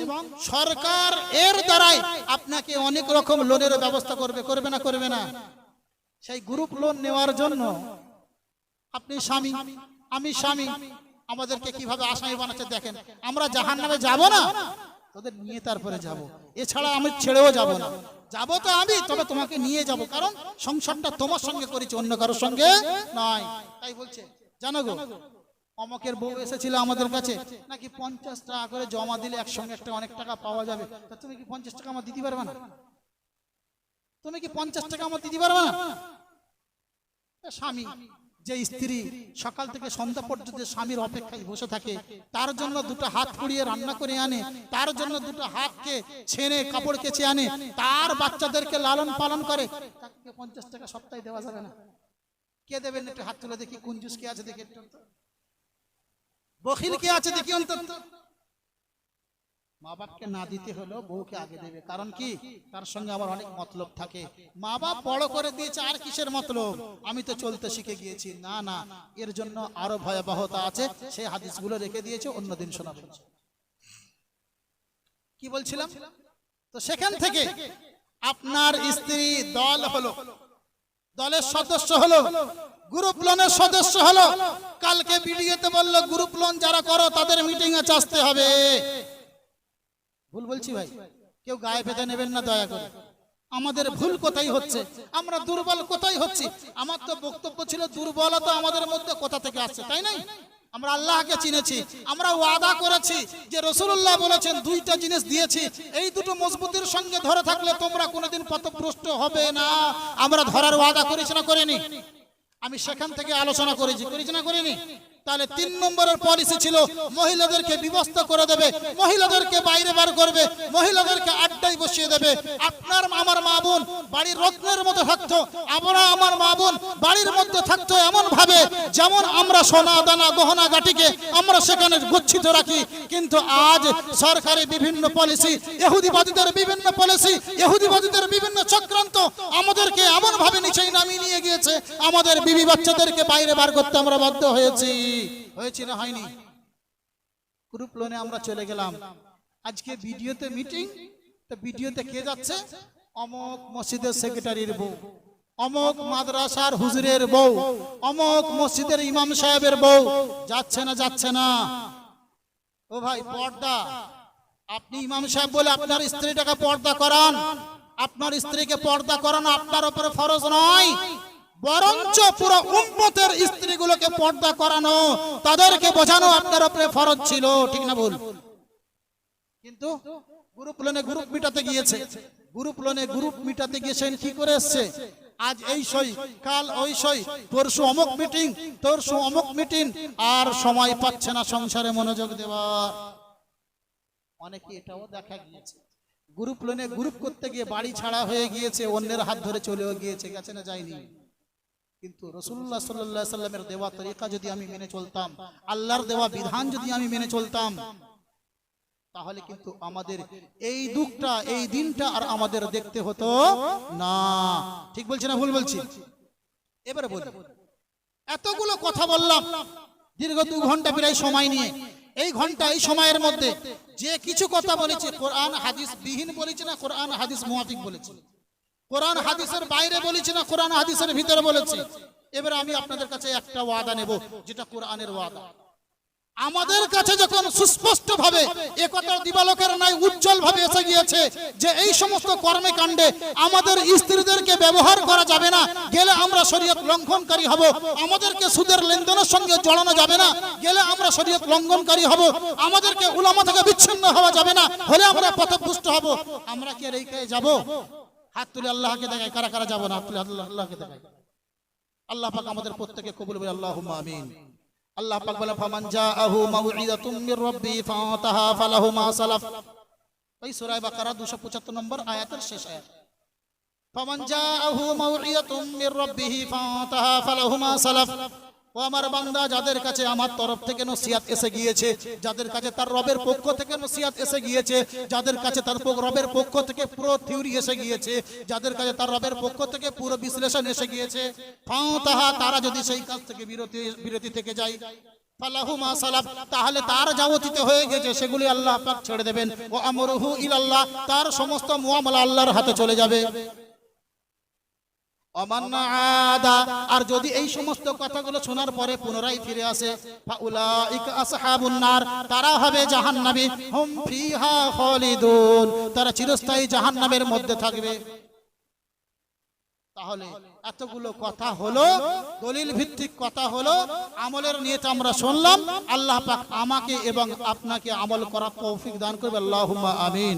সরকার এর দ্বারাই আপনাকে অনেক রকম লোনের ব্যবস্থা করবে না? সেই গ্রুপ লোন নেওয়ার জন্য আপনি স্বামী, আমি স্বামী, আমাদেরকে কিভাবে আসামি বানাচ্ছে দেখেন। আমরা জাহান্নামে যাব না, তোদের নিয়ে তারপরে যাব, এছাড়া আমি ছেড়েও যাব না। যাবো তো আমি, তবে তোমাকে নিয়ে যাব, কারণ সংসারটা তোমার সঙ্গে করেছি, অন্য কারোর সঙ্গে নয়। তাই বলছে, জানো গো, অমকের বউ এসেছিল আমাদের কাছে, নাকি 50 টাকা করে জমা দিলে একসঙ্গে একটা অনেক টাকা পাওয়া যাবে। তা তুমি কি 50 টাকা আমার দিতে পারবে না? তুমি কি 50 টাকা আমার দিতে পারবে না? স্বামী, যে স্ত্রী সকাল থেকে সন্ধ্যা পর্যন্ত স্বামীর অপেক্ষায় বসে থাকে, তার জন্য দুটো হাত পুড়িয়ে রান্না করে আনে, তার জন্য দুটো হাতকে ছেড়ে কাপড় কেচে আনে, তার বাচ্চাদেরকে লালন পালন করে, তাকে 50 টাকা সপ্তাহে দেওয়া যাবে না? কে দেবেন? একটু হাত তুলে দেখি, কুঞ্জুস কে আছে দেখি, বখিল কে আছে দেখি অন্তত। মা বাপকে না দিতে হলো বউকে আগে দেবে, কারণ কি? তার সঙ্গে আবার অনেক মতলব থাকে। মা বাপ বড় করে দিয়েছে, আর কিসের মতলব? আমি তো চলতে শিখে গিয়েছি। না, এর জন্য আরো ভয়াবহতা আছে, সেই হাদিসগুলো রেখে দিয়েছে, অন্যদিন শোনাবো। কি বলছিলাম? তো সেখান থেকে আপনার স্ত্রী দল হলো, দলের সদস্য হলো, গ্রুপ লোনের সদস্য হলো, কালকে ভিডিওতে বললো গ্রুপ লোন যারা করো তাদের মিটিং এ আসতে হবে। ভুল বলছি ভাই? কেউ গায়ে পেতে নেবেন না দয়া করে। আমাদের ভুল কোথায় হচ্ছে, আমরা দুর্বল কোথায় হচ্ছি? আমার তো বক্তব্য ছিল দুর্বলতা আমাদের মধ্যে কোথা থেকে আসছে, তাই নাই? আমরা আল্লাহকে চিনেছি, আমরা ওয়াদা করেছি যে রাসূলুল্লাহ বলেছেন 2টা জিনিস দিয়েছি, এই দুটো মজবুতির সঙ্গে ধরে থাকলে তোমরা কোনোদিন পথভ্রষ্ট হবে না। আমরা ধরার ওয়াদা করেছি না করিনি? আমি সেখান থেকে আলোচনা করেছি না করিনি? তাহলে 3 নম্বরের পলিসি ছিল মহিলাদেরকে বিবস্ত করে দেবে, মহিলাদেরকে বাইরে বার করবে, মহিলাদেরকে আড্ডায় বসিয়ে দেবে। আপনার আমার মা বোন বাড়ির রত্নের মতো থাকতো, আমরা আমার মা বোন বাড়ির মধ্যে থাকতো এমন ভাবে যেমন আমরা সোনা দানা গহনা গাটিকে আমরা সেখানে গচ্ছিত রাখি। কিন্তু আজ সরকারি বিভিন্ন পলিসি, ইহুদিবাদীদের বিভিন্ন পলিসি, ইহুদিবাদীদের বিভিন্ন চক্রান্ত আমাদেরকে এমন ভাবে নিচে নামিয়ে নিয়ে গিয়েছে, আমাদের বিবি বাচ্চাদেরকে বাইরে বার করতে আমরা বাধ্য হয়েছি না হয়নি? গ্রুপ লোনে আমরা চলে গেলাম। আজকে ভিডিওতে মিটিং, তো ভিডিওতে কে যাচ্ছে? অমক মসজিদের সেক্রেটারির বউ, অমক মাদ্রাসার হুজুরের বউ, অমক মসজিদের ইমাম সাহেবের বউ। যাচ্ছে না? ও ভাই, পর্দা। আপনি ইমাম সাহেব বলে আপনার স্ত্রীটাকে পর্দা করান, আপনার স্ত্রীকে পর্দা করানো আপনার উপরে ফরজ নয়, বরঞ্চ পুরো উম্মতের স্ত্রীগুলোকে পর্দা করানো, তাদেরকে বোঝানো আপনার উপরে ফরজ ছিল, ঠিক না ভুল? কিন্তু গ্রুপ লোনে গ্রুপ মিটাতে গিয়েছে, গ্রুপ লোনে গ্রুপ মিটাতে গিয়েছেন, কি করে এসছে? আজ এই সই, কাল ওই সই, পরশু অমুক মিটিং, তরশু অমুক মিটিং, আর সময় পাচ্ছে না সংসারে মনোযোগ দেওয়ার। অনেকে এটাও দেখা গিয়েছে, গ্রুপ লোনে গ্রুপ করতে গিয়ে বাড়ি ছাড়া হয়ে গিয়েছে, অন্যের হাত ধরে চলেও গিয়েছে, গেছে না যায়নি? কিন্তু রাসূলুল্লাহ সাল্লাল্লাহু আলাইহি ওয়াসাল্লামের দেওয়া তরিকা যদি আমি মেনে চলতাম, আল্লাহর দেওয়া বিধান যদি আমি মেনে চলতাম, তাহলে কিন্তু আমাদের এই দুঃখটা, এই দিনটা আর আমাদের দেখতে হতো না। ঠিক বলছি না ভুল বলছি? এবারে বলি, এতগুলো কথা বললাম দীর্ঘ 2 ঘন্টা প্রায় সময় নিয়ে। এই ঘন্টা, এই সময়ের মধ্যে যে কিছু কথা বলেছে, কোরআন হাদিস বিহীন বলেছে না কোরআন হাদিস মুওয়াফিক বলেছে? কোরআন হাদিসের বাইরে বলেছে না কোরআন হাদিসের ভিতরে বলেছে? এবারে আমি আপনাদের কাছে একটা ওয়াদা নেব, যেটা কোরআনের ওয়াদা। আমাদের কাছে যখন সুস্পষ্ট ভাবে একতার দিবালোকের নাই উজ্জ্বল ভাবে এসে গিয়েছে যে এই সমস্ত কর্মে কাণ্ডে আমাদের স্ত্রীদেরকে ব্যবহার করা যাবে না, গেলে আমরা শরীয়ত লঙ্ঘনকারী হব। আমাদেরকে সুদের লেনদেনের সঙ্গে জড়ানো যাবে না, গেলে আমরা শরীয়ত লঙ্ঘনকারী হব। আমাদেরকে উলামা থেকে বিচ্ছিন্ন হওয়া যাবে না, হলে আমরা পথভ্রষ্ট হব। আমরা কি আর এই কাজে যাব? হাত তুলে আল্লাহকে দেখাই, কারা কারা যাব না? হাত তুলে আল্লাহকে দেখাই। আল্লাহ পাক আমাদের প্রত্যেককে কবুল করে, আল্লাহুম্মা আমিন। আল্লাহ পাক বলে, ফামান জাআহু মাউইযাতুম মির রাব্বি ফাতাহা ফালাহু মা সালাফ। এই সূরা বাকারা 275 নম্বর আয়াতের শেষ আয়াত। ফামান জাআহু মাউইযাতুম মির রাব্বিহি ফাতাহা ফালাহু মা সালাফ। ও আমার বান্দা, যাদের কাছে আমার তরফ থেকে নসিহত এসে গিয়েছে, যাদের কাছে তার রবের পক্ষ থেকে নসিহত এসে গিয়েছে, যাদের কাছে তার রবের পক্ষ থেকে পুরো থিওরি এসে গিয়েছে, যাদের কাছে তার রবের পক্ষ থেকে পুরো বিশ্লেষণ এসে গিয়েছে, ফাতাহা, তারা যদি সেই কাজ থেকে বিরতি থেকে যায়, ফালাহু মা সালাফ, তাহলে তার যা অতীত হয়ে গেছে সেগুলি আল্লাহ পাক ছেড়ে দেবেন। ও আমরুহু ইলাল্লাহ, তার সমস্ত মুআমালা আল্লাহর হাতে চলে যাবে। আর যদি এই সমস্ত কথাগুলো শোনার পরে পুনরায় ফিরে আসে, ফাউলাইকা আসহাবুন নার, তারা হবে জাহান্নামী, হুম ফিহা খালিদুন, তারা চিরস্থায়ী জাহান্নামের মধ্যে থাকবে। তাহলে এতগুলো কথা হলো, দলিল ভিত্তিক কথা হলো, আমলের নিয়ত আমরা শুনলাম। আল্লাহ পাক আমাকে এবং আপনাকে আমল করার তৌফিক দান করবে, আল্লাহুম্মা আমিন।